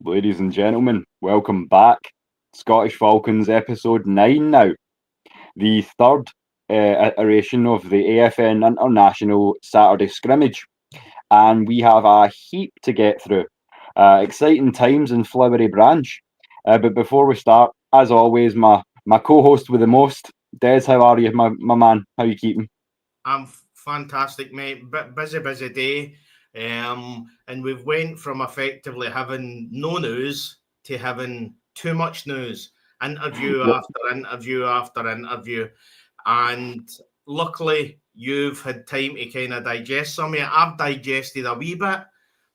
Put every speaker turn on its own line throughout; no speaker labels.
Ladies and gentlemen, welcome back. Scottish Falcons episode 9 now. The third iteration of the AFN International Saturday Scrimmage. And we have a heap to get through. Exciting times in Flowery Branch. But before we start, as always, my co-host with the most, Des, how are you, my man? How you keeping?
I'm fantastic, mate. Busy day. And we've went from effectively having no news to having too much news, interview after interview after interview. And luckily, you've had time to kind of digest some of it. I've digested a wee bit,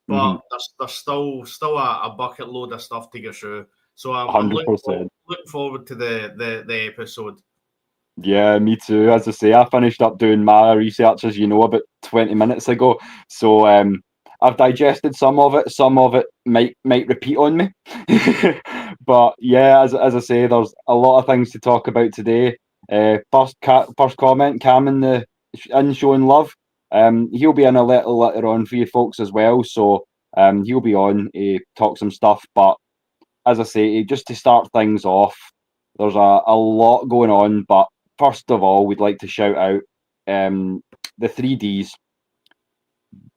but there's still a bucket load of stuff to go through. So I'm looking forward to the episode.
Yeah, me too. As I say, I finished up doing my research, as you know, about 20 minutes ago. So I've digested some of it. Some of it might repeat on me. But yeah, as I say, there's a lot of things to talk about today. First comment, Cam in showing love. He'll be in a little later on for you folks as well. So he'll be on to talk some stuff. But as I say, just to start things off, there's a lot going on. But first of all, we'd like to shout out the 3Ds: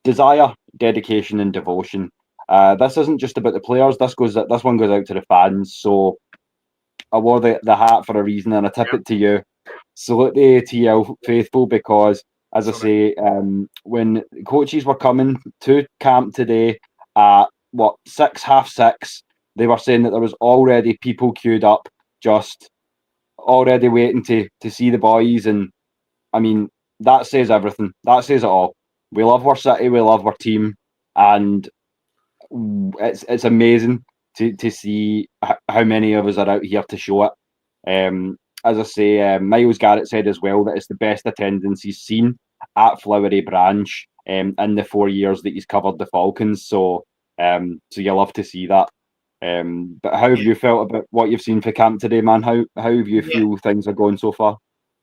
desire, dedication, and devotion. This isn't just about the players. This one goes out to the fans. So I wore the hat for a reason, and I tip it to you. Salute the ATL faithful, because, as I say, when coaches were coming to camp today at half six, they were saying that there was already people queued up, just already waiting to see the boys. And I mean, that says everything. That says it all. We love our city, we love our team, and it's amazing to see how many of us are out here to show it. As I say, Miles Garrett said as well that it's the best attendance he's seen at Flowery Branch in the 4 years that he's covered the Falcons. So you love to see that. But how have you felt about what you've seen for camp today, man? How have you feel things are going so far?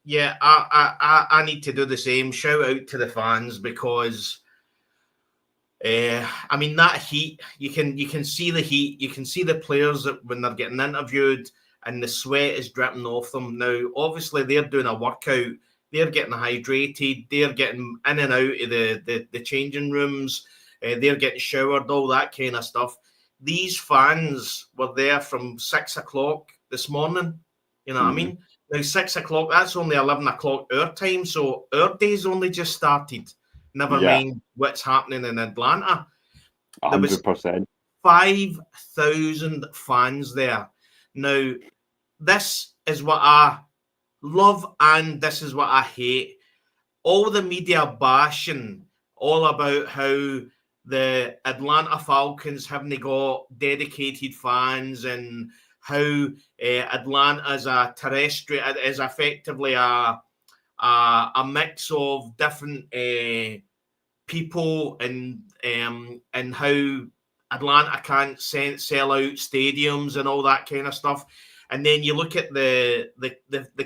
Yeah, I need to do the same. Shout out to the fans, because I mean, that heat, you can see the heat, you can see the players that when they're getting interviewed and the sweat is dripping off them. Now, obviously, they're doing a workout, they're getting hydrated, they're getting in and out of the changing rooms, they're getting showered, all that kind of stuff. These fans were there from 6 o'clock this morning. You know what I mean? Now, 6 o'clock, that's only 11 o'clock our time, so our day's only just started. Never mind what's happening in Atlanta.
100%.
There was 5,000 fans there. Now, this is what I love and this is what I hate. All the media bashing all about how the Atlanta Falcons haven't got dedicated fans, and how Atlanta is a terrestrial, is effectively a mix of different people, and how Atlanta can't sell out stadiums and all that kind of stuff. And then you look at the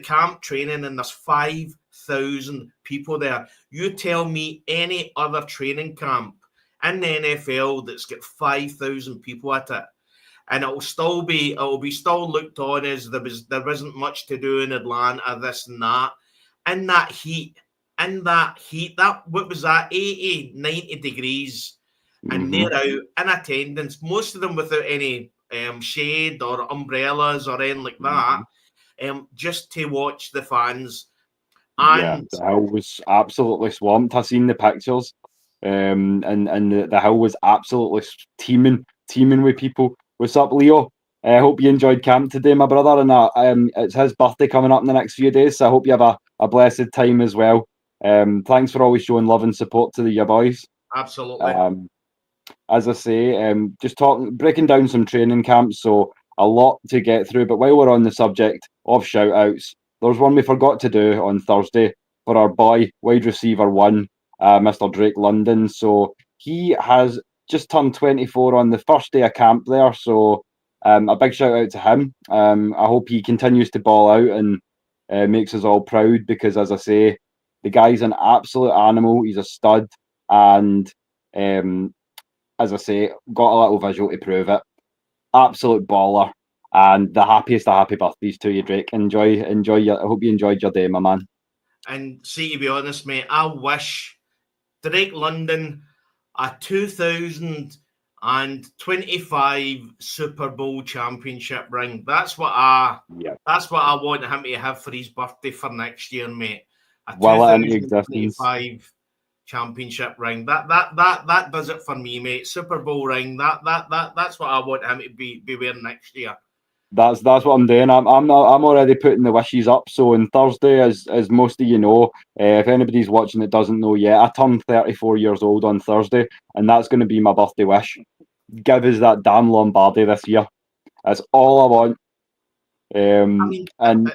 camp training, and there's 5,000 people there. You tell me any other training camp in the NFL that's got 5,000 people at it, and it'll be still looked on as there isn't much to do in Atlanta, this and that. In that heat, that what was that, 80, 90 degrees, and they're out in attendance, most of them without any shade or umbrellas or anything like that, just to watch the fans. And
the hill was absolutely swamped. I've seen the pictures, and the hill was absolutely teeming with people. What's up, Leo? I hope you enjoyed camp today, my brother. And it's his birthday coming up in the next few days, so I hope you have a blessed time as well. Thanks for always showing love and support to your boys.
Absolutely.
As I say, just breaking down some training camps, so a lot to get through. But while we're on the subject of shout-outs, there's one we forgot to do on Thursday for our boy, wide receiver 1, Mr. Drake London. So he has just turned 24 on the first day of camp there, so a big shout out to him. I hope he continues to ball out and makes us all proud, because, as I say, the guy's an absolute animal. He's a stud, and as I say, got a little visual to prove it. absolute baller. And the happiest of happy birthdays to you, Drake. Enjoy your. I hope you enjoyed your day, my man.
And see, to be honest, mate, I wish Drake London a 2025 Super Bowl championship ring. That's what I want him to have for his birthday for next year, mate. A 2025 championship ring. That does it for me, mate. Super Bowl ring. That's what I want him to be wearing next year.
That's what I'm doing. I'm already putting the wishes up. So on Thursday, as most of you know, if anybody's watching that doesn't know yet, I turned 34 years old on Thursday, and that's going to be my birthday wish. Give us that damn Lombardi this year. That's all I want.
I mean, and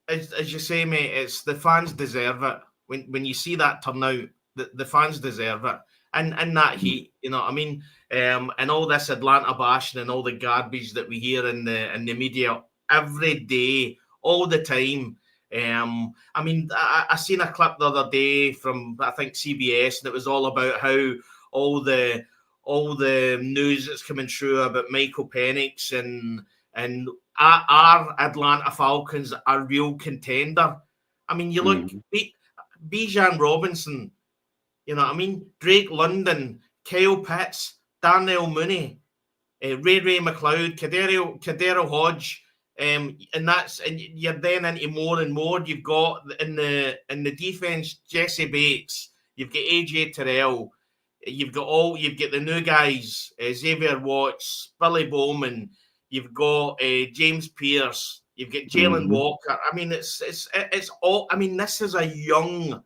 as you say, mate, it's the fans deserve it. When you see that turnout, the fans deserve it. And that heat, you know what I mean? And all this Atlanta bashing and all the garbage that we hear in the media every day, all the time. I mean, I seen a clip the other day from, I think, CBS, and it was all about how all the news that's coming through about Michael Penix and our Atlanta Falcons are real contender. I mean, you look, Bjan Robinson, you know what I mean? Drake London, Kyle Pitts, Darnell Mooney, Ray McLeod, Kadero Hodge, and you're then into more and more. You've got in the defense Jesse Bates, you've got AJ Terrell, you've got the new guys, Xavier Watts, Billy Bowman, you've got James Pierce, you've got Jalen Walker. I mean, it's all. I mean, this is a young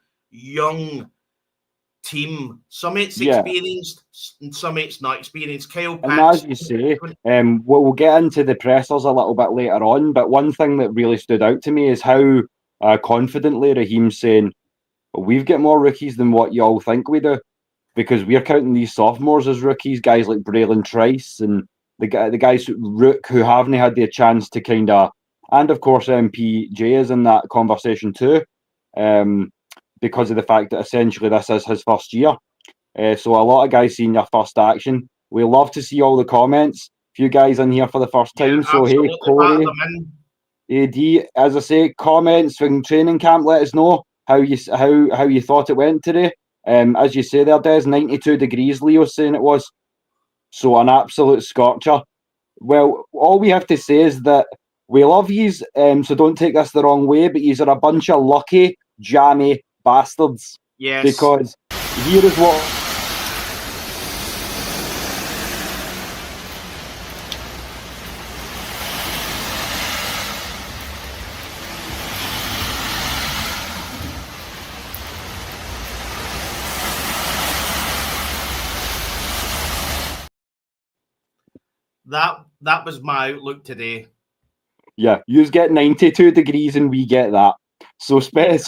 team. Some it's experienced, and some it's not experienced. Kyle Pitts,
and as you say, we'll get into the pressers a little bit later on. But one thing that really stood out to me is how confidently Raheem's saying, "We've got more rookies than what y'all think we do, because we're counting these sophomores as rookies, guys like Braylon Trice and the guys Rook who haven't had the chance to kind of, and of course MPJ is in that conversation too." Because of the fact that essentially this is his first year. So a lot of guys seeing your first action. We love to see all the comments. A few guys in here for the first time. So hey, Corey, AD, as I say, comments from training camp, let us know how you thought it went today. As you say there, Des, 92 degrees, Leo's saying it was. So an absolute scorcher. Well, all we have to say is that we love yous, so don't take this the wrong way, but yous are a bunch of lucky, jammy bastards.
Yes.
Because here is what...
That was my outlook today.
Yeah, you get 92 degrees and we get that. So share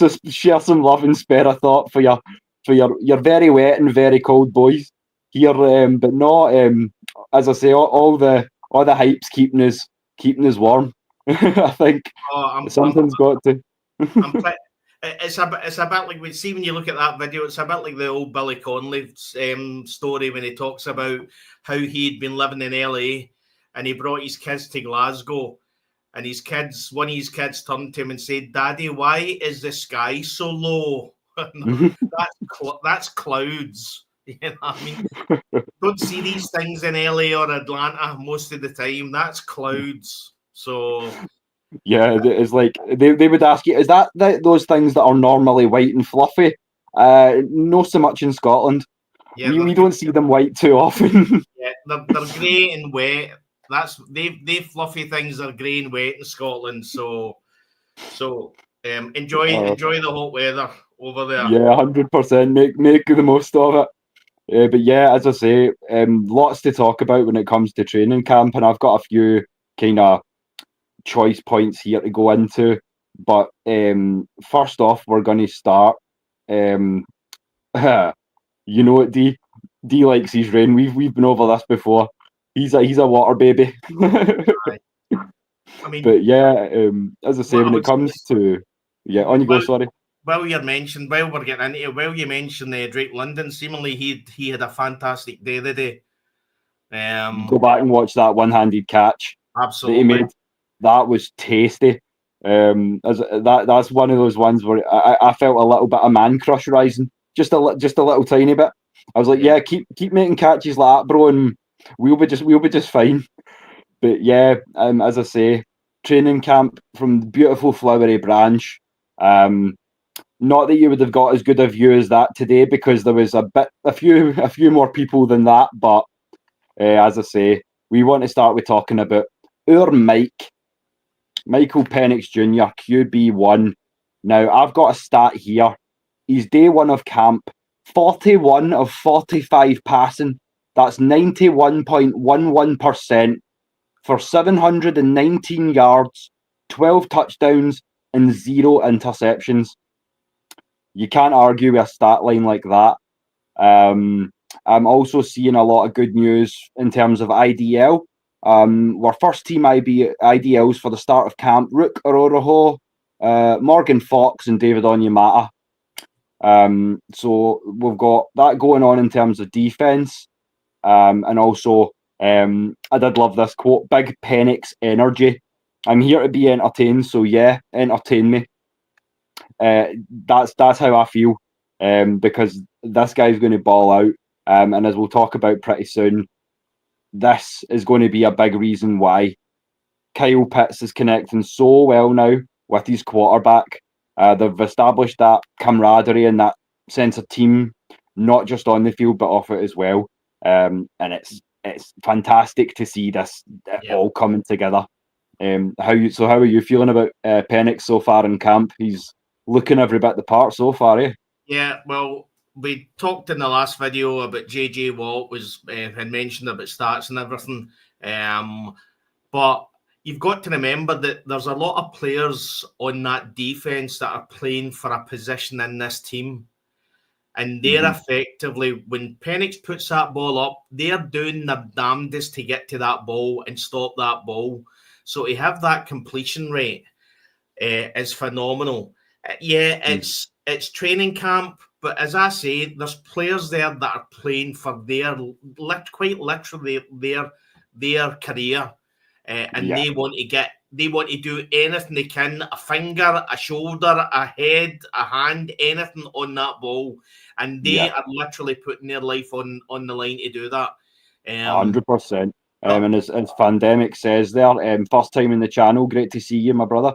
some love and spare a thought for your very wet and very cold boys here. But no, as I say, all the hype's keeping us warm. I think something's got to.
It's a bit like when you look at that video. It's a bit like the old Billy Connolly story when he talks about how he'd been living in LA and he brought his kids to Glasgow, and one of his kids turned to him and said, "Daddy, why is the sky so low?" That's clouds. You know what I mean? Don't see these things in LA or Atlanta most of the time. That's clouds. So.
Yeah, it's like they would ask you, is that those things that are normally white and fluffy? Not so much in Scotland. Yeah, we don't see them white too often.
Yeah, they're grey and wet. They fluffy things are grey and wet in Scotland. So enjoy the hot weather over there.
Yeah, 100%. Make the most of it. But yeah, as I say, lots to talk about when it comes to training camp, and I've got a few kind of choice points here to go into. But first off, we're going to start. You know what, D likes his rain. We've been over this before. He's a water baby.
I mean,
but yeah, as I say, when it comes to on you go. Sorry.
Well, we're getting into it. Well, you mentioned Drake London. Seemingly, he had a fantastic day today.
Go back and watch that one-handed catch that he
Absolutely.
made. That was tasty. That's one of those ones where I felt a little bit of man crush rising, just a little tiny bit. I was like, yeah, keep making catches like that, bro, and we'll be just fine. But yeah, as I say, training camp from the beautiful Flowery Branch. Not that you would have got as good a view as that today, because there was a few more people than that. But as I say, we want to start with talking about our Michael Penix Jr., QB1. Now, I've got a stat here. He's day one of camp, 41 of 45 passing. That's 91.11% for 719 yards, 12 touchdowns, and 0 interceptions. You can't argue with a stat line like that. I'm also seeing a lot of good news in terms of IDL. We're first team IDLs for the start of camp. Rook Ororoho, Morgan Fox, and David Onyemata. So we've got that going on in terms of defense. And also, I did love this quote: "Big Penix energy. I'm here to be entertained, so yeah, entertain me." That's how I feel, because this guy's going to ball out, and as we'll talk about pretty soon, this is going to be a big reason why Kyle Pitts is connecting so well now with his quarterback. They've established that camaraderie and that sense of team, not just on the field but off it as well. And it's fantastic to see this all coming together. How are you feeling about Penix so far in camp? He's looking every bit the part so far, eh?
Yeah, well, we talked in the last video about JJ Watt had mentioned about stats and everything. But you've got to remember that there's a lot of players on that defense that are playing for a position in this team. And they're effectively, when Penix puts that ball up, they're doing the damnedest to get to that ball and stop that ball. So to have that completion rate is phenomenal. It's training camp, but as I say, there's players there that are playing for quite literally their career, and they want to do anything they can, a finger, a shoulder, a head, a hand, anything on that ball, and they are literally putting their life on the line to do that.
100%. And as Pandemic says there, first time in the channel, great to see you, my brother,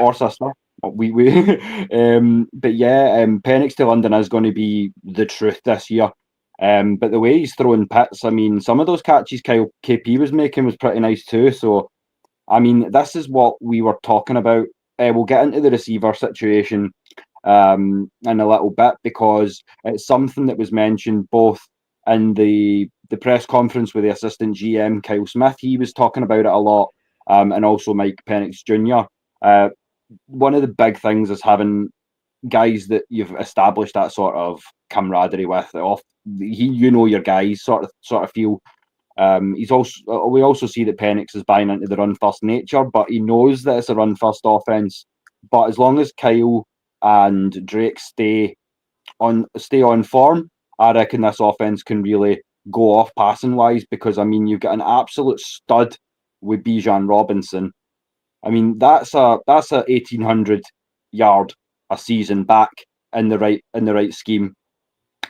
or sister. But Penix to London is going to be the truth this year. But the way he's throwing Pitts, I mean, some of those catches KP was making was pretty nice too. So, I mean, this is what we were talking about. We'll get into the receiver situation in a little bit, because it's something that was mentioned both in the press conference with the assistant GM, Kyle Smith. He was talking about it a lot, and also Mike Penix Jr. One of the big things is having guys that you've established that sort of camaraderie with. Your guys sort of feel. We also see that Penix is buying into the run first nature, but he knows that it's a run first offense. But as long as Kyle and Drake stay on form, I reckon this offense can really go off passing wise, because I mean, you've got an absolute stud with Bjan Robinson. I mean, that's a 1,800 yard a season back in the right scheme,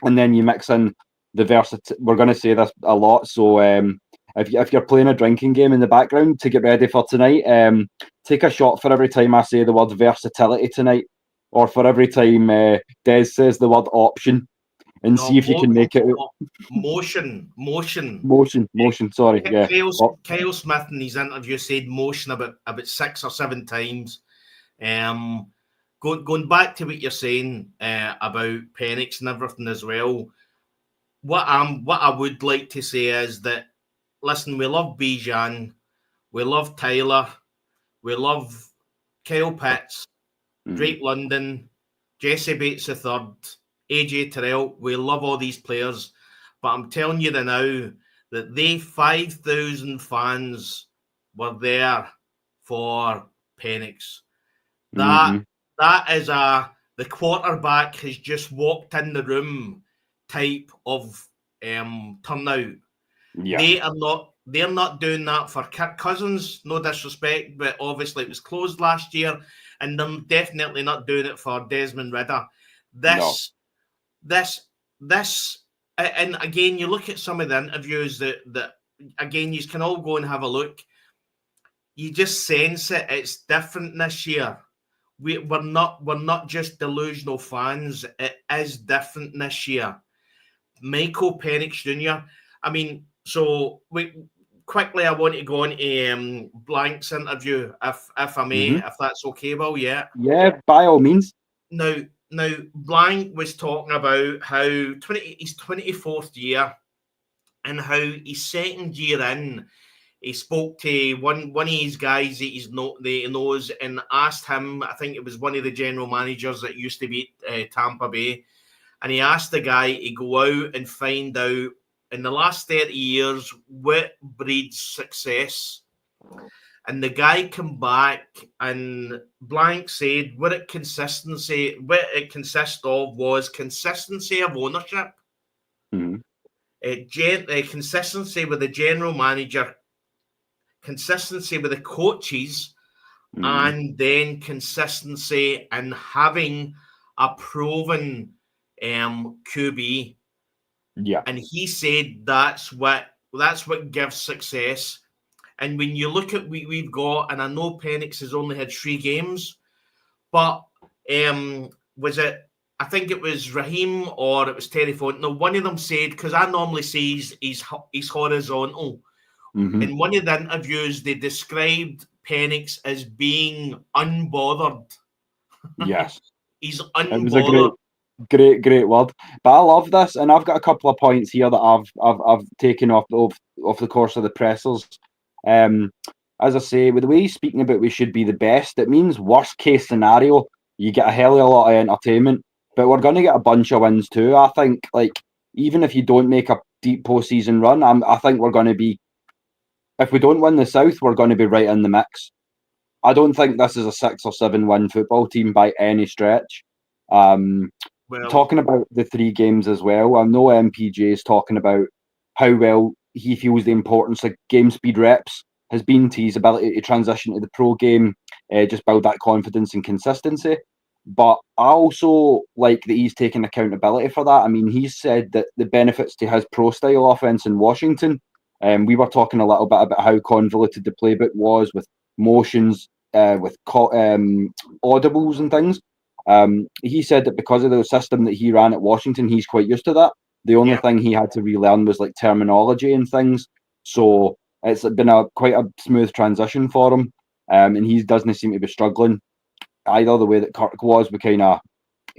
and then you mix in the versatility. We're going to say this a lot, so if you're playing a drinking game in the background to get ready for tonight, take a shot for every time I say the word versatility tonight, or for every time Des says the word option, and see if you can make it.
Motion.
Sorry, yeah.
Kyle Smith in his interview said motion about 6 or 7 times. Going back to what you're saying about Penix and everything as well. What I would like to say is that, listen, we love Bjan, we love Tyler, we love Kyle Pitts, Drake London, Jesse Bates III, AJ Terrell. We love all these players, but I'm telling you now that they 5,000 fans were there for Penix. That is the quarterback has just walked in the room type of turnout.
Yeah.
They're not doing that for Kirk Cousins, no disrespect, but obviously it was closed last year, and they're definitely not doing it for Desmond Ridder.
No.
And again, you look at some of the interviews that again, you can all go and have a look. You just sense it. It's different this year. We're not just delusional fans. It is different this year. Michael Penix Jr. I mean, so quickly, I want to go on to Blank's interview, if I may, if that's okay, Will. Yeah.
Yeah, by all means.
Now, Blank was talking about how his 24th year and how his second year in, he spoke to one of his guys that he knows and asked him, I think it was one of the general managers that used to be at Tampa Bay, and he asked the guy to go out and find out in the last 30 years what breeds success. And the guy come back and Blank said what it consists of was consistency of ownership, consistency with the general manager, consistency with the coaches, and then consistency in having a proven QB.
Yeah.
And he said that's what gives success. And when you look at what we've got, and I know Penix has only had 3 games, but was it, I think it was Raheem or it was Terry Fontenot, one of them said, because I normally say he's horizontal. In one of the interviews, they described Penix as being unbothered.
Yes.
He's unbothered.
It was a great word. But I love this, and I've got a couple of points here that I've taken off the course of the pressers. As I say, with the way he's speaking about we should be the best, it means worst case scenario, you get a hell of a lot of entertainment, but we're going to get a bunch of wins too. I think, like, even if you don't make a deep postseason run, I think we're going to be, if we don't win the South, we're going to be right in the mix. I don't think this is a 6 or 7 win football team by any stretch. Talking about the 3 games as well, I know MPJ is talking about how well he feels the importance of game speed reps has been to his ability to transition to the pro game, just build that confidence and consistency. But I also like that he's taking accountability for that. I mean, he's said that the benefits to his pro style offense in Washington, we were talking a little bit about how convoluted the playbook was with motions, with audibles and things. He said that because of the system that he ran at Washington, he's quite used to that. The only thing he had to relearn was like terminology and things. So it's been quite a smooth transition for him. And he doesn't seem to be struggling either the way that Kirk was, with kind of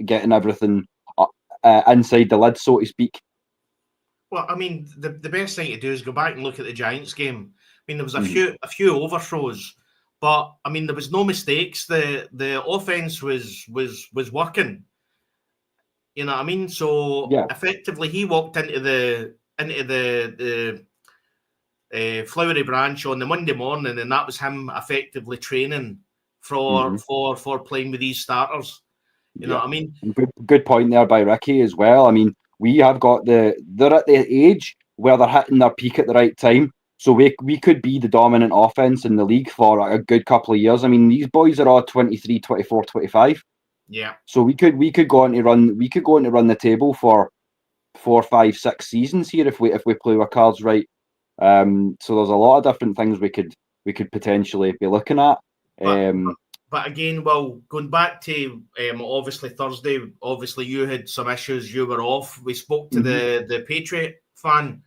getting everything inside the lid, so to speak.
Well, I mean, the best thing to do is go back and look at the Giants game. I mean, there was a few overthrows, but I mean, there was no mistakes. The offense was working. You know what I mean? So effectively, he walked into the Flowery Branch on the Monday morning, and that was him effectively training for playing with these starters. You know what I mean?
Good point there by Ricky as well. I mean, we have got they're at the age where they're hitting their peak at the right time. So we could be the dominant offense in the league for a good couple of years. I mean, these boys are all 23, 24, 25.
Yeah.
So we could go on to run the table for 4, 5, 6 seasons here if we play our cards right. So there's a lot of different things we could potentially be looking at.
But again, well, going back to obviously Thursday, obviously you had some issues, you were off. We spoke to the Patriot fan,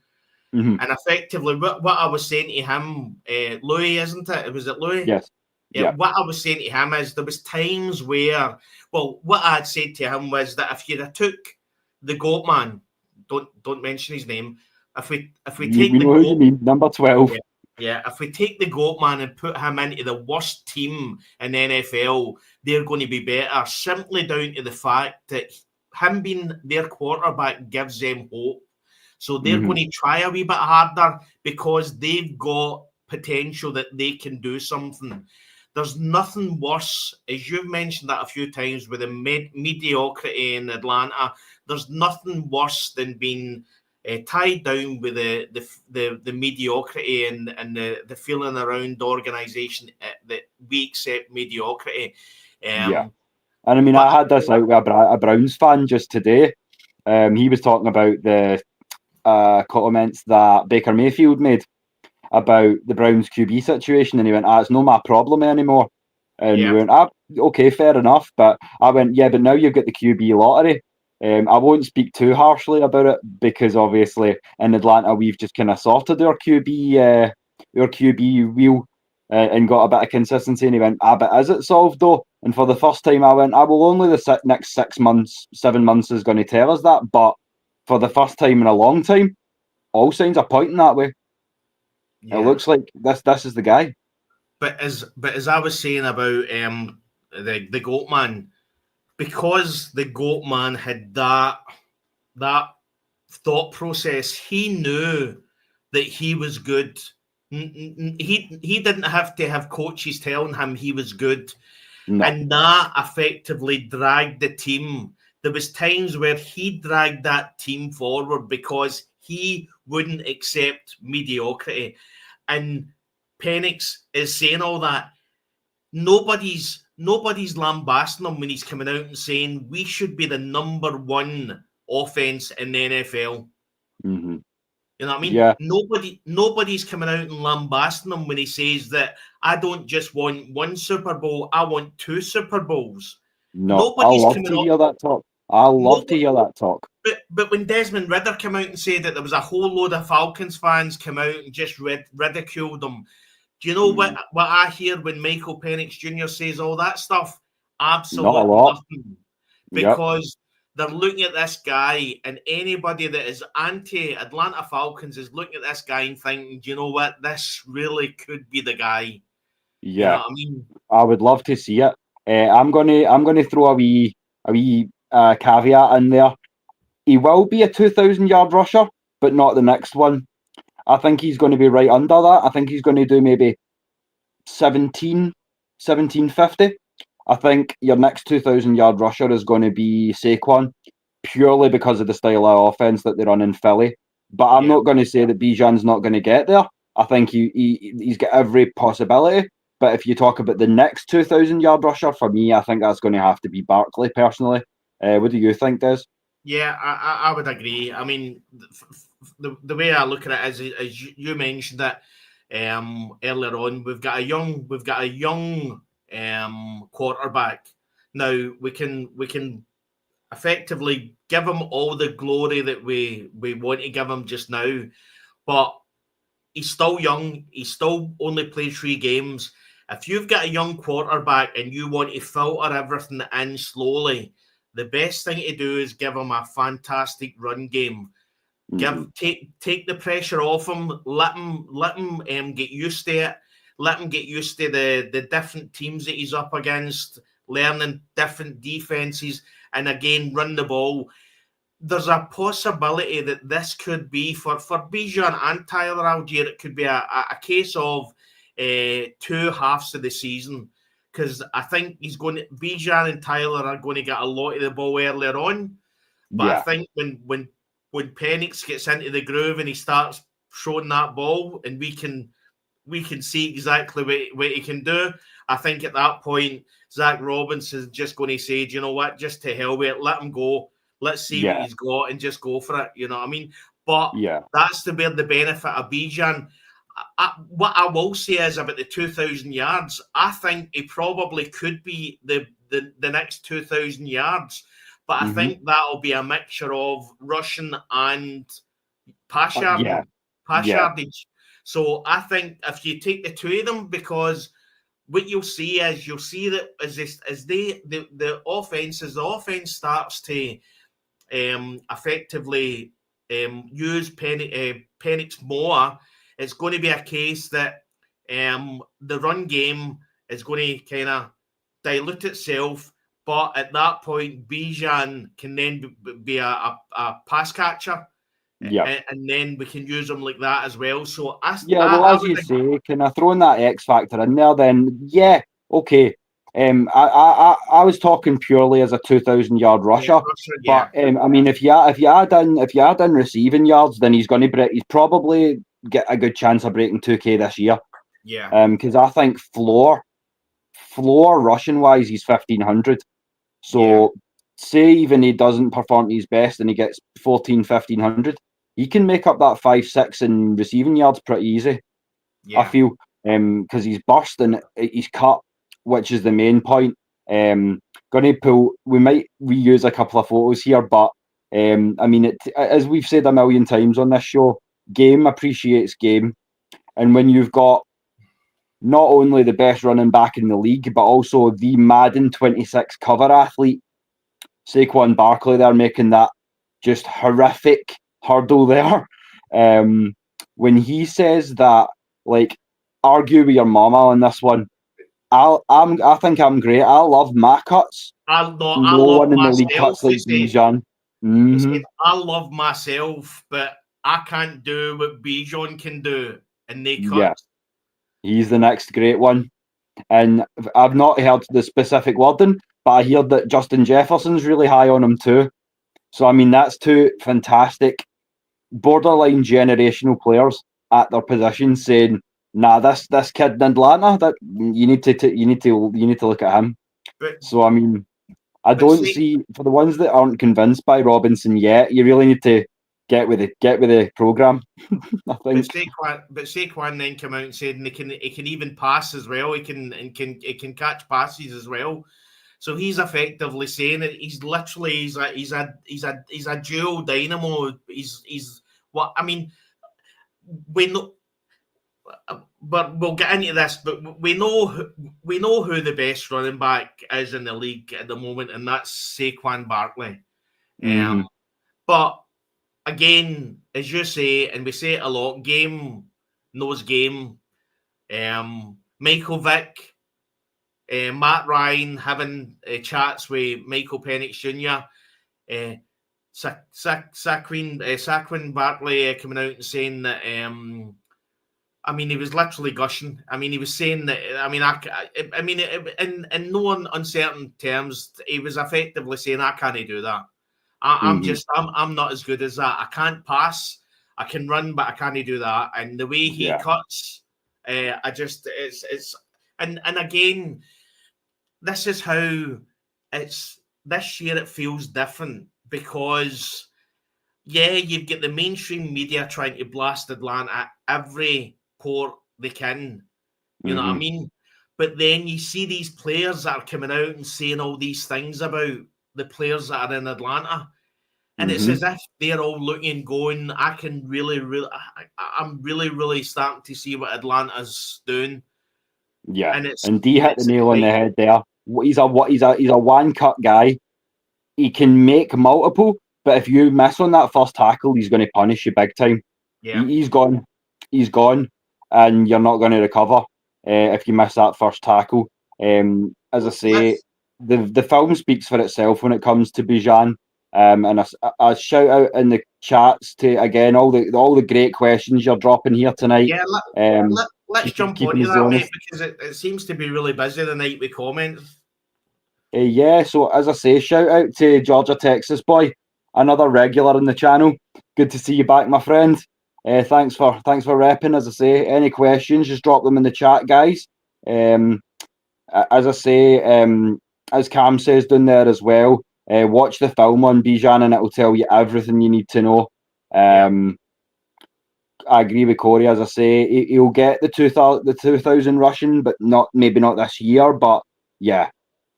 and effectively what I was saying to him, Louis, isn't it? Was it Louis?
Yes.
Yeah. What I was saying to him is there was times where, well, what I had said to him was that if you took the GOAT man, don't mention his name, if we take the GOAT, who you mean,
number 12.
Yeah, if we take the GOAT man and put him into the worst team in NFL, they're going to be better, simply down to the fact that him being their quarterback gives them hope. So they're going to try a wee bit harder because they've got potential that they can do something. There's nothing worse, as you've mentioned that a few times, with the mediocrity in Atlanta. There's nothing worse than being tied down with the mediocrity and the feeling around the organisation that we accept mediocrity.
And I mean, I had this out with a Browns fan just today. He was talking about the comments that Baker Mayfield made about the Browns QB situation, and he went, it's not my problem anymore. And we went, okay, fair enough. But I went, but now you've got the QB lottery. I won't speak too harshly about it because obviously in Atlanta we've just kind of sorted our QB wheel and got a bit of consistency. And he went, but is it solved though? And for the first time I went, well, only the next 7 months is going to tell us that. But for the first time in a long time, all signs are pointing that way. It looks like this is the guy.
But as I was saying about the Goat Man, because the Goat Man had that thought process, he knew that he was good. He didn't have to have coaches telling him he was good. No. And that effectively dragged the team. There was times where he dragged that team forward because he wouldn't accept mediocrity. And Penix is saying all that. Nobody's lambasting him when he's coming out and saying we should be the number one offense in the NFL.
Mm-hmm.
You know what I mean? Yeah. Nobody's coming out and lambasting him when he says that I don't just want one Super Bowl, I want 2 Super Bowls.
No, I love to hear that talk. I love to hear that talk.
But when Desmond Ridder came out and said that there was a whole load of Falcons fans come out and just ridiculed him, do you know what I hear when Michael Penix Jr. says all that stuff? Absolutely nothing. Because they're looking at this guy, and anybody that is anti-Atlanta Falcons is looking at this guy and thinking, do you know what? This really could be the guy.
Yeah, you know what I mean? I would love to see it. I'm gonna throw a wee caveat in there. He will be a 2,000-yard rusher, but not the next one. I think he's going to be right under that. I think he's going to do maybe 1750. I think your next 2,000-yard rusher is going to be Saquon, purely because of the style of offense that they run in Philly. But I'm not going to say that Bjan's not going to get there. I think he's got every possibility. But if you talk about the next 2,000-yard rusher, for me, I think that's going to have to be Barkley, personally. What do you think, Des?
Yeah, I would agree. I mean, the way I look at it is, as you mentioned that earlier on, we've got a young quarterback. Now we can effectively give him all the glory that we want to give him just now, but he's still young. He still only played 3 games. If you've got a young quarterback and you want to filter everything in slowly, the best thing to do is give him a fantastic run game. Take the pressure off him. Let him get used to it. Let him get used to the different teams that he's up against, learning different defenses, and again run the ball. There's a possibility that this could be for Bjan and Tyler Algier. It could be a case of 2 halves of the season. Because I think Bjan and Tyler are going to get a lot of the ball earlier on. But I think when Penix gets into the groove and he starts throwing that ball and we can see exactly what he can do, I think at that point, Zach Robinson's just going to say, do you know what, just to hell with it, let him go. Let's see what he's got and just go for it. You know what I mean? But that's the benefit of Bjan. What I will say is about the 2,000 yards, I think he probably could be the next 2,000 yards, but I think that'll be a mixture of rushing and pass yardage. So I think if you take the 2 of them, because what you'll see that as the offense starts to effectively use Penix more, it's going to be a case that the run game is going to kind of dilute itself. But at that point, Bjan can then be a pass catcher. And then we can use him like that as well. So as you say, can I throw in that X factor in there then? Yeah, okay.
I was talking purely as a 2,000-yard rusher.
Yeah.
But I mean, if you add in receiving yards, then he's probably get a good chance of breaking 2K this year.
Yeah.
Because I think floor rushing wise, he's 1,500. So say even he doesn't perform his best and he gets 1,500, he can make up that 5-6 in receiving yards pretty easy.
Yeah.
I feel because he's burst and he's cut, which is the main point. Gonna pull. We might reuse a couple of photos here, but I mean, as we've said a million times on this show, game appreciates game, and when you've got not only the best running back in the league, but also the Madden 26 cover athlete, Saquon Barkley, they're making that just horrific hurdle there. When he says that, like, argue with your mama on this one. I think I'm great. I love my cuts.
I
No
love
one in the league
myself.
cuts like Bjan. Mm-hmm.
I love myself, but I can't do what Bjan can do, and they cut.
Yeah, he's the next great one. And I've not heard the specific wording, but I hear that Justin Jefferson's really high on him too. So I mean, that's two fantastic, borderline generational players at their position saying, "Nah, this kid in Atlanta, that you need to look at him."
But,
so I mean, I don't see, for the ones that aren't convinced by Robinson yet, you really need to get with the program. I think.
But Saquon then came out and said he can even pass as well. He can catch passes as well. So he's effectively saying that he's a dual dynamo. He's what I mean. We know, but we'll get into this. But we know who the best running back is in the league at the moment, and that's Saquon Barkley. But again, as you say, and we say it a lot, game knows game. Michael Vick, Matt Ryan having chats with Michael Penix Jr. Saquon Barkley coming out and saying that. I mean, he was literally gushing. I mean, he was saying that. I mean, in no uncertain terms, he was effectively saying, "I can't do that. I'm not as good as that. I can't pass. I can run, but I can't do that." And the way he cuts, and again, this is how it's this year. It feels different because, you've got the mainstream media trying to blast Atlanta every port they can. You know what I mean? But then you see these players that are coming out and saying all these things about the players that are in Atlanta. And it's as if they're all looking and going, I'm really starting to see what Atlanta's doing.
Yeah, and D hit the nail on the head there. He's a one cut guy. He can make multiple, but if you miss on that first tackle, he's going to punish you big time.
Yeah,
he's gone, and you're not going to recover if you miss that first tackle. As I say, the film speaks for itself when it comes to Bjan. And a shout out in the chats to again all the great questions you're dropping here tonight.
Yeah, let's jump onto that, mate, because it seems to be really busy tonight with comments.
So as I say, shout out to Georgia Texas boy, another regular in the channel. Good to see you back, my friend. Thanks for repping. As I say, any questions, just drop them in the chat, guys. As I say, as Cam says down there as well, watch the film on Bjan and it will tell you everything you need to know. I agree with Corey. As I say, he'll get the 2,000 rushing, but maybe not this year. But yeah,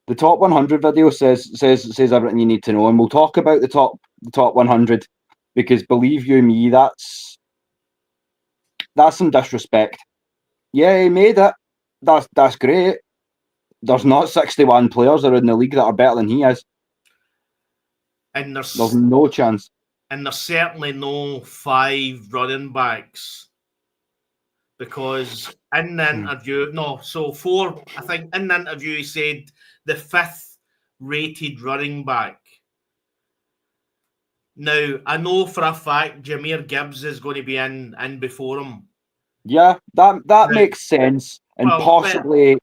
the top 100 video says everything you need to know, and we'll talk about the top 100 because believe you me, that's some disrespect. Yeah, he made it. That's great. There's not 61 players that are in the league that are better than he is.
And there's
no chance.
And there's certainly no 5 running backs. Because in the interview, 4, I think in the interview he said the 5th rated running back. Now, I know for a fact Jahmyr Gibbs is going to be in before him.
Yeah, that makes sense. And possibly,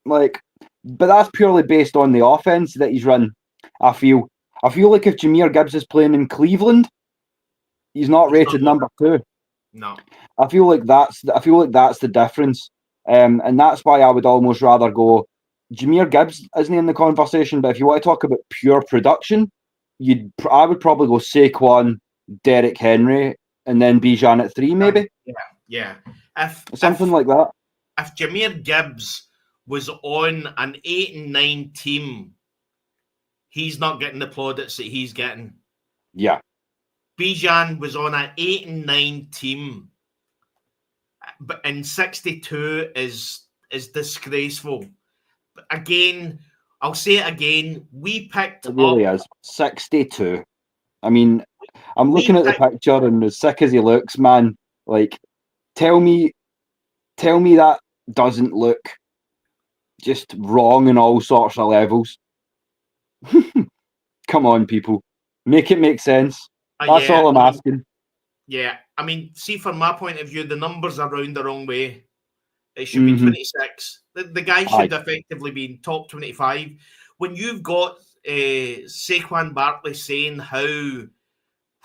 like, but that's purely based on the offense that he's run. I feel like if Jahmyr Gibbs is playing in Cleveland, he's not rated number 2.
No.
I feel like that's the difference. And that's why I would almost rather go. Jahmyr Gibbs isn't in the conversation, but if you want to talk about pure production, I would probably go Saquon, Derrick Henry, and then Bjan at 3, maybe.
Yeah.
Something like that.
If Jahmyr Gibbs was on an 8 and 9 team, he's not getting the plaudits that he's getting.
Yeah.
Bjan was on an 8 and 9 team, but in 62 is disgraceful. But again, I'll say it again. We picked
It really
up
is 62. I mean, I'm looking at the picture, and as sick as he looks, man, like, tell me that doesn't look just wrong in all sorts of levels. Come on, people, make it make sense. That's all I'm asking.
Yeah, I mean, see, from my point of view, the numbers are round the wrong way. It should be 26. The guy should effectively be in top 25. When you've got Saquon Barkley saying how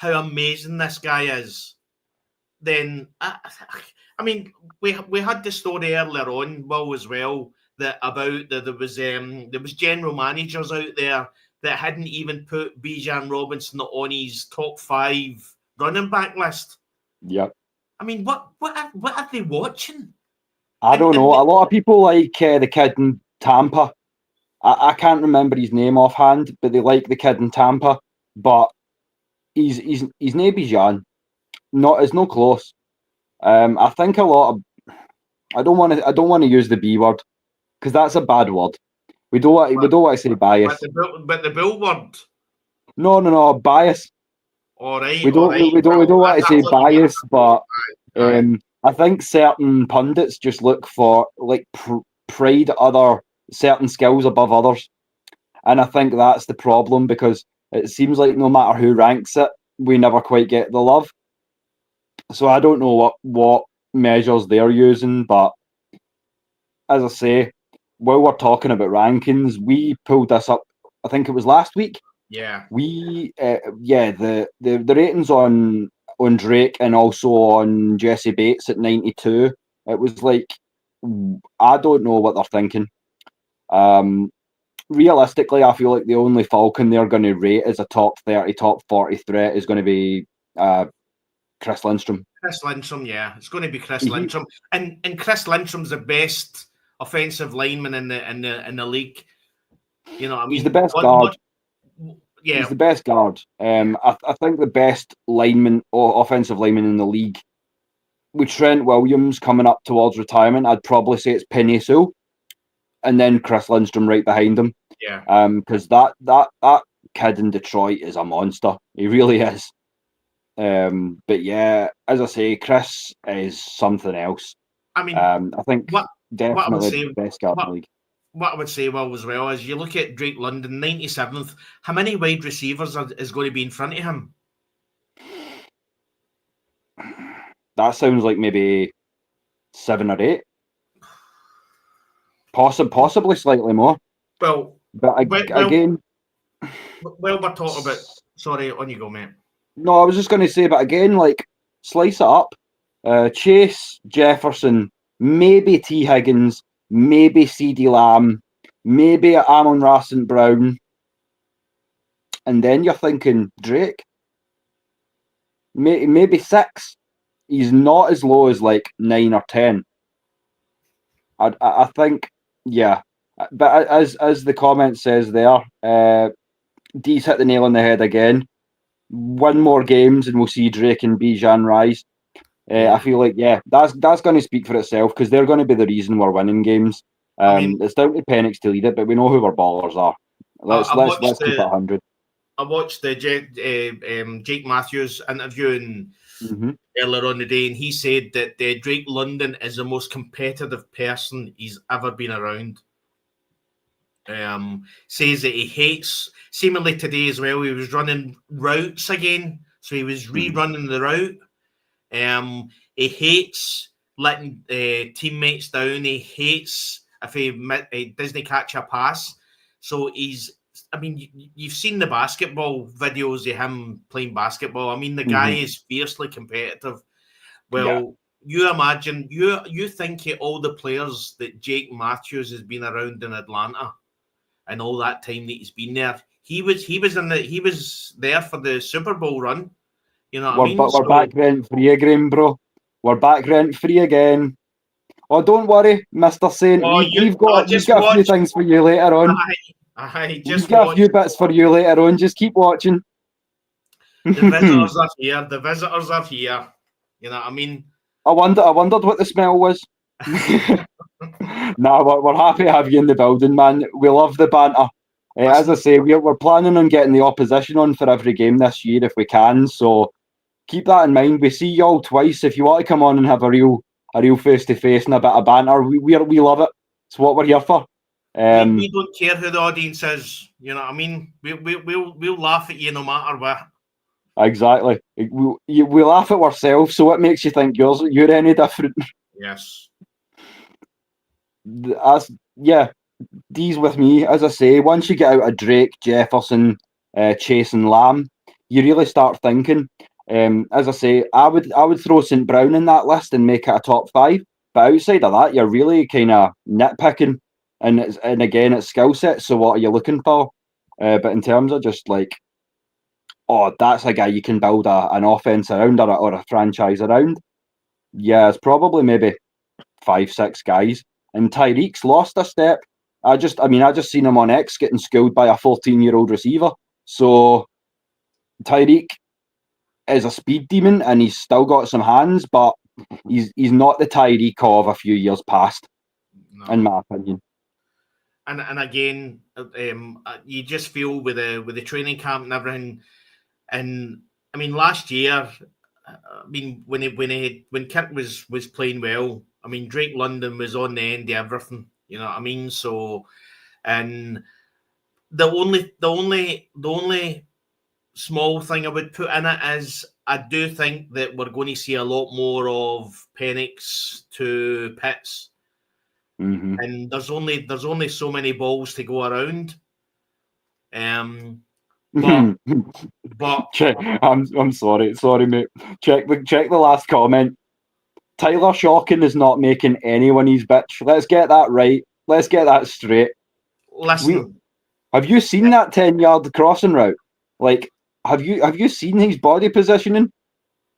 amazing this guy is, then I mean, we had the story earlier on, Will, as well, that about there was general managers out there that hadn't even put Bijan Robinson on his top 5 running back list.
Yep.
I mean, what are they watching?
I don't know. A lot of people like the kid in Tampa. I can't remember his name offhand, but they like the kid in Tampa. But he's no Bjan. It's no close. I think a lot of. I don't want to use the B word because that's a bad word. We don't want to say bias.
But the Bill word.
No, bias.
All right.
We don't want to say bias, but I think certain pundits just look for like pride other certain skills above others, and I think that's the problem because it seems like no matter who ranks it, we never quite get the love. So I don't know what measures they're using, but as I say, while we're talking about rankings, we pulled this up. I think it was last week.
Yeah.
We the ratings on Drake and also on Jesse Bates at 92. It was like, I don't know what they're thinking. Realistically, I feel like the only Falcon they're going to rate as a top 30, top 40 threat is going to be Chris Lindstrom.
Chris Lindstrom, yeah, it's going to be Chris Lindstrom, and Chris Lindstrom's the best offensive lineman in the league. You know, I mean,
he's the best guard.
Yeah,
he's the best guard. I think the best lineman or offensive lineman in the league, with Trent Williams coming up towards retirement, I'd probably say it's Penny Sewell, and then Chris Lindstrom right behind him.
Yeah.
Because that kid in Detroit is a monster. He really is. But yeah, as I say, Chris is something else.
I mean,
I think definitely the best guard in the league.
What I would say, well, as well, is you look at Drake London, 97th. How many wide receivers is going to be in front of him?
That sounds like maybe 7 or 8. Possibly slightly more.
Well,
again...
Well, we're talking about... Sorry, on you go, mate.
No, I was just going to say, but again, like, slice it up. Chase, Jefferson, maybe T. Higgins, maybe CeeDee Lamb, maybe Amon-Ra St. Brown. And then you're thinking Drake. Maybe 6. He's not as low as like 9 or 10. I think, yeah. But as the comment says there, D's hit the nail on the head again. 1 more games and we'll see Drake and Bjan rise. I feel like, that's going to speak for itself because they're going to be the reason we're winning games. It's down to Penix to lead it, but we know who our ballers are. Let's keep it 100.
I watched the Jake Matthews interview earlier on the day, and he said that Drake London is the most competitive person he's ever been around. Says that he hates, seemingly today as well, he was running routes again, so he was rerunning the route. He hates letting teammates down. He hates if he doesn't catch a pass. So you've seen the basketball videos of him playing basketball. I mean, the guy is fiercely competitive. Well, you imagine, you think of all the players that Jake Matthews has been around in Atlanta and all that time that he's been there. He was there for the Super Bowl run. You know what I mean?
But we're back rent free again, bro. We're back rent free again. Oh, don't worry, Mr. Saint. We've got a few things for you later on. We've got a few bits for you later on. Just keep watching.
The visitors are here. The visitors are here. You know what I mean?
I wondered what the smell was. Nah, we're happy to have you in the building, man. We love the banter. As I say, we're planning on getting the opposition on for every game this year if we can. So keep that in mind. We see y'all twice. If you want to come on and have a real face to face and a bit of banter, we love it. It's what we're here for.
We don't care who the audience is. You know what I mean? We'll laugh at you no matter what.
Exactly. We laugh at ourselves, so what makes you think you're any different?
Yes.
D's with me. As I say, once you get out of Drake, Jefferson, Chase and Lamb, you really start thinking. As I say, I would throw St. Brown in that list and make it a top 5. But outside of that, you're really kind of nitpicking. And again, it's skill set. So what are you looking for? But in terms of just like, oh, that's a guy you can build an offense around or a franchise around. Yeah, it's probably maybe 5-6 guys. And Tyreek's lost a step. I just seen him on X getting schooled by a 14-year-old receiver. So Tyreek is a speed demon and he's still got some hands, but he's not the Tyreek of a few years past, in my opinion.
And again, you just feel with the training camp and everything. And I mean, last year, when Kirk was playing well, I mean, Drake London was on the end of everything. You know what I mean? So, and the only small thing I would put in it is I do think that we're going to see a lot more of Penix to Pitts.
Mm-hmm.
And there's only so many balls to go around. But
I'm sorry, mate. Check the last comment. Tyler Shocking is not making anyone his bitch. Let's get that right. Let's get that straight.
Listen,
have you seen that 10-yard crossing route? Like, have you seen his body positioning?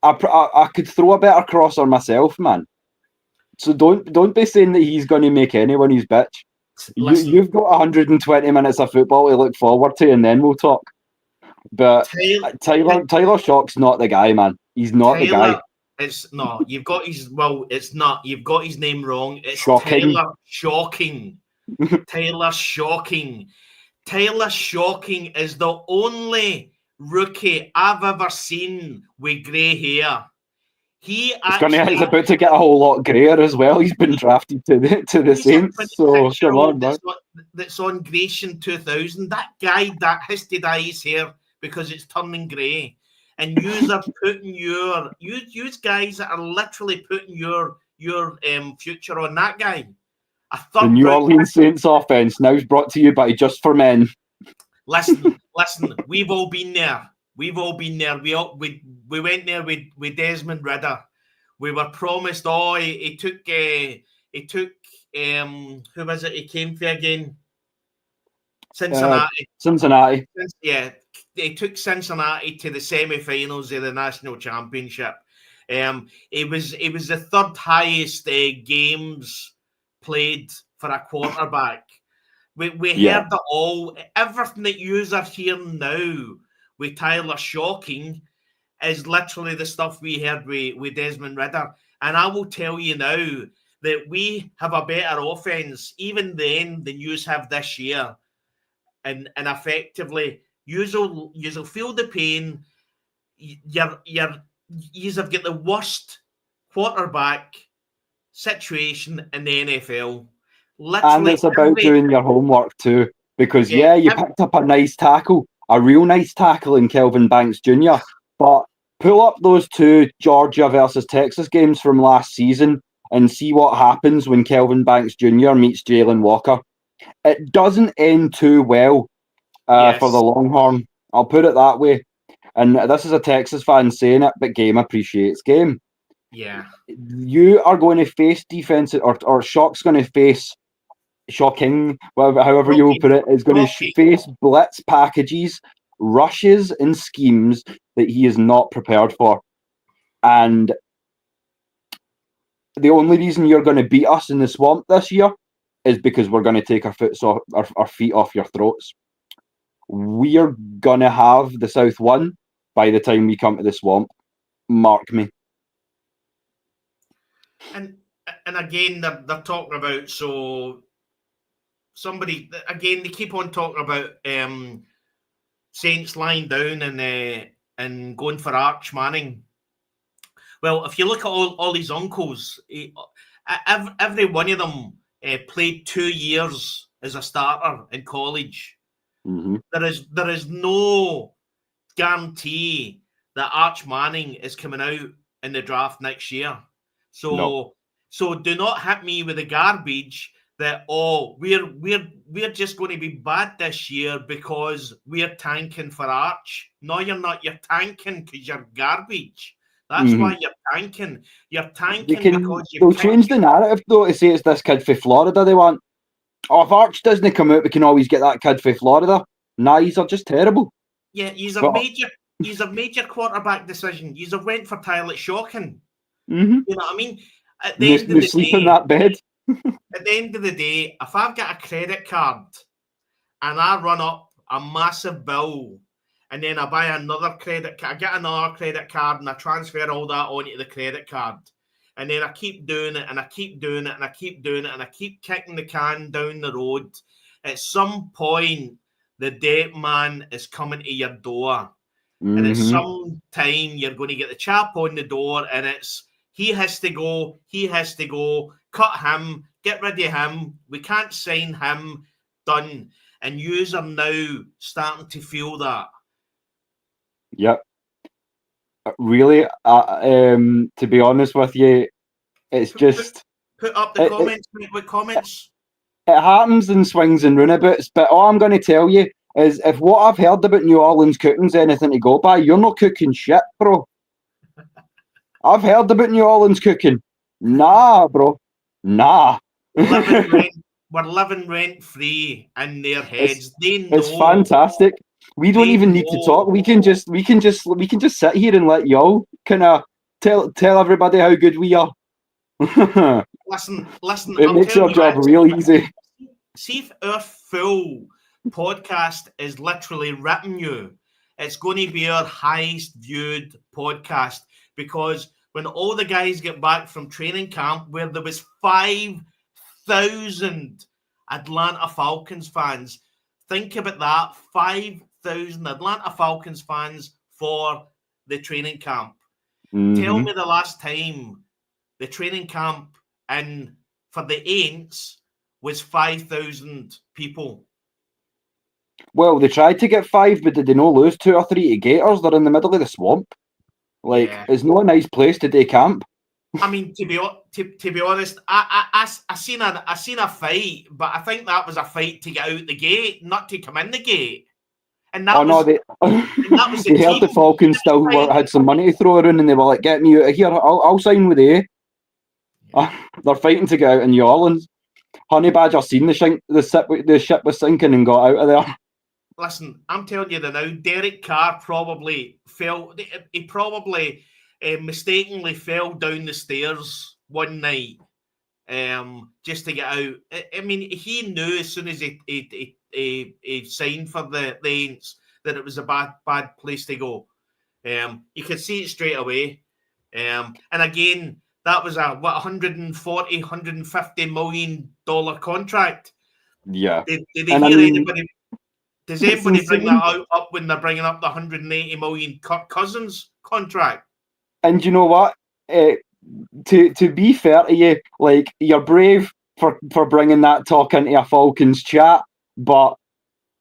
I could throw a better crosser myself, man. So don't be saying that he's going to make anyone his bitch. You've got 120 minutes of football to look forward to, and then we'll talk. But Tyler Shock's not the guy, man. He's not the guy.
It's not. You've got his. Well, it's not. You've got his name wrong. It's
Shocking.
Tyler Shocking. Tyler Shocking. Tyler Shocking is the only rookie I've ever seen with grey hair. He's about
to get a whole lot greyer as well. He's been drafted to the Saints. So come on, man.
That's on Gratian 2000. That guy that has to dye his hair because it's turning grey. And yous are putting you guys are literally putting your future on that guy.
The New Orleans Saints offense now is brought to you by Just for Men.
Listen. We've all been there. We went there with Desmond Ridder. We were promised. Oh, he took who was it? He came for again.
Cincinnati.
Yeah, they took Cincinnati to the semi-finals of the national championship. It was the third highest games played for a quarterback. We heard it all. Everything that you are hearing now with Tyler Shocking is literally the stuff we heard with Desmond Ridder. And I will tell you now that we have a better offense even then than you have this year. And effectively, you'll feel the pain. You've got the worst quarterback situation in the NFL. Literally,
and it's about doing your homework too. Because you picked up a nice tackle, a real nice tackle in Kelvin Banks Jr. But pull up those two Georgia versus Texas games from last season, and see what happens when Kelvin Banks Jr. meets Jalen Walker. It doesn't end too well for the Longhorn. I'll put it that way. And this is a Texas fan saying it, but game appreciates game.
Yeah.
You are going to face defense, or Shock's going to face Shocking, however you will put it, is going to face blitz packages, rushes, and schemes that he is not prepared for. And the only reason you're going to beat us in the swamp this year is because we're going to take our feet off your throats. We're going to have the South won by the time we come to the swamp. Mark me.
And again, they're talking about, so somebody, again, they keep on talking about Saints lying down and going for Arch Manning. Well, if you look at all his uncles, every one of them played 2 years as a starter in college.
Mm-hmm.
There is no guarantee that Arch Manning is coming out in the draft next year. So do not hit me with the garbage that we're just going to be bad this year because we're tanking for Arch. No, you're not. You're tanking because you're garbage. That's why you're tanking. You're tanking because
they'll change the narrative though to say it's this kid for Florida they want. Oh, if Arch doesn't come out, we can always get that kid for Florida. Nah, these are just terrible.
Yeah, he's a major quarterback decision. He's went for Tyler Shocking.
Mm-hmm.
You know what I mean? At
the end of the sleep day, in that bed.
At the end of the day, if I've got a credit card and I run up a massive bill and then I buy another credit card, I get another credit card and I transfer all that onto the credit card. And then I keep doing it and I keep doing it and I keep doing it and I keep kicking the can down the road. At some point, the debt man is coming to your door. Mm-hmm. And at some time, you're going to get the chap on the door and it's, he has to go, cut him, get rid of him, we can't sign him, done. And yous are now starting to feel that.
Yep. Really, to be honest with you, it's just...
Put up the comments, with comments.
It happens in swings and runabouts, but all I'm going to tell you is if what I've heard about New Orleans cooking's anything to go by, you're not cooking shit, bro. I've heard about New Orleans cooking. Nah, bro. Nah.
We're living rent-free in their heads. They know.
It's fantastic. We don't even need to talk. We can just sit here and let y'all kind of tell everybody how good we are.
Listen.
It makes our job real easy.
See if our full podcast is literally retinue. It's going to be our highest viewed podcast because when all the guys get back from training camp, where there was 5,000 Atlanta Falcons fans, think about that, 5,000 Atlanta Falcons fans for the training camp. Mm-hmm. Tell me the last time the training camp for the Aints was 5,000 people.
Well, they tried to get 5, but did they not lose 2 or 3 to Gators? They're in the middle of the swamp. It's not a nice place to day camp.
I mean, to be honest, I seen a fight, but I think that was a fight to get out the gate, not to come in the gate. And that
they heard the Falcons still had some money to throw around, and they were like, "Get me out of here! I'll sign with you." They're fighting to get out in New Orleans. Honey Badger seen the ship was sinking and got out of there.
Listen, I'm telling you now, Derek Carr probably fell. He probably mistakenly fell down the stairs one night just to get out. I mean, he knew as soon as he signed for the Aints that it was a bad place to go. You could see it straight away. And again, that was a $150 million contract.
Yeah.
Did they hear anybody? Does anybody bring that up when they're bringing up the $180 million Kirk Cousins contract?
And you know what? To be fair to you, you're brave for bringing that talk into a Falcons chat, but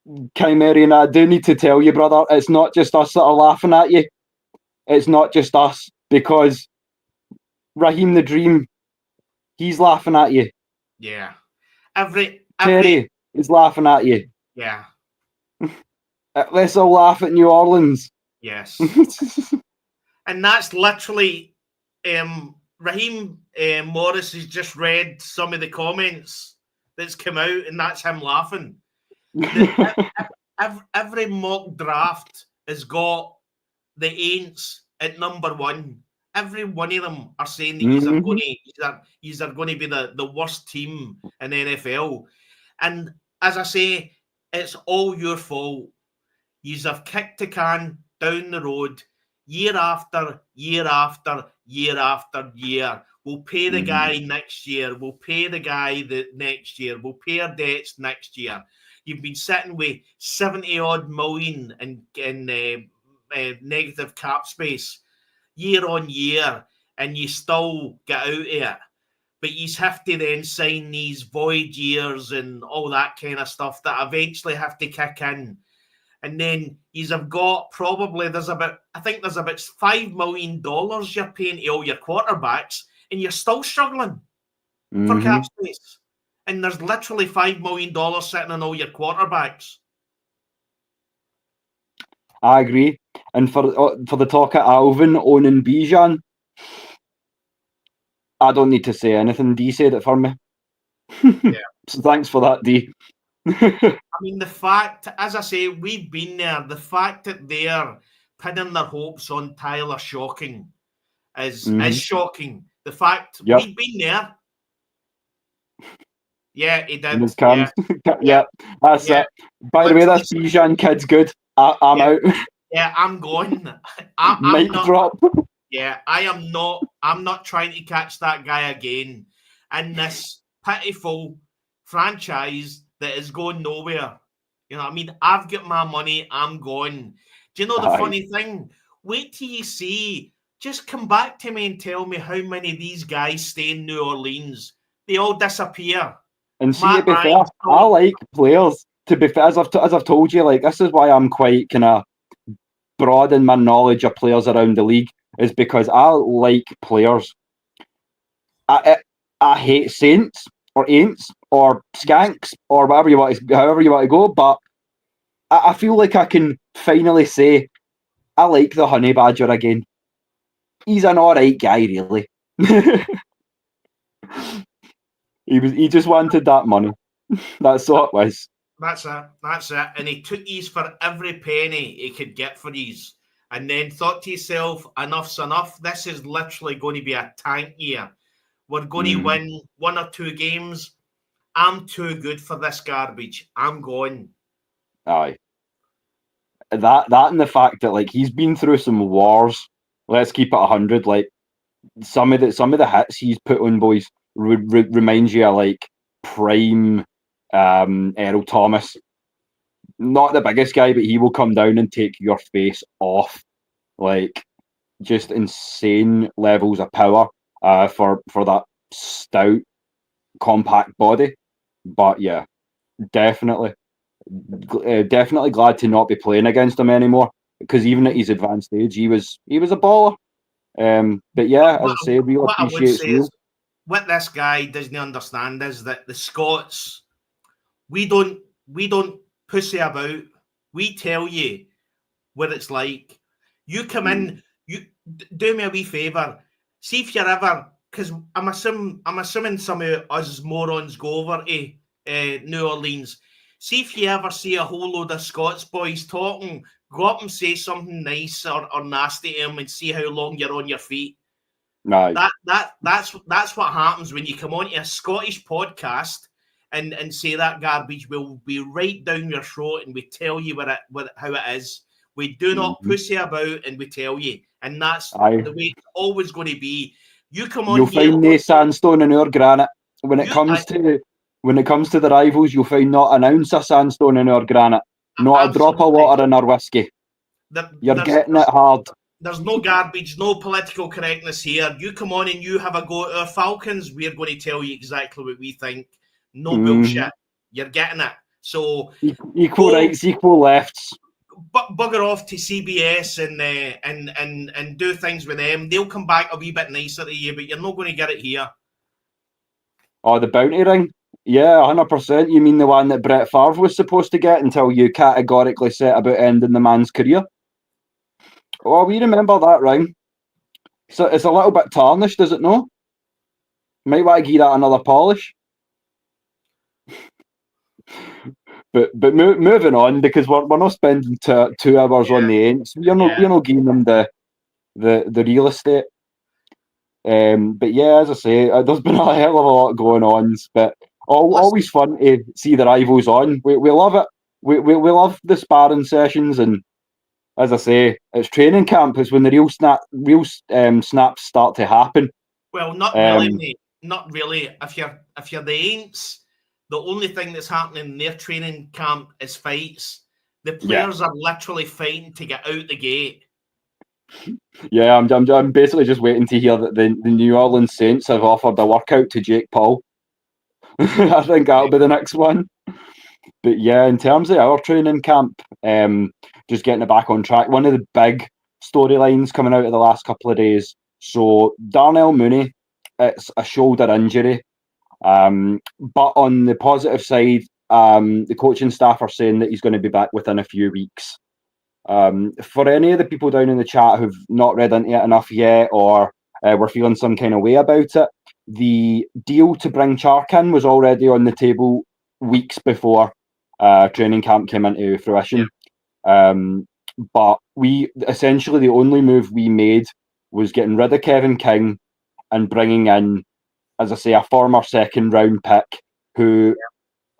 Chimerian, I do need to tell you, brother, it's not just us that are laughing at you. It's not just us, because Raheem the Dream He's laughing at you.
Yeah. Every
Terry is laughing at you.
yeah.
Let's all laugh at New Orleans.
Yes. And that's literally Raheem Morris has just read some of the comments that's come out, and that's him laughing. Every mock draft has got the Aints at number 1. Every one of them are saying that these are going to be the worst team in the NFL. And as I say, it's all your fault. Yous have kicked the can down the road year after year after year after year. We'll pay the guy next year. We'll pay the guy the next year. We'll pay our debts next year. You've been sitting with 70-odd million in negative cap space year on year, and you still get out of it. But you have to then sign these void years and all that kind of stuff that eventually have to kick in. And then you have got probably there's about $5 million you're paying to all your quarterbacks, and you're still struggling for cap space. And there's literally $5 million sitting on all your quarterbacks.
I agree. And for the talk of Alvin owning Bjan, I don't need to say anything. D said it for me. Yeah. So thanks for that, D.
I mean, the fact, as I say, we've been there. The fact that they're pinning their hopes on Tyler Shocking is shocking. The fact we've been there. Yeah, he did.
Yeah, that's it. By the way, this Bjan kid's good. I'm out.
Yeah, I'm going.
Mic drop.
Yeah, I'm not trying to catch that guy again in this pitiful franchise that is going nowhere. You know what I mean? I've got my money. I'm going. Do you know the funny thing? Wait till you see. Just come back to me and tell me how many of these guys stay in New Orleans. They all disappear.
And see, to be fair, I like players. To be fair, as I've told you, like, this is why I'm quite kind of broad in my knowledge of players around the league, is because I like players. I hate Saints or Aints or Skanks or however you want to go, but I feel like I can finally say I like the Honey Badger again. He's an alright guy, really. He just wanted that money. That's all it was.
That's it. And he took these for every penny he could get for these. And then thought to himself, enough's enough. This is literally going to be a tank year. We're going to win 1 or 2 games. I'm too good for this garbage. I'm going.
Aye. That and the fact that, like, he's been through some wars. Let's keep it 100. Like, some of the hits he's put on, boys, reminds you of, like, prime Earl Thomas. Not the biggest guy, but he will come down and take your face off. Like, just insane levels of power for that stout, compact body. But yeah, definitely glad to not be playing against him anymore, because even at his advanced age, he was a baller. But yeah, as I say, real appreciate
what this guy doesn't understand is that the Scots, we don't pussy about. We tell you what it's like. You come in, you do me a wee favour. See if you're ever, because I'm assuming some of us morons go over to New Orleans. See if you ever see a whole load of Scots boys talking. Go up and say something nice or nasty to them and see how long you're on your feet.
Right.
That's what happens when you come onto a Scottish podcast and say that garbage. We'll be right down your throat and we tell you how it is. We do not pussy about, and we tell you, and that's the way it's always going to be. You come on. You'll
find no sandstone in our granite when it comes to the rivals. You'll find not an ounce of sandstone in our granite, not a drop of water in our whiskey. You're getting it hard.
There's no garbage, no political correctness here. You come on and you have a go at our Falcons. We're going to tell you exactly what we think. No bullshit. You're getting it. So
equal rights, equal lefts.
Bugger off to CBS and do things with them. They'll come back a wee bit nicer to you, but you're not going to get it here.
Oh, the bounty ring? Yeah, 100%. You mean the one that Brett Favre was supposed to get until you categorically set about ending the man's career? Oh, we remember that ring. So it's a little bit tarnished, is it no? Might want to give that another polish. But moving on, because we're not spending 2 hours on the Aints. We're not giving them the real estate. But yeah, as I say, there's been a hell of a lot going on. But always fun to see the rivals on. We love it. We love the sparring sessions, and as I say, it's training camp. It's when the real snaps start to happen.
Well, not really, mate. Not really. If you're the Aints, the only thing that's happening in their training camp is fights. The players are literally fighting to get out the gate.
Yeah, I'm basically just waiting to hear that the New Orleans Saints have offered a workout to Jake Paul. I think that'll be the next one. But yeah, in terms of our training camp, just getting it back on track, one of the big storylines coming out of the last couple of days. So Darnell Mooney, it's a shoulder injury. But on the positive side, the coaching staff are saying that he's going to be back within a few weeks. For any of the people down in the chat who've not read into it enough yet, or were feeling some kind of way about it, the deal to bring Chark in was already on the table weeks before training camp came into fruition. But we essentially, the only move we made was getting rid of Kevin King and bringing in, as I say, a former second round pick who,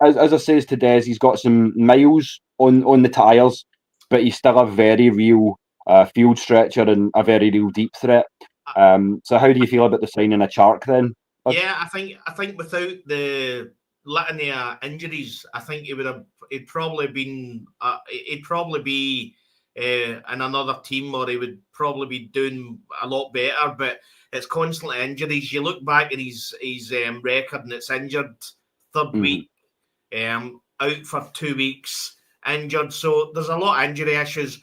as I says to Des, he's got some miles on the tyres, but he's still a very real field stretcher and a very real deep threat. So how do you feel about the signing of Chark then?
Yeah, I think without the litany of injuries, I think he'd probably be in another team, or he would probably be doing a lot better. But it's constantly injuries. You look back at his record, and it's injured third week, out for 2 weeks, injured. So there's a lot of injury issues.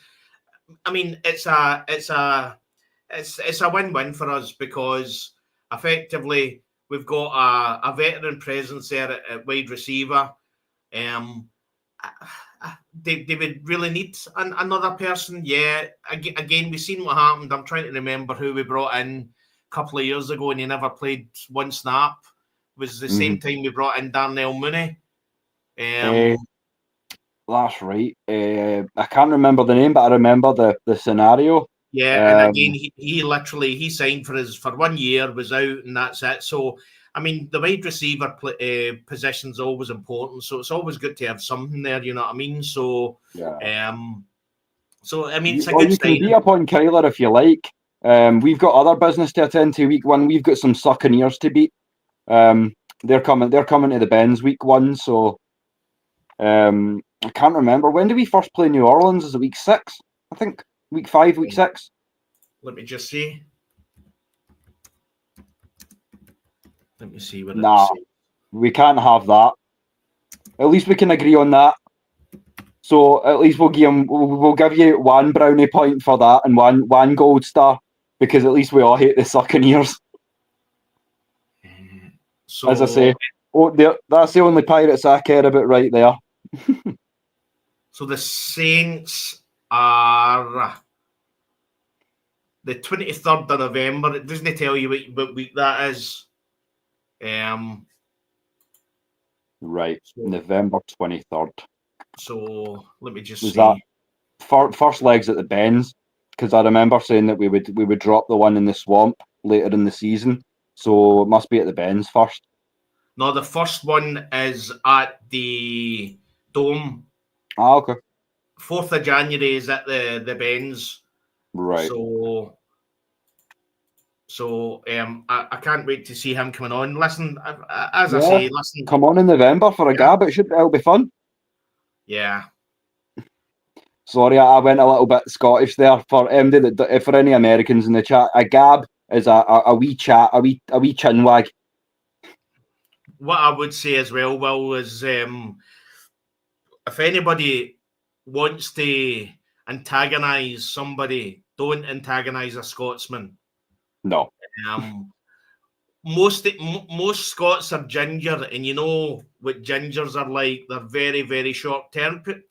I mean, it's a win-win for us, because effectively we've got a veteran presence there at wide receiver. They would really need another person. Yeah, again, we've seen what happened. I'm trying to remember who we brought in a couple of years ago, and he never played one snap. It was the same time we brought in Darnell Mooney.
That's right. I can't remember the name, but I remember the scenario.
Yeah, and again, he signed for 1 year, was out, and that's it. So, I mean, the wide receiver position's always important, so it's always good to have something there. You know what I mean? So, so I mean, it's a good.
You can beat up on Kyler if you like. We've got other business to attend to week one. We've got some Succaneers to beat. They're coming to the Benz week one. So, I can't remember, when do we first play New Orleans? Is it week 6? I think week 5, week 6.
Let me just see. Let me see what.
Nah, we can't have that. At least we can agree on that. So at least we'll give you 1 brownie point for that, and one gold star, because at least we all hate the Succaneers. So, as I say, that's the only Pirates I care about right there.
So the Saints are the 23rd of November. It doesn't tell you what week that is.
Right, November 23rd.
So let me just see.
That first legs at the Benz? Because I remember saying that we would drop the one in the swamp later in the season. So it must be at the Benz first.
No, the first one is at the Dome.
Ah, okay.
4th of January is at the Benz.
Right.
So I can't wait to see him coming on. Listen, as I say, listen.
Come on in November for a gab. It'll be fun.
Yeah.
Sorry, I went a little bit Scottish there. For any Americans in the chat, a gab is a wee chat, a wee chinwag.
What I would say as well, Will, is if anybody wants to antagonise somebody, don't antagonise a Scotsman.
No.
most Scots are ginger, and you know what gingers are like. They're very, very short-tempered.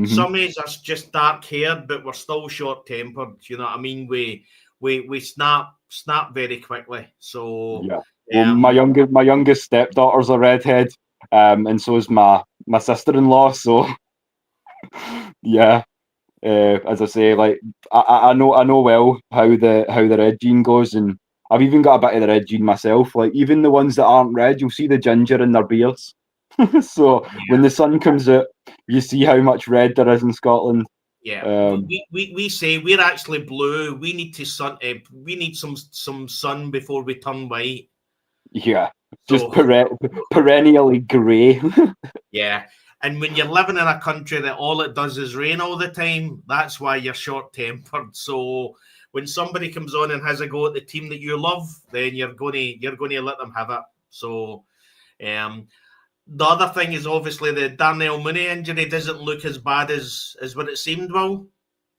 Some of us are just dark-haired, but we're still short-tempered. You know what I mean? We snap very quickly. So
yeah. Well, my youngest stepdaughter's a redhead, and so is my sister-in-law. So yeah, as I say, like I know well how the red gene goes, and I've even got a bit of the red gene myself. Like even the ones that aren't red, you'll see the ginger in their beards. So when the sun comes out, you see how much red there is in Scotland.
Yeah, we say we're actually blue. We need to we need some sun before we turn white.
Yeah, just perennially grey.
Yeah, and when you're living in a country that all it does is rain all the time, that's why you're short-tempered. So when somebody comes on and has a go at the team that you love, then you're going to let them have it. So, the other thing is obviously the Darnell Mooney injury doesn't look as bad as what it seemed, Will.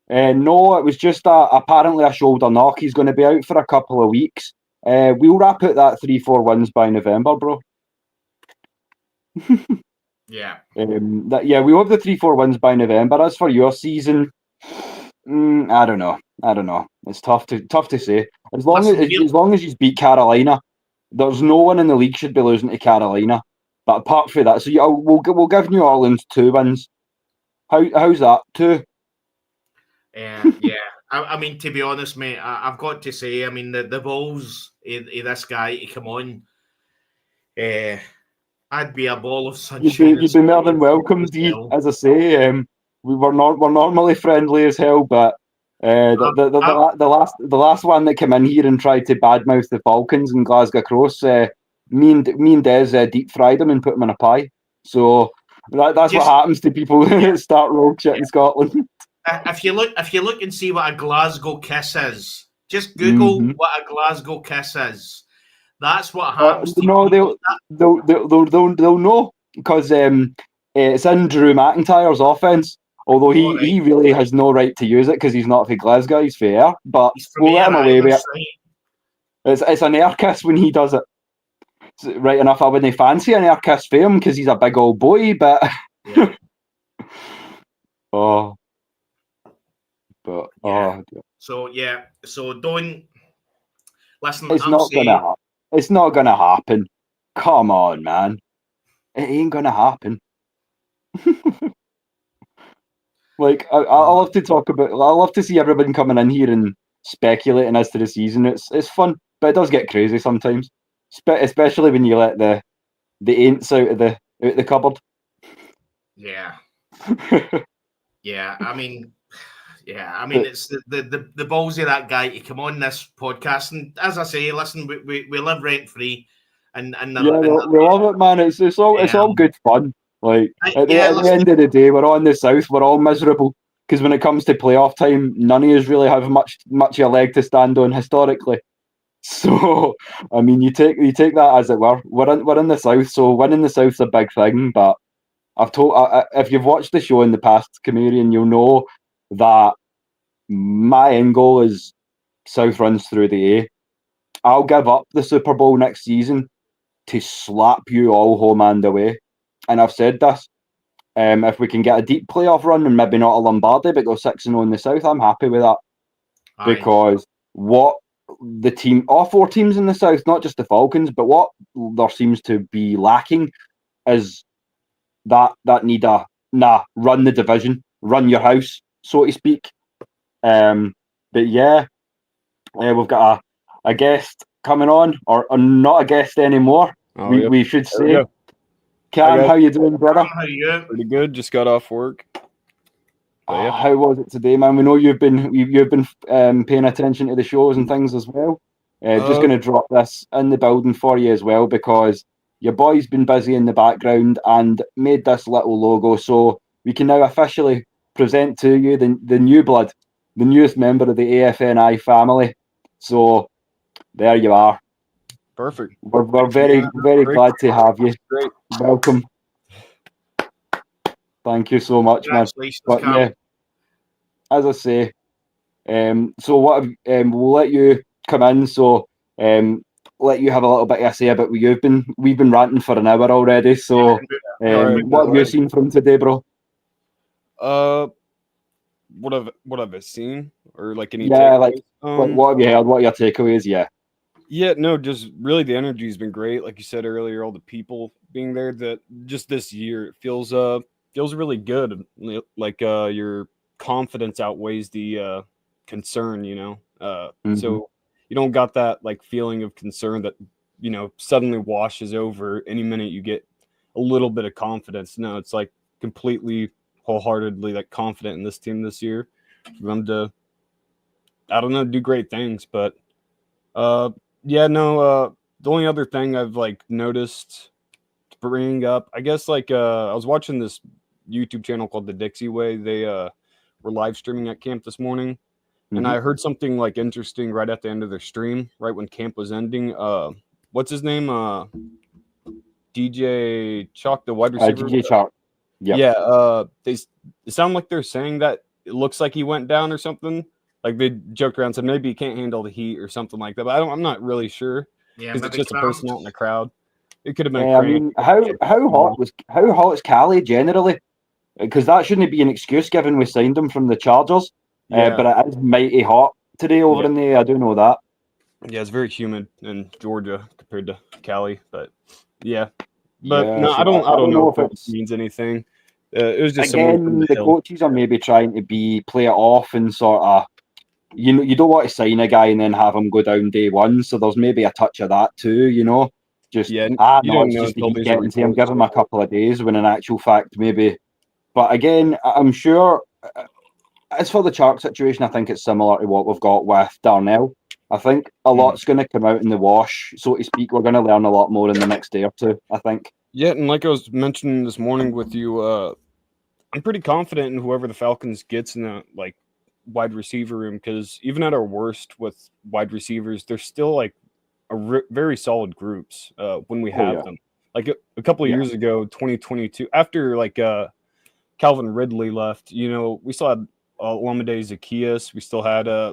No, it was just apparently a shoulder knock. He's going to be out for a couple of weeks. We'll wrap out that 3-4 wins by November, bro.
Yeah.
We'll have the 3-4 wins by November. As for your season, I don't know. It's tough to say. As long as you beat Carolina, there's no one in the league should be losing to Carolina. But apart from that, so we'll give New Orleans 2 wins. How's that 2?
Yeah. I mean, to be honest, mate, I've got to say, I mean, the balls of this guy to come on, I'd be a ball of sunshine.
You'd be more than welcome, D. As I say, we're normally friendly as hell, but the last one that came in here and tried to badmouth the Falcons in Glasgow Cross, me and Des deep fried him and put him in a pie. So that's what happens to people that start rogue shit in Scotland.
If you look and see what a Glasgow kiss is, just Google what a Glasgow kiss is. That's what happens.
No, they'll know because it's in Drew McIntyre's offense. Although he really has no right to use it because he's not for Glasgow, he's for Ayr. But we'll let him away with it. It's an air kiss when he does it. Right enough, I wouldn't fancy an air kiss for him because he's a big old boy, but
yeah. So don't listen.
It's not gonna happen. Come on, man. It ain't gonna happen. Like I love to talk about. I love to see everyone coming in here and speculating as to the season. It's fun, but it does get crazy sometimes, especially when you let the ain'ts out of the cupboard.
Yeah. I mean, it's the balls of that guy to come on this podcast, and as I say, listen, we live rent free, and we
love it, man. It's all good fun. Like at the end of the day, we're on the south. We're all miserable because when it comes to playoff time, none of us really have much of a leg to stand on historically. So I mean, you take that as it were. We're in the south, so winning the south's a big thing. But I've told if you've watched the show in the past, Chameleon, you'll know that my end goal is South runs through the A. I'll give up the Super Bowl next season to slap you all home and away. And I've said this. If we can get a deep playoff run and maybe not a Lombardi, but go 6-0 in the South, I'm happy with that. Aye. Because what the team, all 4 teams in the South, not just the Falcons, but what there seems to be lacking is that need run the division, run your house, so to speak. But yeah, we've got a guest coming on, or not a guest anymore. We should say. Cam, how you doing, brother?
How are you?
Pretty good. Just got off work.
How was it today, man? We know you've been paying attention to the shows and things as well. Just going to drop this in the building for you as well because your boy's been busy in the background and made this little logo, so we can now officially present to you the new blood, the newest member of the AFNI family. So there you are.
Perfect.
We're very glad to have you.
Great.
Welcome. Thank you so much, man. But yeah, as I say, so what we'll let you come in. So let you have a little bit of a say about what we've been ranting for an hour already. So, what have you seen from today, bro?
What have I seen, or like any?
Like what have you heard? What are your takeaways?
Yeah, no, just really the energy's been great. Like you said earlier, all the people being there. That just this year it feels really good. Like your confidence outweighs the concern. So you don't got that like feeling of concern that suddenly washes over any minute you get a little bit of confidence. No, it's like completely wholeheartedly like confident in this team this year for them to, I don't know, do great things. But the only other thing I've like noticed to bring up, I guess, like I was watching this YouTube channel called The Dixie Way. They were live streaming at camp this morning, and I heard something like interesting right at the end of their stream, right when camp was ending. What's his name? DJ Chalk, the wide receiver.
DJ Chalk. Yep.
Yeah. They sound like they're saying that it looks like he went down or something. Like they joked around and said maybe he can't handle the heat or something like that. But I'm not really sure because it's just a person out in the crowd. It could have been.
I mean, how hot is Cali generally? Because that shouldn't be an excuse given we signed him from the Chargers. But it is mighty hot today over in there. I do know that.
Yeah, it's very humid in Georgia compared to Cali, but yeah. But no, I don't know if it means anything. It was just
again the coaches are maybe trying to play it off and sort of, you don't want to sign a guy and then have him go down day one. So there's maybe a touch of that too, Just
you don't know
until getting to him, give him a couple of days. When in actual fact maybe, but again, I'm sure. As for the Chark situation, I think it's similar to what we've got with Darnell. I think a lot's going to come out in the wash, so to speak. We're going to learn a lot more in the next day or two, I think.
Yeah, and like I was mentioning this morning with you, I'm pretty confident in whoever the Falcons gets in the like wide receiver room, because even at our worst with wide receivers, they're still like very solid groups when we have them. Like a couple of years ago, 2022, after like Calvin Ridley left, we still had Olamide Zaccheaus. We still had I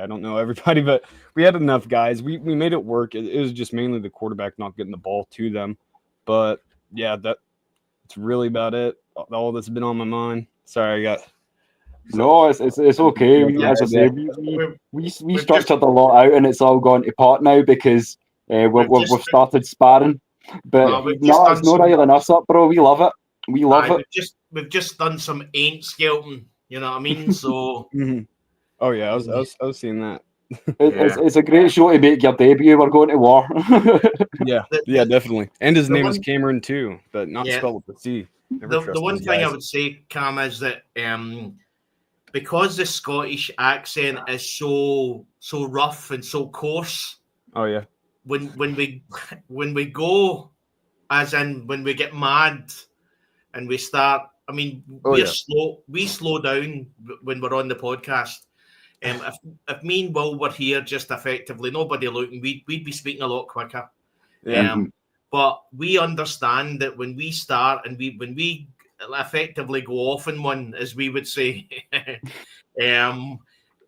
don't know everybody, but we had enough guys. We made it work. It was just mainly the quarterback not getting the ball to them. But yeah, that's really about it. All that's been on my mind. Sorry, I got.
No, it's okay. As I say, we structured a lot out, and it's all gone to pot now because we've started sparring. But it's not riling us up, bro. We love it. We love it.
We've just done some ain't scouting. You know what I mean? So.
Oh yeah, I was seeing that.
It's a great show to make your debut. We're going to war.
yeah, definitely. And his name is Cameron too, but not spelled with the C.
The one thing I would say, Cam, is that because the Scottish accent is so rough and so coarse.
Oh yeah.
When we go, as in when we get mad, and we start. I mean, we slow down when we're on the podcast. If me and Will were here, just effectively nobody looking, we'd be speaking a lot quicker. But we understand that when we start and when we effectively go off in one, as we would say,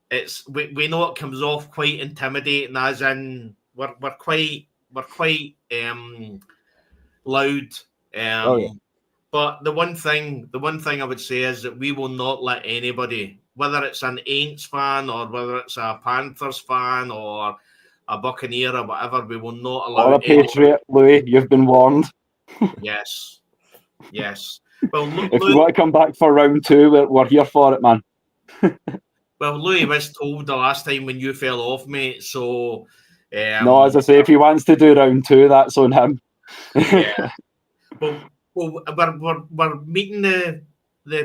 it's we know it comes off quite intimidating, as in we're quite loud. But the one thing I would say is that we will not let anybody, whether it's an Aints fan or whether it's a Panthers fan or a Buccaneer or whatever, we will not allow.
Or a Patriot, Louis, you've been warned.
Yes. Well,
if you want to come back for round two, we're here for it, man.
Well, Louis was told the last time when you fell off, mate. So,
no, as I say, if he wants to do round two, that's on him.
Yeah. Well, we're meeting the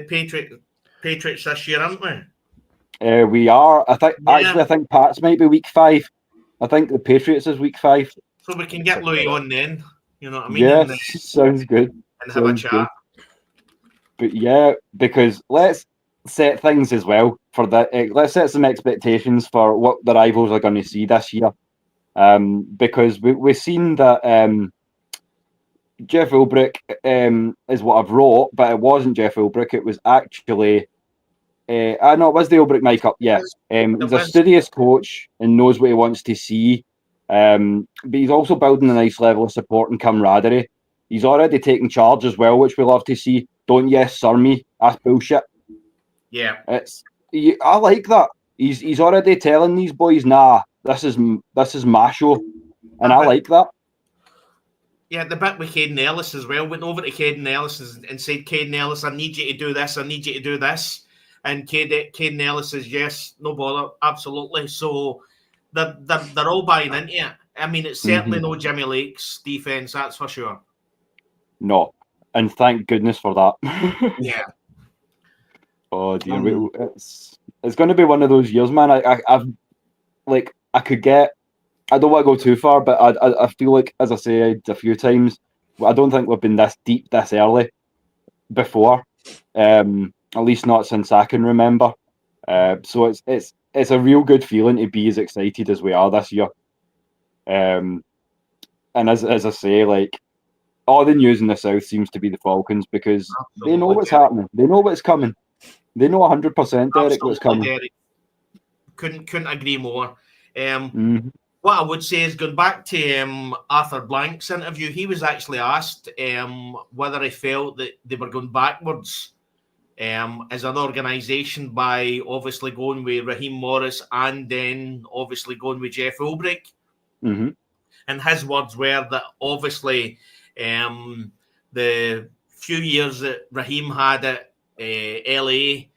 Patriots this year, aren't we?
We are. I think Pats might be week 5. I think the Patriots is week 5.
So we can get Louis on then. You know what I mean?
Yeah, sounds good.
And have a chat. Good.
But yeah, because let's set things as well for that. Let's set some expectations for what the rivals are going to see this year. Because we've seen that Jeff Ulbrich is what I've wrote, but it wasn't Jeff Ulbrich. It was actually it was the Ulbrich mic up. Yeah, he's a studious coach and knows what he wants to see. But he's also building a nice level of support and camaraderie. He's already taking charge as well, which we love to see. Don't yes sir me. That's bullshit.
Yeah.
I like that. He's already telling these boys, nah, this is my show, and I like that.
Yeah, the bit with Caden Ellis as well. Went over to Caden Ellis and said, Caden Ellis, I need you to do this. I need you to do this. And Caden Ellis says, yes, no bother, absolutely. So they're all buying into it. I mean, it's certainly no Jimmy Lake's defense, that's for sure.
No, and thank goodness for that.
Yeah.
Oh dear, it's going to be one of those years, man. I've like I could get. I don't want to go too far, but I feel like, as I said a few times, I don't think we've been this deep this early before. At least not since I can remember. So it's a real good feeling to be as excited as we are this year. And as I say, like, all the news in the South seems to be the Falcons, because they know what's happening. They know what's coming. They know 100%, Derek, what's coming.
Derek. Couldn't agree more. What I would say is, going back to Arthur Blank's interview, he was actually asked whether he felt that they were going backwards as an organisation by obviously going with Raheem Morris and then obviously going with Jeff Ulbrich. And his words were that obviously the few years that Raheem had at LA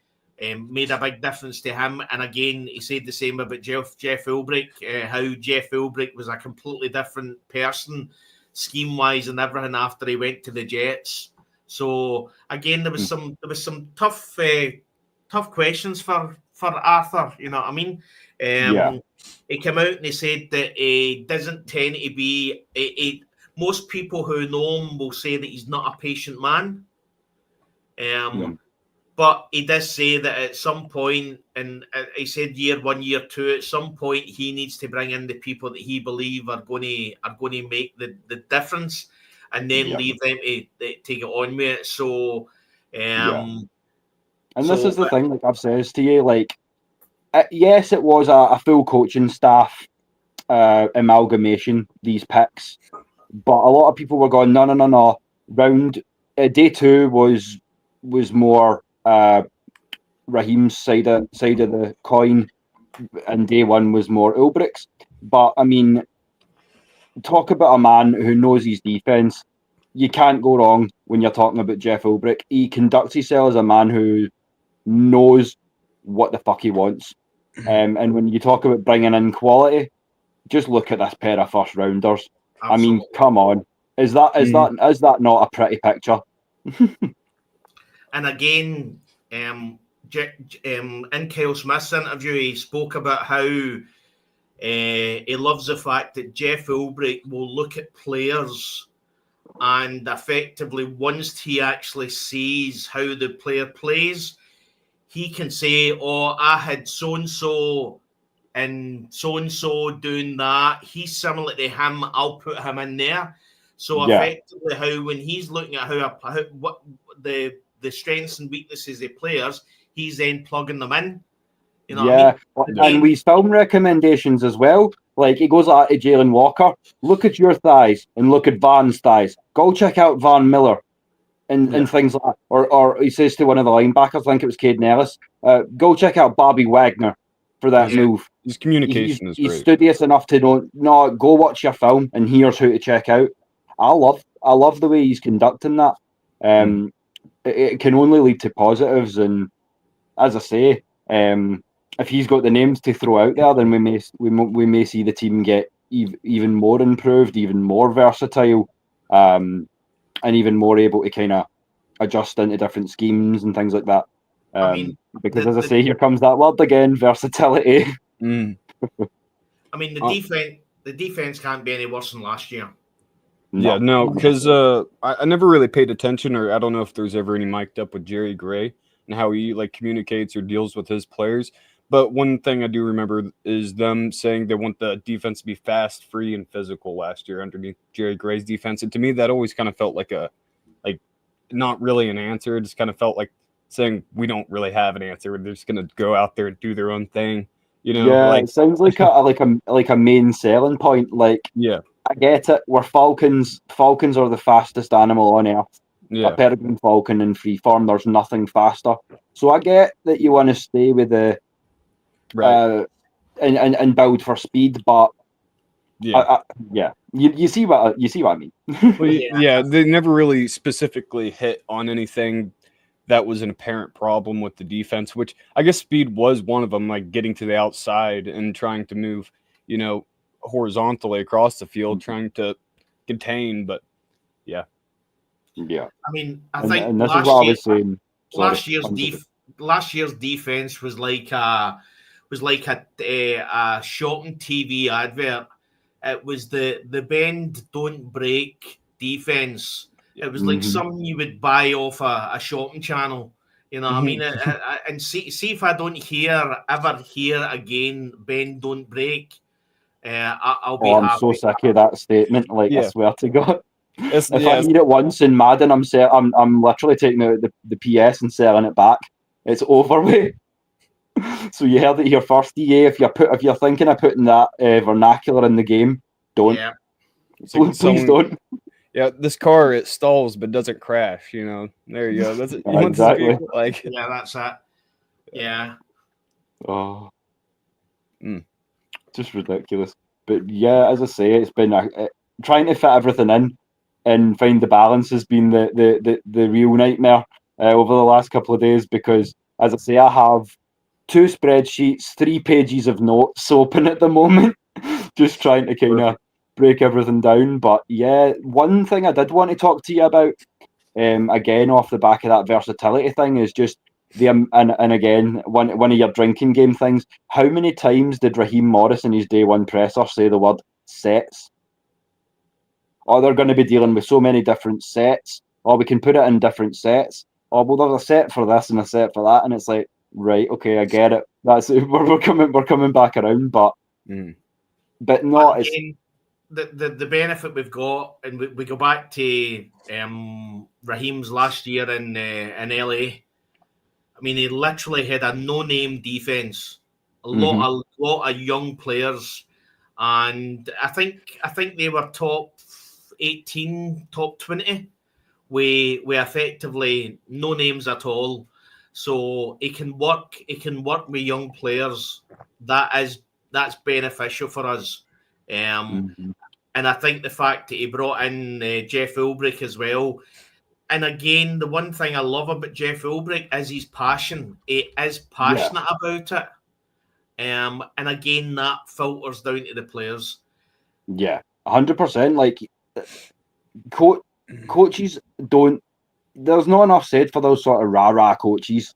made a big difference to him. And again, he said the same about Jeff Ulbrich, how Jeff Ulbrich was a completely different person, scheme-wise and everything, after he went to the Jets. So again, there was some tough questions for Arthur. You know what I mean? He came out and he said that he doesn't tend to be. Most people who know him will say that he's not a patient man. But he does say that at some point, and he said year 1, year 2, at some point he needs to bring in the people that he believes are going to make the difference, and then leave them to get on with it. So,
and this is the thing, like I've said to you, like, yes, it was a full coaching staff amalgamation, these picks, but a lot of people were going, no. Round day 2 was more Raheem's side of the coin, and day 1 was more Ulbrich's. But I mean, talk about a man who knows his defense. You can't go wrong when you're talking about Jeff Ulbrich. He conducts himself as a man who knows what the fuck he wants. And when you talk about bringing in quality, just look at this pair of first rounders. Absolutely. I mean, come on, is that not a pretty picture?
And again, in Kyle Smith's interview, he spoke about how he loves the fact that Jeff Ulbrich will look at players, and effectively, once he actually sees how the player plays, he can say, oh, I had so-and-so and so-and-so doing that. He's similar to him. I'll put him in there. So effectively, how when he's looking at what the strengths and weaknesses of players, he's then plugging them in. You know what I mean?
And we film recommendations as well. Like, he goes out to Jalen Walker, look at your thighs and look at Van's thighs. Go check out Van Miller and things like that. Or he says to one of the linebackers, I think it was Caden Ellis, go check out Bobby Wagner for that move.
His communication is great.
He's studious enough to know, no, go watch your film and here's who to check out. I love the way he's conducting that. It can only lead to positives, and as I say, if he's got the names to throw out there, then we may see the team get even more improved, even more versatile, and even more able to kind of adjust into different schemes and things like that. Because as I say, here comes that word again, versatility.
I mean, the defense can't be any worse than last year.
Yeah, no, because I never really paid attention, or I don't know if there's ever any mic'd up with Jerry Gray and how he like communicates or deals with his players. But one thing I do remember is them saying they want the defense to be fast, free, and physical last year underneath Jerry Gray's defense. And to me, that always kind of felt like not really an answer. It just kind of felt like saying we don't really have an answer. They're just going to go out there and do their own thing.
Yeah, it sounds like a main selling point. Like,
yeah,
I get it. We're Falcons. Falcons are the fastest animal on earth. A
yeah,
peregrine falcon in free form. There's nothing faster. So I get that you want to stay with the
right,
and build for speed, but
yeah.
yeah, you see what I mean.
Well,
Yeah.
yeah, they never really specifically hit on anything that was an apparent problem with the defense, which I guess speed was one of them, like getting to the outside and trying to move, horizontally across the field, trying to contain. But yeah,
Yeah,
I mean, I
and
think
this is what I was saying. Sorry,
last year's defense was like a shopping TV advert. It was the bend don't break defense. It was like something you would buy off a shopping channel. You know what I mean? And see if I don't ever hear again, bend don't break. I'll be
I'm
happy.
so sick of that statement. Like, I
Yeah.
swear to God.
it's,
If
yeah,
I hear it once in Madden, I'm literally taking out the PS and selling it back. It's over with. So you heard it here first, EA. If you're thinking of putting that vernacular in the game, don't.
Yeah.
it's like
Please don't.
Yeah, this car it stalls but doesn't crash. There you go. That's it. You want this
Exactly.
vehicle? Like,
Yeah, that's it. Yeah.
Oh,
Mm.
just ridiculous. But yeah, as I say, it's been trying to fit everything in and find the balance has been the real nightmare over the last couple of days because, as I say, I have 2 spreadsheets, 3 pages of notes open at the moment, just trying to kind of break everything down. But yeah, one thing I did want to talk to you about, again off the back of that versatility thing, is just and again one of your drinking game things. How many times did Raheem Morris in his day one presser say the word sets? Oh, they're going to be dealing with so many different sets. Oh, we can put it in different sets. Oh, well, there's a set for this and a set for that, and it's like, right, okay, I get it. That's we're coming back around, but not as
Again, the benefit we've got, and we go back to Raheem's last year in LA. I mean, he literally had a no-name defense, a lot of young players, and I think they were top 18, top 20, with effectively no names at all. So he can work with young players. That's beneficial for us. And I think the fact that he brought in Jeff Ulbrich as well. And again, the one thing I love about Jeff Ulbrich is his passion. He is passionate about it. And again, that filters down to the players.
Yeah, 100%. Like, coaches don't. There's not enough said for those sort of rah-rah coaches,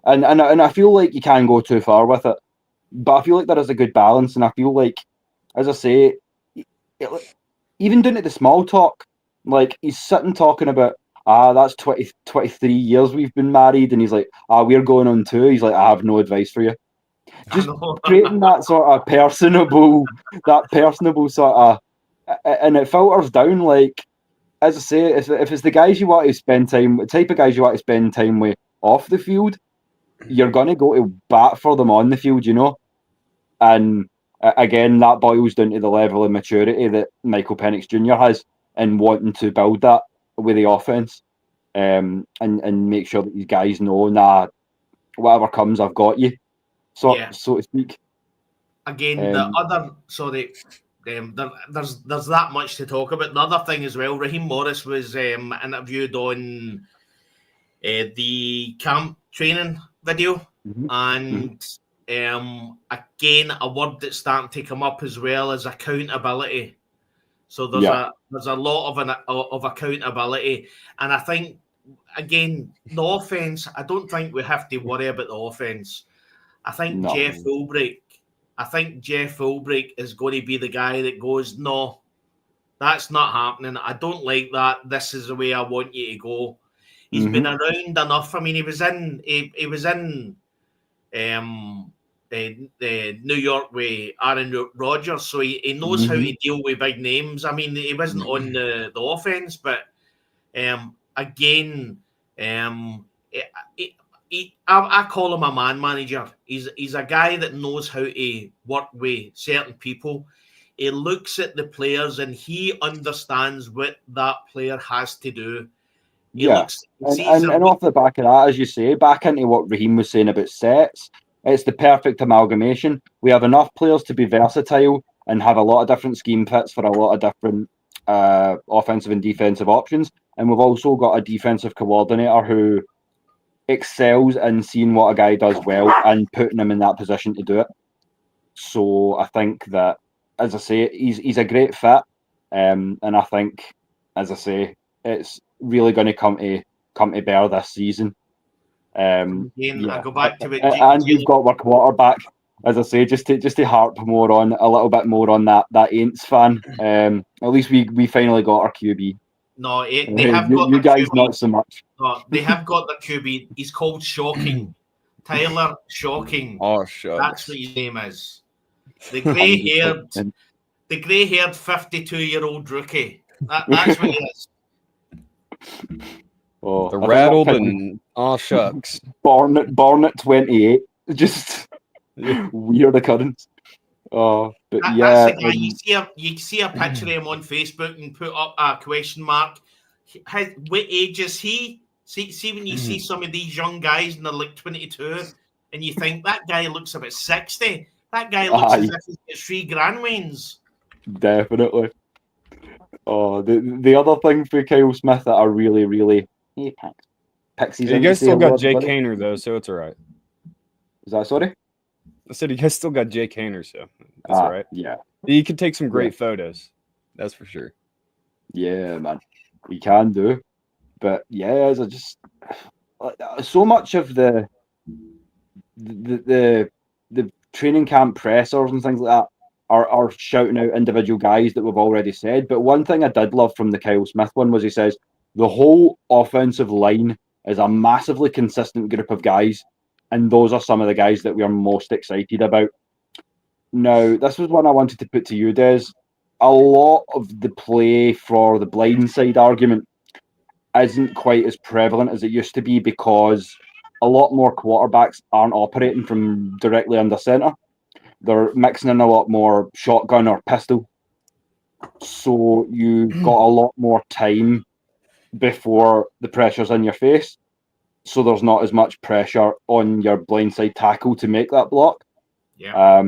and I feel like you can go too far with it. But I feel like there is a good balance, and I feel like, as I say, even down to the small talk, like he's sitting talking about, that's 23 years we've been married, and he's like, we're going on 2. He's like, I have no advice for you. Just creating that sort of personable sort of, and it filters down. Like, as I say, if it's the guys you want to spend time, the type of guys you want to spend time with off the field, you're gonna go to bat for them on the field, and again, that boils down to the level of maturity that Michael Penix Jr. has and wanting to build that with the offense, and make sure that these guys know, whatever comes, I've got you, so to speak.
Again, there's that much to talk about. The other thing as well, Raheem Morris was interviewed on the camp training video, and again, a word that's starting to come up as well is accountability. So there's a lot of accountability, and I think, again, the offense, I don't think we have to worry about the offense. I think Jeff Ulbrich is going to be the guy that goes, no, that's not happening. I don't like that. This is the way I want you to go. He's been around enough. I mean, he was in New York with Aaron Rodgers, so he knows how to deal with big names. I mean, he wasn't on the offense, but again, I call him a man manager. He's a guy that knows how to work with certain people. He looks at the players and he understands what that player has to do. He looks,
and off the back of that, as you say, back into what Raheem was saying about sets, it's the perfect amalgamation. We have enough players to be versatile and have a lot of different scheme fits for a lot of different offensive and defensive options. And we've also got a defensive coordinator who excels in seeing what a guy does well and putting him in that position to do it. So I think that, as I say, he's a great fit. And I think, as I say, it's really going to come to bear this season.
I go back to it.
And you've got our quarterback, as I say, just to harp a little bit more on that Aints fan. At least we finally got our QB.
No, they have got
you guys
QB.
not so much.
No, they have got the QB. He's called Shocking. Tyler Shocking.
Oh, shucks.
That's what his name is. The grey-haired 52-year-old rookie. That's what he is.
Oh,
the rattled and shucks.
Born at 28. Just weird occurrence. Oh, but
that's the guy. You see a picture of him on Facebook and put up a question mark. What age is he? See when you see some of these young guys and they're like 22, and you think that guy looks about 60. That guy looks as if he's got 3 grandwins.
Definitely. Oh, the other thing for Kyle Smith that are really Pixies.
You guys still got Jake Hainer though, so it's all right.
Is that sorry?
I said you guys still got Jake Hainer, so that's all right.
Yeah.
You can take some great photos. That's for sure.
Yeah, man. We can do. But yeah, I just so much of the training camp pressers and things like that are shouting out individual guys that we've already said. But one thing I did love from the Kyle Smith one was he says the whole offensive line is a massively consistent group of guys, and those are some of the guys that we are most excited about. Now, this was one I wanted to put to you, Des. A lot of the play for the blindside argument isn't quite as prevalent as it used to be because a lot more quarterbacks aren't operating from directly under center. They're mixing in a lot more shotgun or pistol. So you've got a lot more time before the pressure's in your face. So there's not as much pressure on your blindside tackle to make that block.
Yeah.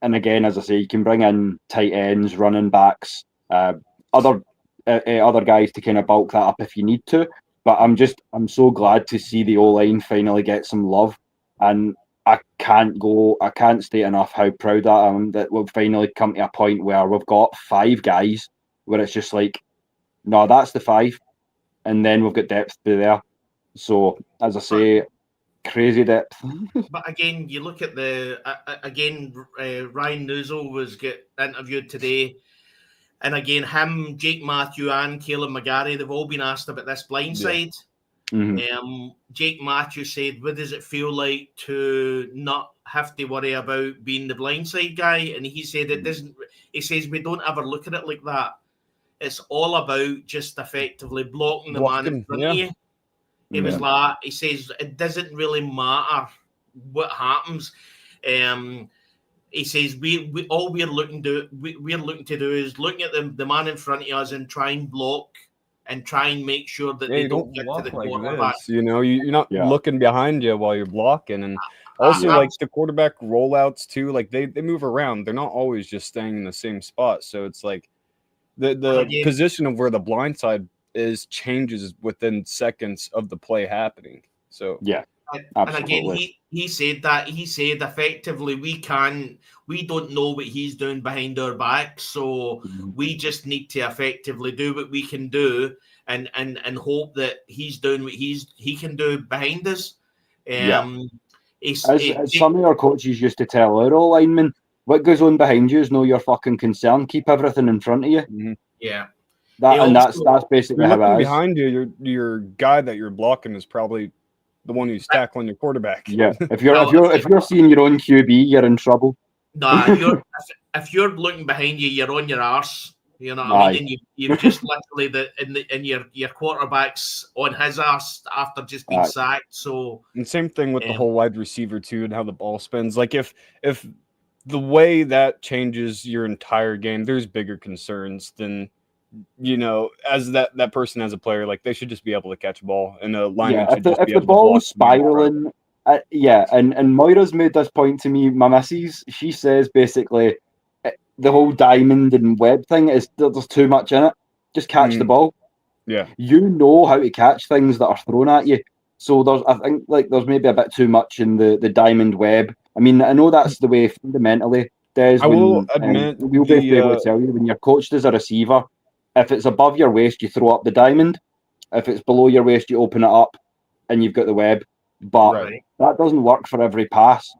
And again, as I say, you can bring in tight ends, running backs, other guys to kind of bulk that up if you need to. But I'm so glad to see the O-line finally get some love. And I can't state enough how proud I am that we've finally come to a point where we've got 5 guys where it's just like, no, that's the 5. And then we've got depth to there. So, as I say, crazy depth.
But again, you look at Ryan Nuzzel was get interviewed today. And again, him, Jake Matthew, and Caleb McGarry, they've all been asked about this blindside.
Yeah. Mm-hmm.
Jake Matthew said, what does it feel like to not have to worry about being the blindside guy? And he said it doesn't. He says, we don't ever look at it like that. It's all about just effectively blocking the man in front of you. It was like, he says, it doesn't really matter what happens. He says all we're looking to do is looking at the man in front of us and try and block and try and make sure that they don't get to the quarterback.
You know, you're not looking behind you while you're blocking, and also like the quarterback rollouts too. Like they move around; they're not always just staying in the same spot. So it's like the position of where the blind side is changes within seconds of the play happening. So
yeah. And again, he said effectively we don't know what he's doing behind our back, so we just need to effectively do what we can do and hope that he's doing what he can do behind us.
As some of our coaches used to tell our linemen, what goes on behind you is no your fucking concern. Keep everything in front of you.
Mm-hmm.
Yeah.
That's basically how it is.
Behind you, your guy that you're blocking is probably the one who's tackling your quarterback.
Yeah, if you're seeing your own QB, you're in trouble.
Nah, if you're looking behind you, you're on your arse. You know what I
Aye.
mean? And you've just literally in your quarterback's on his ass after just being
Aye.
sacked. So
And same thing with the whole wide receiver too, and how the ball spins. Like if the way that changes your entire game, there's bigger concerns than, you know, as that person as a player. Like they should just be able to catch a ball, and a lineman should just be
if the
able to block
ball's
somebody in front.
spiraling, and Moira's made this point to me. My missus, she says basically the whole diamond and web thing is there's too much in it. Just catch the ball.
Yeah.
You know how to catch things that are thrown at you. So I think there's maybe a bit too much in the diamond web. I mean, I know that's the way fundamentally.
I will admit
we'll be able to tell you when you're coached as a receiver, if it's above your waist, you throw up the diamond. If it's below your waist, you open it up, and you've got the web. But that doesn't work for every pass.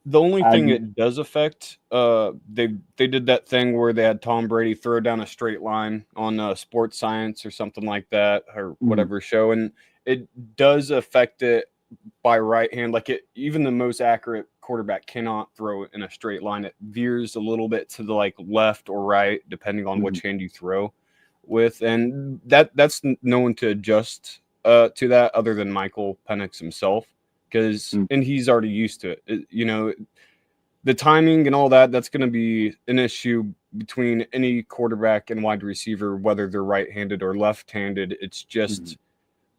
The only thing it does affect, they did that thing where they had Tom Brady throw down a straight line on Sports Science or something like that, or whatever show, and it does affect it by right hand. Like even the most accurate quarterback cannot throw in a straight line. It veers a little bit to the left or right, depending on which hand you throw with, and that's known to adjust to that, other than Michael Penix himself. And he's already used to it. You know, the timing and all that's going to be an issue between any quarterback and wide receiver, whether they're right-handed or left-handed. It's just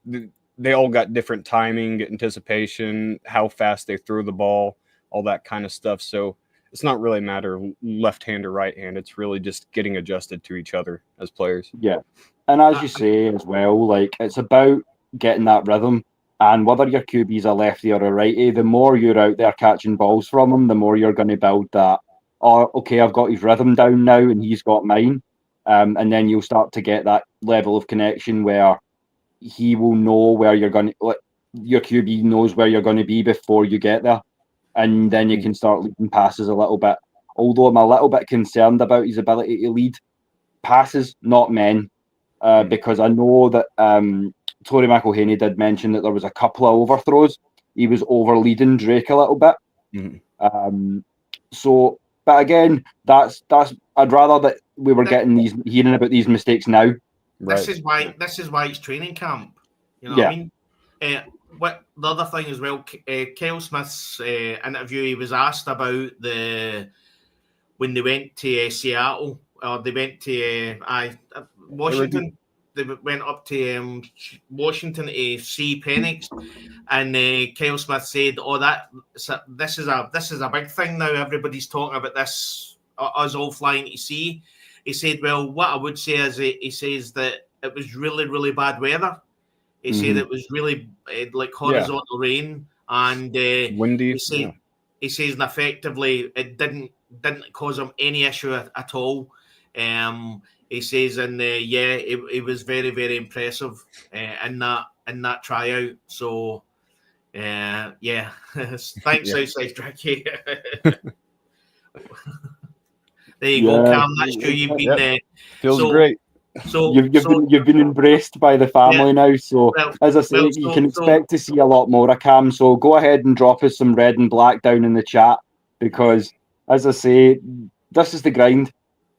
they all got different timing, anticipation, how fast they throw the ball, all that kind of stuff. So it's not really a matter of left hand or right hand. It's really just getting adjusted to each other as players.
Yeah. And as you say as well, it's about getting that rhythm. And whether your QB's a lefty or a righty, the more you're out there catching balls from him, the more you're going to build that, okay, I've got his rhythm down now and he's got mine. And then you'll start to get that level of connection where he will know where you're going to, your QB knows where you're going to be before you get there. And then you can start leading passes a little bit. Although I'm a little bit concerned about his ability to lead passes, not men, because I know that Tory McElhaney did mention that there was a couple of overthrows. He was over-leading Drake a little bit. But again, that's. I'd rather that we were hearing about these mistakes now.
This is why it's training camp. You know what I mean? What the other thing as well, Kyle Smith's interview, he was asked about when they went to Seattle, or they went to Washington. They went up to Washington to see Penix, and Kyle Smith said, this is a big thing now. Everybody's talking about this, us all flying to see." He said, "Well, what I would say is he says that it was really, really bad weather. He said it was really horizontal rain and
windy.
He says, and effectively it didn't cause him any issue at all. He says, and it was very, very impressive in that tryout. So, thanks, Southside Dracky. There you go, Cam. That's true. You've been there.
Feels great.
So you've been embraced by the family now. So as I say, you can expect to see a lot more of Cam. So go ahead and drop us some red and black down in the chat, because as I say, this is the grind.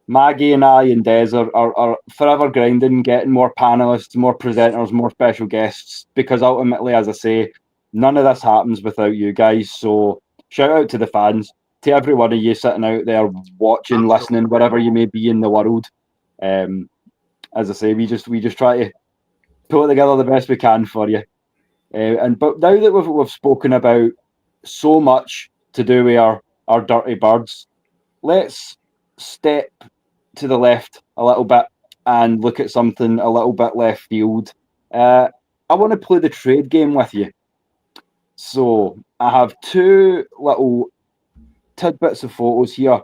Maggie and I and Des are forever grinding, getting more panelists, more presenters, more special guests, because ultimately, as I say, none of this happens without you guys. So shout out to the fans, to every one of you sitting out there watching, listening, wherever you may be in the world. As I say, we just try to pull it together the best we can for you. But now that we've spoken about so much to do with our dirty birds, let's step to the left a little bit and look at something a little bit left field. I want to play the trade game with you. So I have two little tidbits of photos here.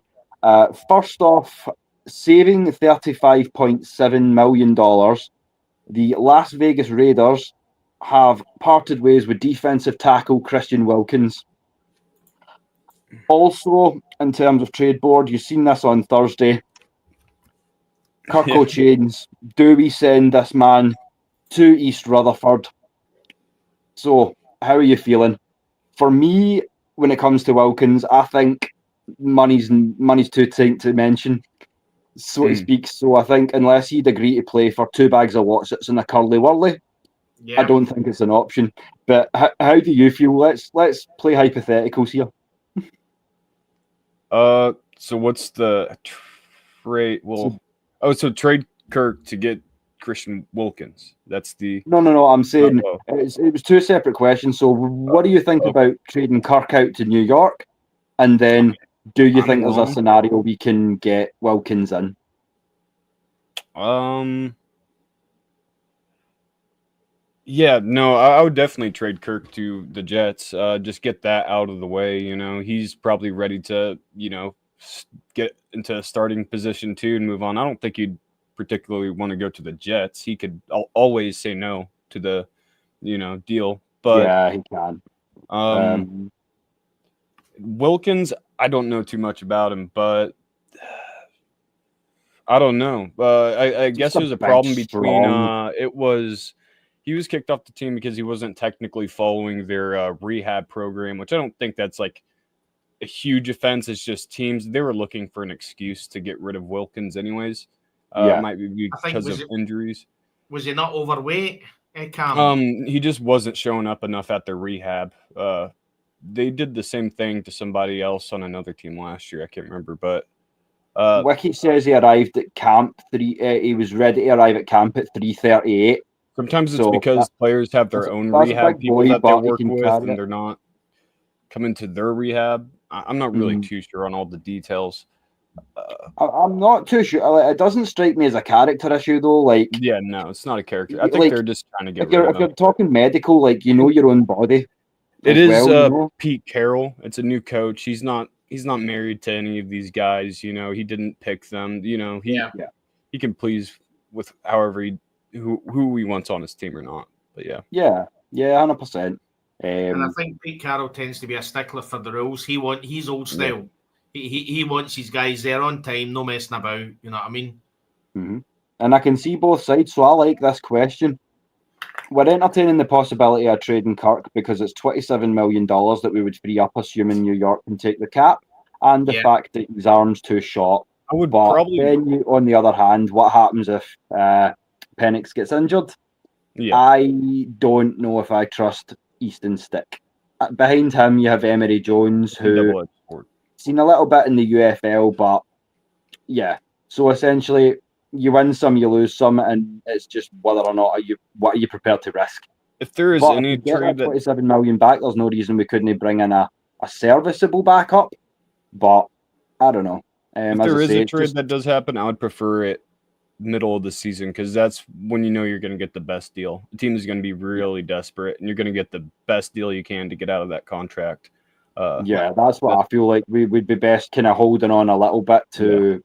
First off, saving $35.7 million, the Las Vegas Raiders have parted ways with defensive tackle Christian Wilkins. Also, in terms of trade board, you've seen this on Thursday. Kirk O'Chains, do we send this man to East Rutherford? So, how are you feeling? For me, when it comes to Wilkins, I think money's too tight to mention. so to speak. So I think unless he'd agree to play for 2 bags of Watsits and a curly whirly,
Yeah.
I don't think it's an option. But how do you feel? Let's play hypotheticals here.
So what's the trade? Well, so trade Kirk to get Christian Wilkins. That's the
no. I'm saying it was 2 separate questions. So what do you think about trading Kirk out to New York, and then do you think there's a scenario we can get Wilkins in?
Yeah, no, I would definitely trade Kirk to the Jets. Just get that out of the way. You know, he's probably ready to, get into a starting position too and move on. I don't think he'd particularly want to go to the Jets. He could always say no to the, deal. But
yeah, he can.
Wilkins, I don't know too much about him, but I don't know. I guess there's a problem between he was kicked off the team because he wasn't technically following their rehab program, which I don't think that's like a huge offense. It's just teams, they were looking for an excuse to get rid of Wilkins anyways. It might be because of injuries.
Was he not overweight, Cam?
He just wasn't showing up enough at their rehab. They did the same thing to somebody else on another team last year. I can't remember, but
Wiki says he arrived at camp he was ready to arrive at camp at 3:38.
Sometimes it's because players have their own rehab people that they work with, and they're not coming to their rehab. I'm not really too sure on all the details.
I'm not too sure. It doesn't strike me as a character issue, though. Like,
yeah, no, it's not a character. I think they're just trying to get rid of him.
If you're talking medical, like, your own body.
It is Pete Carroll. It's a new coach. He's not married to any of these guys. He didn't pick them. He can please with however who he wants on his team or not. But yeah,
100%.
And I think Pete Carroll tends to be a stickler for the rules. He's old style. He wants his guys there on time, no messing about. You know what I mean?
Mm-hmm. And I can see both sides, so I like this question. We're entertaining the possibility of trading Kirk because it's $27 million that we would free up, assuming New York can take the cap, and the fact that his arm's too short.
I would
then on the other hand, what happens if Penix gets injured?
Yeah.
I don't know if I trust Easton Stick. Behind him, you have Emery Jones, who seen a little bit in the UFL, but yeah. So essentially, you win some, you lose some, and it's just whether or not what are you prepared to risk.
If there is any trade
that $27 million back, there's no reason we couldn't bring in a serviceable backup. But I don't know.
If there is a trade that does happen, I would prefer it middle of the season because that's when you're going to get the best deal. The team is going to be really desperate, and you're going to get the best deal you can to get out of that contract.
That's what I feel like. We would be best kind of holding on a little bit to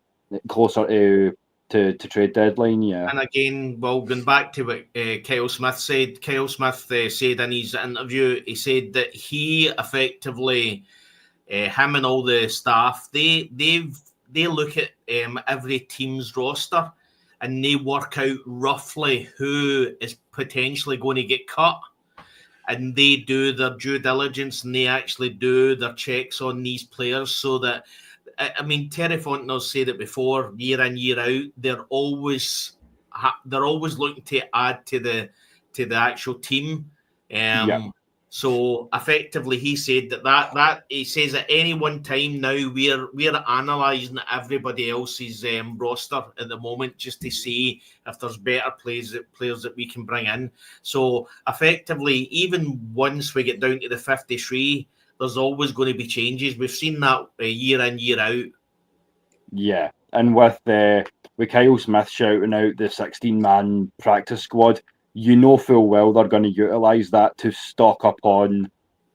closer to trade deadline. Yeah.
And again, well, going back to what Kyle Smith said, said in his interview, he said that he effectively, him and all the staff, they look at every team's roster and they work out roughly who is potentially going to get cut. And they do their due diligence and they actually do their checks on these players so that, I mean, Terry Fontenot said it before, year in, year out, they're always looking to add to the actual team. So effectively, he said that he says at any one time now we're analysing everybody else's roster at the moment just to see if there's better players that we can bring in. So effectively, even once we get down to the 53, there's always going to be changes. We've seen that year in, year out.
Yeah, and with Kyle Smith shouting out the 16-man practice squad, you know full well they're going to utilise that to stock up on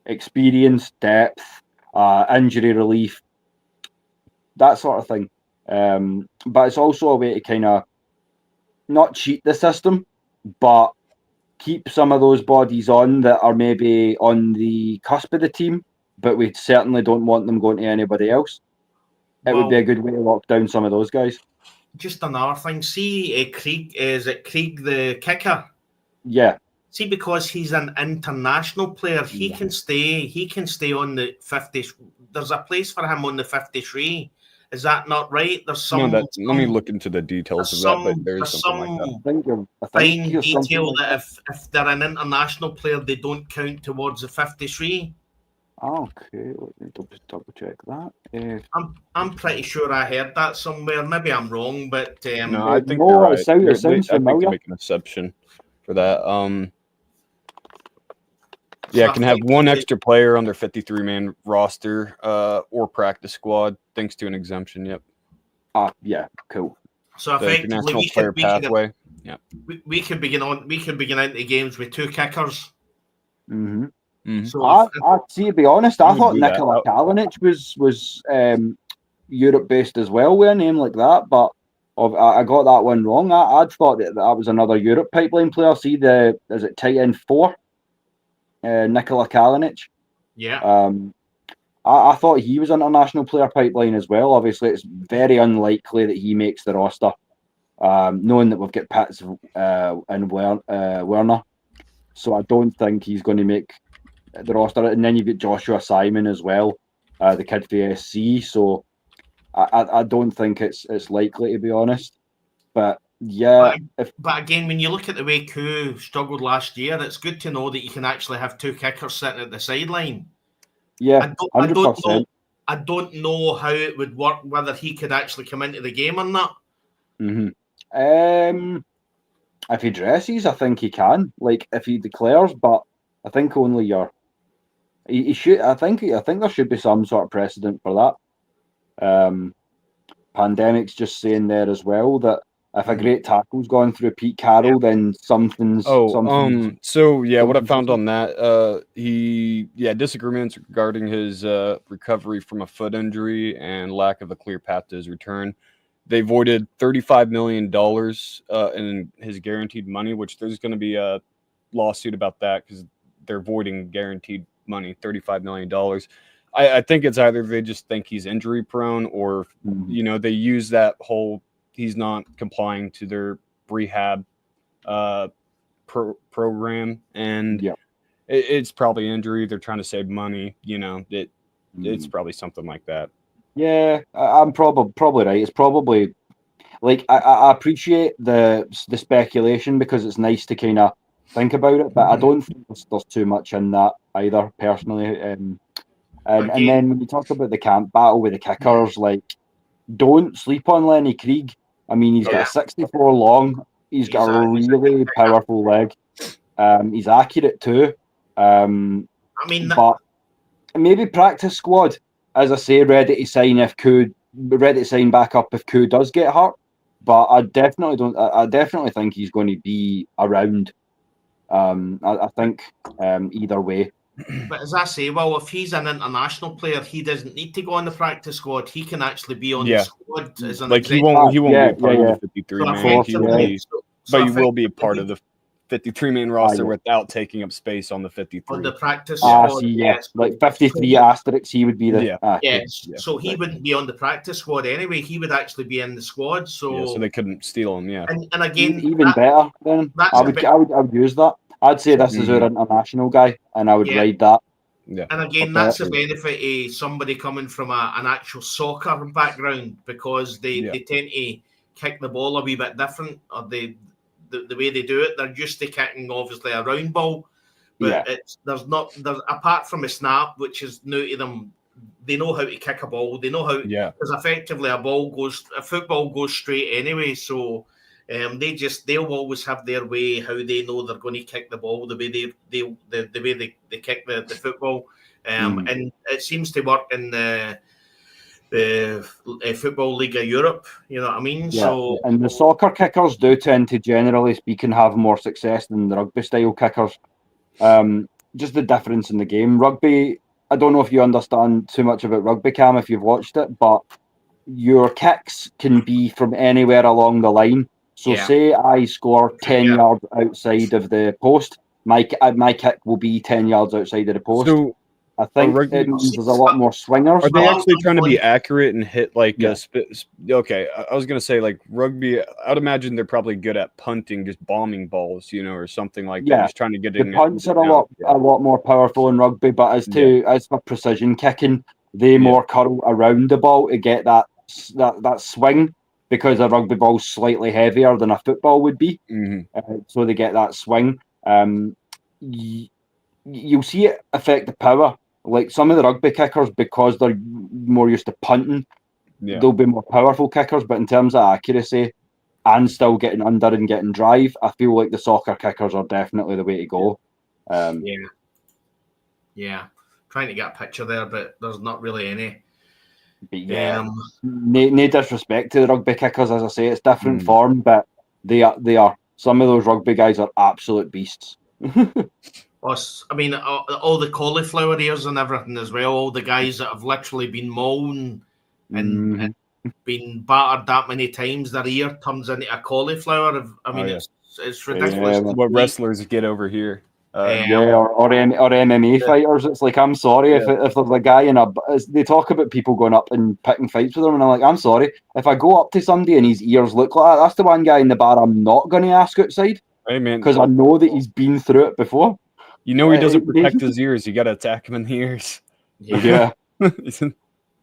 experience, depth, injury relief, that sort of thing. But it's also a way to kind of not cheat the system, but keep some of those bodies on that are maybe on the cusp of the team, but we certainly don't want them going to anybody else. It would be a good way to lock down some of those guys.
Just another thing, see Krieg the kicker?
Yeah.
See, because he's an international player, he can stay on the 50. There's a place for him on the 53. Is that not right? There's
No,
some.
let me look into the details of that, but there is something like that.
I think
Fine
there's something
detail
like
that if they're an international player, they don't count towards the 53.
Okay, let me double check that.
I'm pretty sure I heard that somewhere. Maybe I'm wrong, but
No, I think
no,
you're right.
it sounds
I
familiar.
think they make an exception for that. Yeah, can have one extra player on their 53-man roster or practice squad, thanks to an exemption. Yep.
Yeah, cool.
So
The
effectively,
international player pathway. Yeah.
We could begin into games with 2 kickers.
Mm-hmm.
Mhm.
So
I see. To be honest, I
would
thought
do that.
Nikola Kalinic was Europe based as well with a name like that, but I got that one wrong. I'd thought that was another Europe pipeline player. See is it tight end 4? Nikola Kalinic.
yeah.
I thought he was an international player pipeline as well. Obviously, it's very unlikely that he makes the roster, knowing that we've got Pitts and Werner. So I don't think he's going to make the roster. And then you've got Joshua Simon as well, the kid for SC. So I don't think it's likely, to be honest. But yeah,
but again, when you look at the way Koo struggled last year, it's good to know that you can actually have 2 kickers sitting at the sideline.
Yeah, 100%.
I don't know how it would work, whether he could actually come into the game or not.
Mm-hmm. If he dresses, I think he can. Like if he declares, but I think only he should. I think there should be some sort of precedent for that. Pandemic's just saying there as well that if a great tackle's gone through Pete Carroll, then something's.
So yeah, what I found on that, disagreements regarding his recovery from a foot injury and lack of a clear path to his return. They voided $35 million in his guaranteed money, which there's going to be a lawsuit about that because they're voiding guaranteed money, $35 million. I think it's either they just think he's injury prone or, they use that whole he's not complying to their rehab program. And it's probably injury. They're trying to save money. It's probably something like that.
Yeah, I'm probably right. It's probably like I appreciate the speculation because it's nice to kind of think about it, but I don't think there's too much in that either, personally. And then when you talk about the camp battle with the kickers, like don't sleep on Lenny Krieg. I mean, he's got a 64 long. He's got a really powerful leg. He's accurate too. But maybe practice squad. As I say, ready to sign back up if Koo does get hurt. But I definitely think he's going to be around. I think either way.
But as I say, well, if he's an international player, he doesn't need to go on the practice squad. He can actually be on the squad as an
he won't be a part of the 53-man. But he will be a part of the 53-man roster without taking up space on the 53.
On the practice squad,
yes. Like 53 asterisks, he would be the...
So he wouldn't be on the practice squad anyway. He would actually be in the squad. So
they couldn't steal him,
And again...
Even better, then. I would use that. I'd say this is our international guy, and I would ride that.
Yeah. And again, that's the benefit of somebody coming from an actual soccer background, because they tend to kick the ball a wee bit different, or the way they do it. They're used to kicking, obviously, a round ball, but there's apart from a snap, which is new to them, they know how to kick a ball. They know how, because effectively a football goes straight anyway, so... they'll always have their way how they know they're going to kick the ball, the way they kick the football, and it seems to work in the Football League of Europe. You know what I mean?
Yeah.
So,
and the soccer kickers do tend to, generally speaking, have more success than the rugby style kickers. Just the difference in the game. Rugby, I don't know if you understand too much about rugby, Cam, if you've watched it, but your kicks can be from anywhere along the line. So say I score 10 yards outside of the post, my kick will be 10 yards outside of the post. So I think it means there's a lot more swingers.
Are they actually trying to be accurate and hit like a okay, I was going to say like rugby, I'd imagine they're probably good at punting, just bombing balls, or something like that. Just trying to get in.
The punts are a lot more powerful in rugby, but as for precision kicking, they more curl around the ball to get that that swing, because a rugby ball's slightly heavier than a football would be. So they get that swing. You'll see it affect the power. Like some of the rugby kickers, because they're more used to punting, they'll be more powerful kickers. But in terms of accuracy and still getting under and getting drive, I feel like the soccer kickers are definitely the way to go.
Trying to get a picture there, but there's not really any.
But no disrespect to the rugby kickers, as I say, it's different form, but they are. Some of those rugby guys are absolute beasts.
I mean, all the cauliflower ears and everything as well. All the guys that have literally been mown and been battered that many times, their ear turns into a cauliflower. I mean, it's ridiculous.
What wrestlers get over here.
Or MMA fighters. It's like, I'm sorry if there's a guy they talk about people going up and picking fights with them, and I'm like, I'm sorry, if I go up to somebody and his ears look like that, that's the one guy in the bar I'm not going to ask outside.
Hey man,
because I know that he's been through it before.
He doesn't protect his ears. You got to attack him in the ears.
Yeah.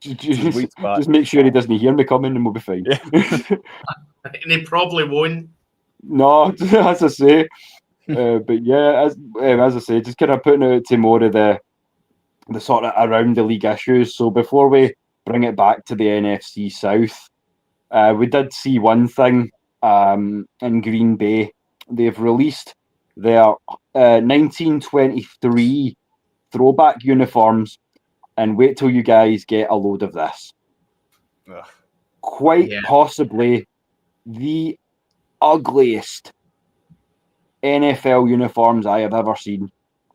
Just make sure he doesn't hear me coming, and we'll be fine.
And he probably won't.
No, as I say. But yeah, as I say, just kind of putting out to more of the sort of around the league issues. So before we bring it back to the NFC South, we did see one thing in Green Bay. They've released their 1923 throwback uniforms, and wait till you guys get a load of this. Quite possibly the ugliest NFL uniforms I have ever seen.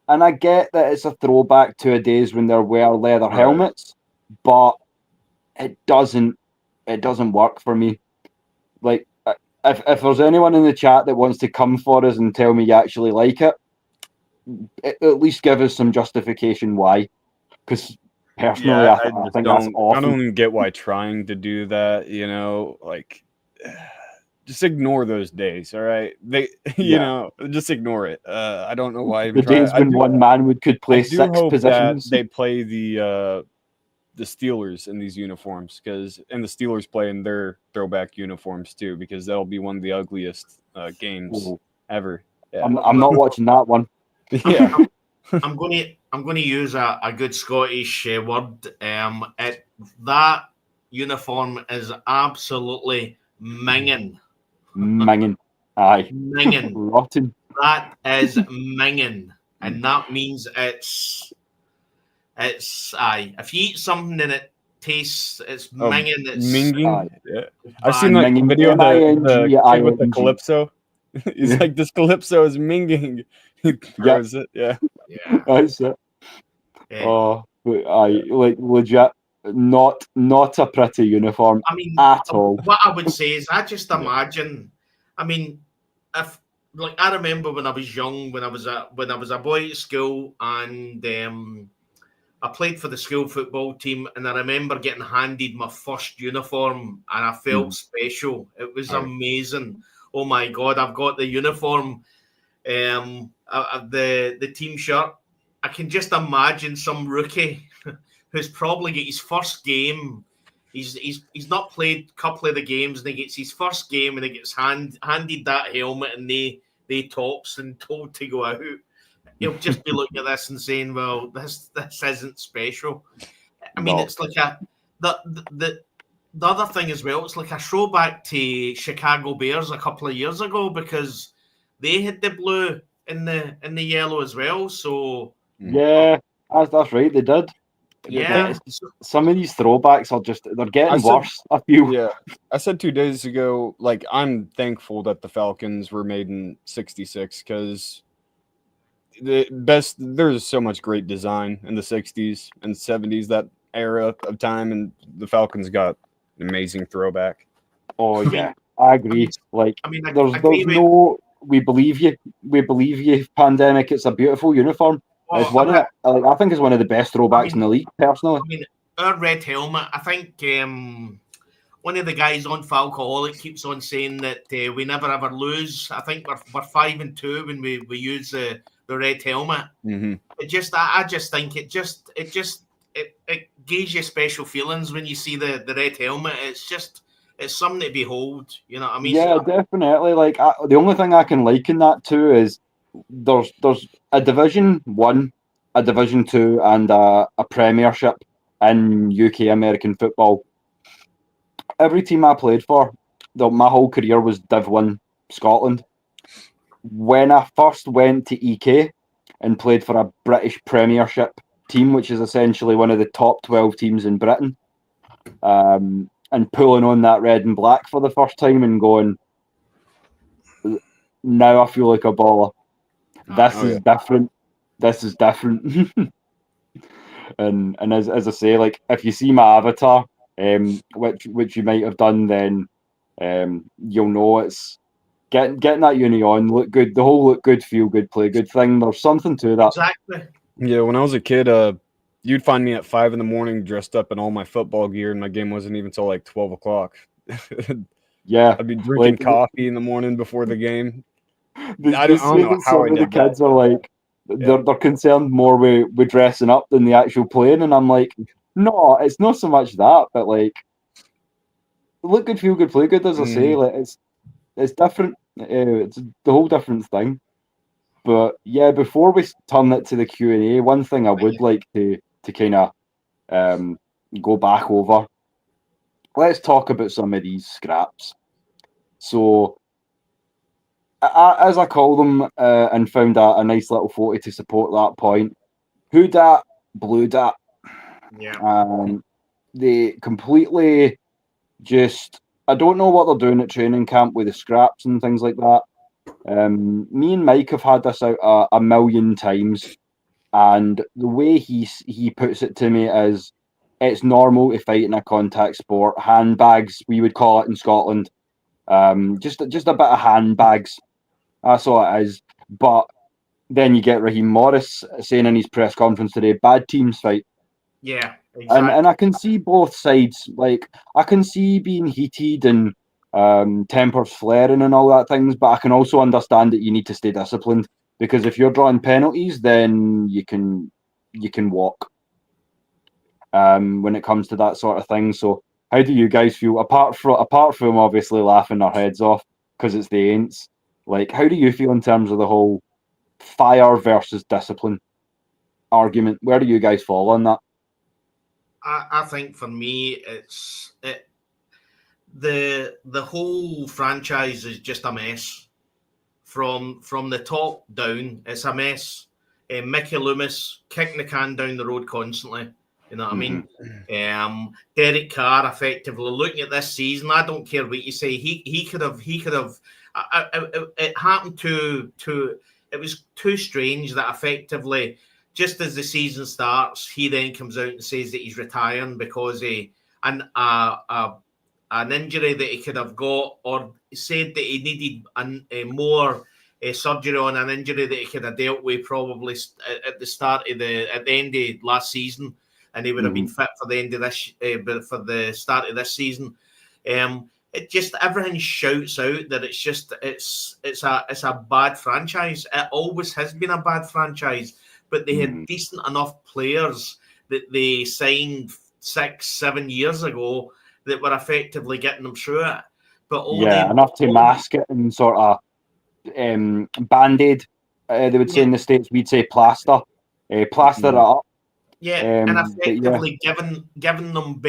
And I get that it's a throwback to a days when there were leather helmets, but it doesn't work for me. Like, if there's anyone in the chat that wants to come for us and tell me you actually like it, at least give us some justification why. Because personally, I think that's awful.
I don't even get why trying to do that, like... Just ignore those days, all right? Just ignore it. I don't know why.
The days when one man could play 6 positions.
They play the Steelers in these uniforms, and the Steelers play in their throwback uniforms too, because that'll be one of the ugliest games ever. Yeah.
I'm not watching that one.
Yeah,
I'm going to use a good Scottish word. That uniform is absolutely minging.
Minging. Aye.
Minging.
Rotten.
That is minging. And that means it's aye. If you eat something and it tastes, it's minging. It's
minging. Yeah. I've seen that video of the kid with the calypso. He's like, this calypso is minging. He throws it. Yeah.
That's it. Oh, I like legit. Not a pretty uniform at all.
What I would say is, I just imagine. I mean, if I remember when I was young, when I was a boy at school, and I played for the school football team, and I remember getting handed my first uniform, and I felt special. It was amazing. Oh my God, I've got the uniform, the team shirt. I can just imagine some rookie who's probably get his first game. He's not played a couple of the games, and he gets his first game, and he gets handed that helmet and they tops and told to go out. He'll just be looking at this and saying, "Well, this isn't special." I mean, it's like the other thing as well. It's like a throwback to Chicago Bears a couple of years ago, because they had the blue and the yellow as well. So
yeah, that's right. They did.
Yeah,
some of these throwbacks are they're getting worse. I feel.
Yeah, I said 2 days ago, like, I'm thankful that the Falcons were made in '66, because there's so much great design in the '60s and '70s, that era of time, and the Falcons got an amazing throwback.
Oh yeah, I agree. Like, there's no, we believe you, pandemic. It's a beautiful uniform. It's I think it's one of the best throwbacks in the league, personally.
I mean, our red helmet, I think one of the guys on Falcoholic keeps on saying that we never ever lose. I think we're 5-2 when we use the red helmet.
Mm-hmm.
I just think it gives you special feelings when you see the red helmet. It's something to behold. You know what I mean?
Yeah, definitely. Like the only thing I can liken that to is there's a Division 1, a Division 2, and a Premiership in UK American football. Every team I played for, my whole career was Div 1 Scotland. When I first went to EK and played for a British Premiership team, which is essentially one of the top 12 teams in Britain, and pulling on that red and black for the first time and going, now I feel like a baller. This is different. This is different. and as I say, like if you see my avatar, which you might have done, then you'll know it's getting that uni on, look good, the whole look good, feel good, play good thing. There's something to that.
Exactly.
Yeah, when I was a kid, you'd find me at 5 a.m. dressed up in all my football gear, and my game wasn't even till like 12 o'clock.
Yeah,
I'd be drinking coffee in the morning before the game.
I don't know how I did that. Kids are like, they're concerned more with dressing up than the actual playing, and I'm like, no, it's not so much that, but like, look good, feel good, play good. As I say, like it's different. It's the whole different thing. But yeah, before we turn it to the Q&A, one thing I would like to kind of go back over. Let's talk about some of these scraps. So, as I call them, and found a nice little photo to support that point, who dat, blue dat.
Yeah.
They completely just, I don't know what they're doing at training camp with the scraps and things like that. Me and Mike have had this out a million times, and the way he puts it to me is, it's normal to fight in a contact sport. Handbags, we would call it in Scotland. Just a bit of handbags. That's all it is. But then you get Raheem Morris saying in his press conference today, bad teams fight.
Yeah, exactly.
And I can see both sides. Like, I can see being heated and tempers flaring and all that things, but I can also understand that you need to stay disciplined, because if you're drawing penalties, then you can walk when it comes to that sort of thing. So how do you guys feel, apart from obviously laughing our heads off because it's the Aints? Like, how do you feel in terms of the whole fire versus discipline argument? Where do you guys fall on that?
I think for me, the whole franchise is just a mess from the top down. It's a mess. Mickey Loomis kicking the can down the road constantly. You know what I mean? Derek Carr effectively looking at this season. I don't care what you say. He could have. It happened to. It was too strange that effectively, just as the season starts, he then comes out and says that he's retiring because an injury that he could have got, or said that he needed more surgery on an injury that he could have dealt with probably at the end of last season, and he would have been fit for the end of this, for the start of this season. It just, everything shouts out that it's a bad franchise. It always has been a bad franchise, but they had decent enough players that they signed 6-7 years ago that were effectively getting them through it. But enough
to mask it and sort of band-aid. They would say in the States, we'd say plaster. Plaster it up.
Yeah, and effectively giving them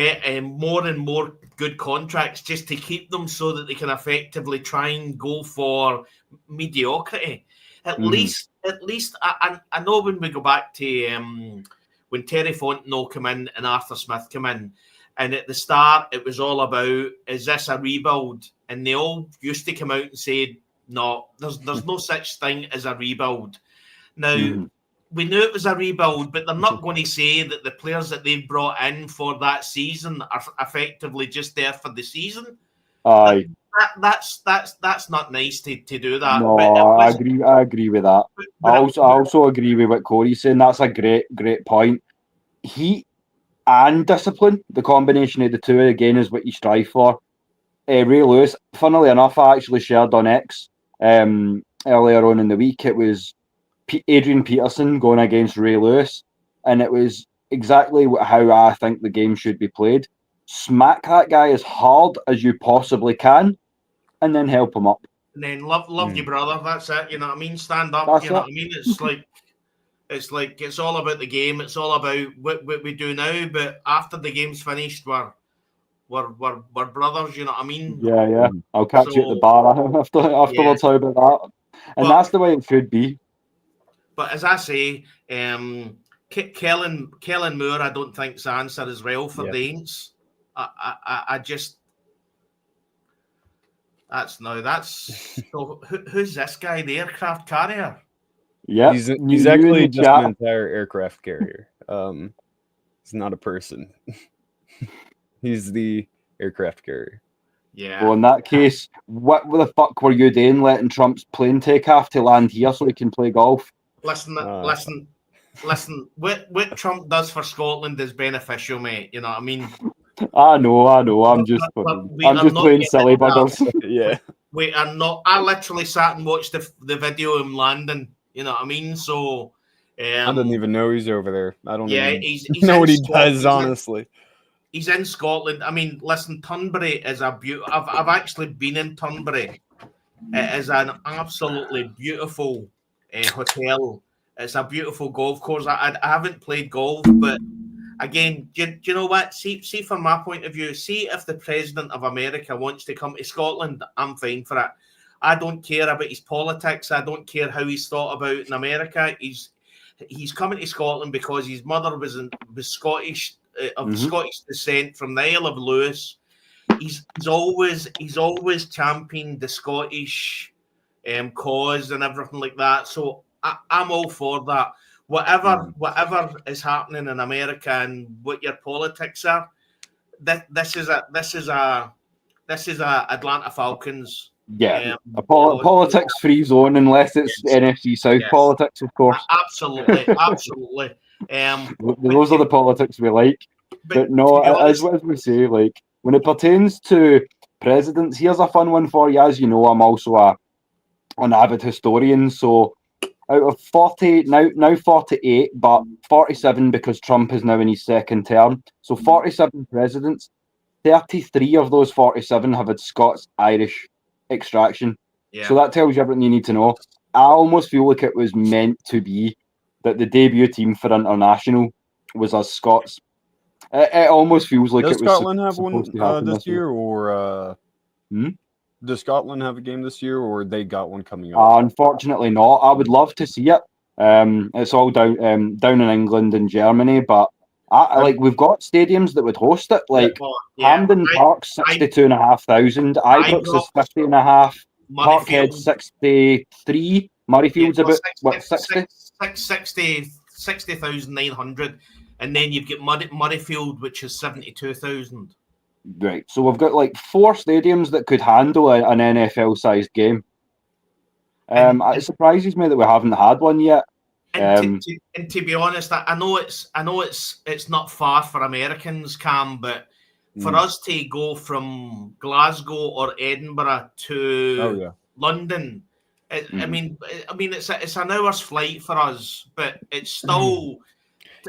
more and more good contracts just to keep them so that they can effectively try and go for mediocrity. At least, I know when we go back to when Terry Fontenot came in and Arthur Smith came in, and at the start it was all about, is this a rebuild? And they all used to come out and say, no, there's no such thing as a rebuild. Now, we knew it was a rebuild, but they're not going to say that the players that they've brought in for that season are effectively just there for the season.
Aye.
That's not nice to do that.
No, I agree with that. I also agree with what Corey's saying. That's a great point. Heat and discipline, the combination of the two, again, is what you strive for. Ray Lewis, funnily enough, I actually shared on X earlier on in the week. It was Adrian Peterson going against Ray Lewis, and it was exactly how I think the game should be played. Smack that guy as hard as you possibly can, and then help him up.
And then love your brother. That's it. You know what I mean? Stand up.
That's
you know
it.
what I mean? It's all about the game. It's all about what we do now. But after the game's finished, we're brothers. You know what I mean?
Yeah. I'll catch you at the bar afterwards. How about that? And that's the way it should be.
But as I say, Kellen Moore, I don't think's the answer as well for Danes. I just so who's this guy? The aircraft carrier?
Yeah,
he's actually just an entire aircraft carrier. He's not a person. He's the aircraft carrier.
Yeah.
Well, in that case, what the fuck were you doing letting Trump's plane take off to land here so he can play golf?
Listen. What Trump does for Scotland is beneficial, mate. You know what I mean?
I know. I'm just playing silly buggers.
Yeah.
We are not. I literally sat and watched the video of him landing. You know what I mean? So
I didn't even know he's over there. I don't.
Yeah,
even
he's
know what he does. Honestly,
he's in Scotland. I mean, listen, Turnberry is a beautiful. I've actually been in Turnberry. It is an absolutely beautiful hotel. It's a beautiful golf course. I haven't played golf, but again, do you know what? See, from my point of view, see if the president of America wants to come to Scotland, I'm fine for it. I don't care about his politics. I don't care how he's thought about in America. He's coming to Scotland because his mother was Scottish, of Scottish descent from the Isle of Lewis. He's always championed the Scottish cause and everything like that. So I'm all for that. Whatever is happening in America and what your politics are, this is a Atlanta Falcons.
Yeah, a politics free zone unless it's NFC South politics, of course.
Absolutely.
Those are the politics we like. But no, as we say, like when it pertains to presidents, here's a fun one for you. As you know, I'm also an avid historian, so out of 40, now 48, but 47 because Trump is now in his second term. So 47 presidents, 33 of those 47 have had Scots-Irish extraction. So that tells you everything you need to know. I almost feel like it was meant to be that the debut team for international was us Scots. It almost feels like
does
it was
Scotland have one this year, or does Scotland have a game this year, or they got one coming up?
Unfortunately not. I would love to see it. It's all down in England and Germany, but we've got stadiums that would host it. Like Hampden Park's 62,500, Ibrox is 50,500, Parkhead 63, Murrayfield's about
60,900, and then you've got Murrayfield, which is 72,000.
Right, so we've got like 4 stadiums that could handle an NFL-sized game. It surprises me that we haven't had one yet.
And to be honest, I know it's not far for Americans, Cam, but for us to go from Glasgow or Edinburgh to London, I mean, it's an hour's flight for us, but it's still.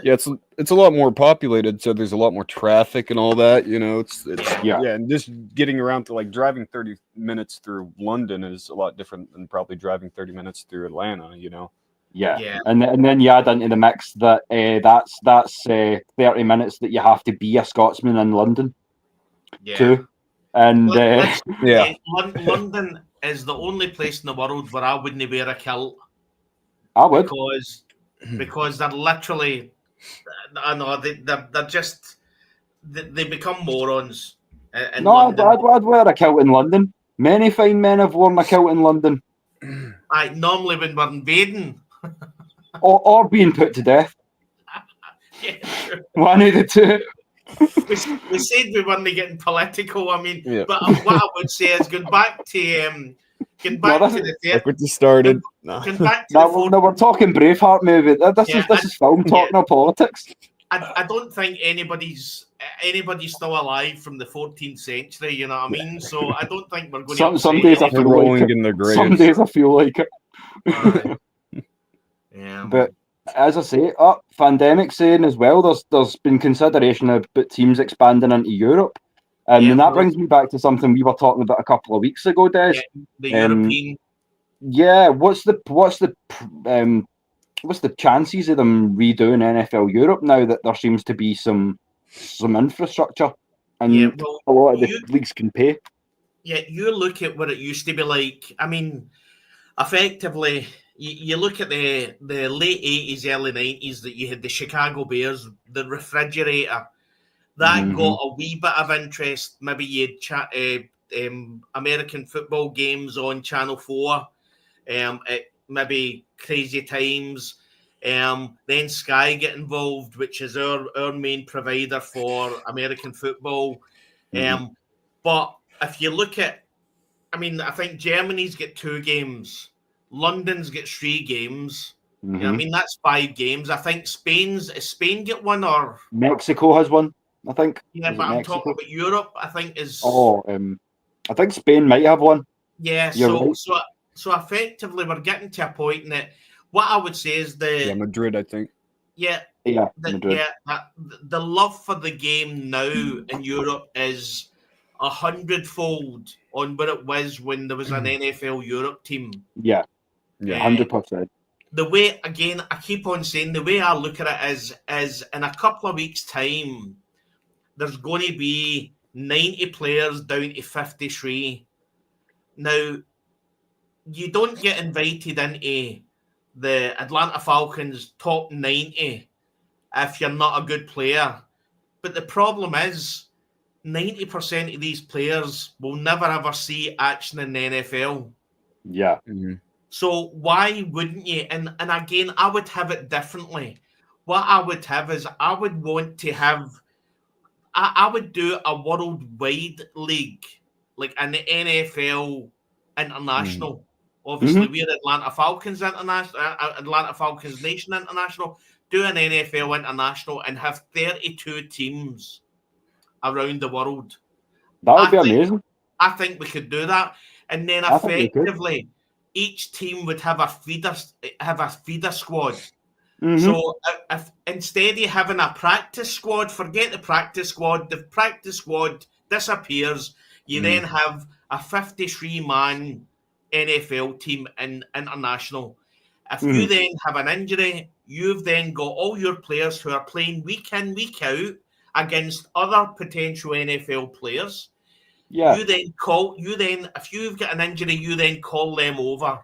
Yeah, it's a lot more populated, so there's a lot more traffic and all that. You know, it's and just getting around to like driving 30 minutes through London is a lot different than probably driving 30 minutes through Atlanta. You know.
Yeah. And then you add into the mix that that's 30 minutes that you have to be a Scotsman in London too. And
London is the only place in the world where I wouldn't wear a kilt.
I would,
because they're literally, I know they're just they become morons.
I'd wear a kilt in London. Many fine men have worn a kilt in London.
Normally when we're invading.
or being put to death.
Sure.
One of the two.
We said we weren't getting political. I mean, but what I would say is going back to the
like what you started.
We're talking Braveheart movie. This is film talking or politics.
I don't think anybody's still alive from the 14th century. You know what I mean? So I don't think we're going to.
Some days I feel like it.
In the grave.
Some days I feel like it.
Yeah.
But as I say, pandemic saying as well, there's been consideration of teams expanding into Europe. And that brings me back to something we were talking about a couple of weeks ago, Des.
Yeah, the European.
Yeah, what's the chances of them redoing NFL Europe now that there seems to be some infrastructure and a lot of the leagues can pay?
Yeah, you look at what it used to be like. I mean, effectively, you look at the late 80s, early 90s that you had the Chicago Bears, the refrigerator. That got a wee bit of interest. Maybe you had American football games on Channel 4, maybe Crazy Times. Then Sky get involved, which is our main provider for American football. But if you look at, I mean, I think Germany's got 2 games. London's got 3 games. You know what I mean, that's 5 games. I think Spain get one, or
Mexico has one, I think.
Yeah, but I'm talking about Europe, I think is.
I think Spain might have one.
Yeah, so effectively we're getting to a point in it. What I would say is
Madrid, I think.
Madrid.
The love for the game now in Europe is 100-fold on what it was when there was an NFL Europe team.
Yeah, 100%.
The way, again, I keep on saying, the way I look at it is in a couple of weeks' time, there's going to be 90 players down to 53. Now, you don't get invited into the Atlanta Falcons top 90 if you're not a good player. But the problem is 90% of these players will never ever see action in the NFL.
Yeah.
So why wouldn't you? And again, I would have it differently. What I would have is I would want to have, I would do a worldwide league, like an NFL International. Obviously, we're Atlanta Falcons International, Atlanta Falcons Nation International. Do an NFL International and have 32 teams around the world.
That would be amazing.
I think we could do that, and then effectively, each team would have a feeder squad. So if instead of having a practice squad, forget the practice squad. The practice squad disappears. You then have a 53-man NFL team in international. If you then have an injury, you've then got all your players who are playing week in, week out against other potential NFL players.
Yeah.
You then if you've got an injury, you then call them over.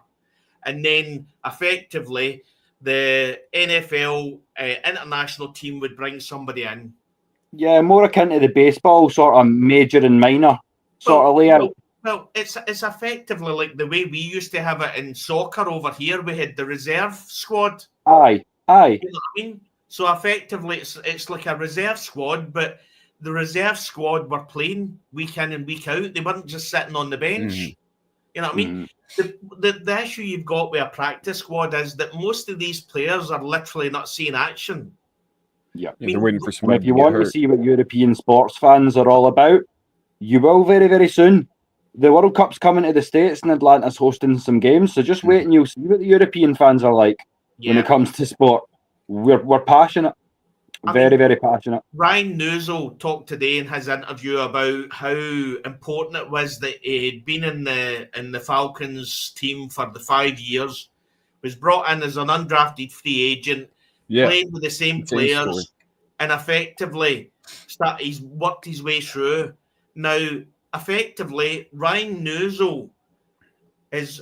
And then effectively the NFL international team would bring somebody in.
Yeah, more akin to the baseball sort of major and minor sort of layout.
Well, it's effectively like the way we used to have it in soccer over here. We had the reserve squad.
Aye.
You know what I mean? So effectively, it's like a reserve squad, but the reserve squad were playing week in and week out. They weren't just sitting on the bench. You know what I mean? The issue you've got with a practice squad is that most of these players are literally not seeing action.
Yeah,
they're waiting for somebody.
If you want to see what European sports fans are all about, you will very, very soon. The World Cup's coming to the States and Atlanta's hosting some games, so just wait and you'll see what the European fans are like when it comes to sport. We're passionate. Very passionate.
Ryan Nuzzel talked today in his interview about how important it was that he had been in the Falcons team for the 5 years, was brought in as an undrafted free agent, played with the same players, and effectively he's worked his way through. Now, effectively, Ryan Nuzzel is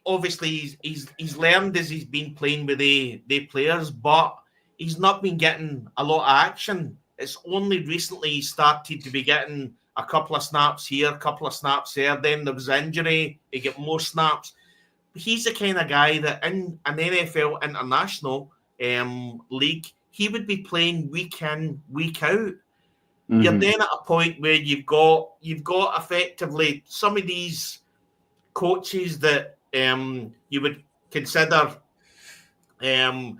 obviously he's learned as he's been playing with the players, but he's not been getting a lot of action. It's only recently he started to be getting a couple of snaps here, a couple of snaps there. Then there was injury. He get more snaps. He's the kind of guy that in an NFL international league, he would be playing week in, week out. You're then at a point where you've got effectively some of these coaches that you would consider to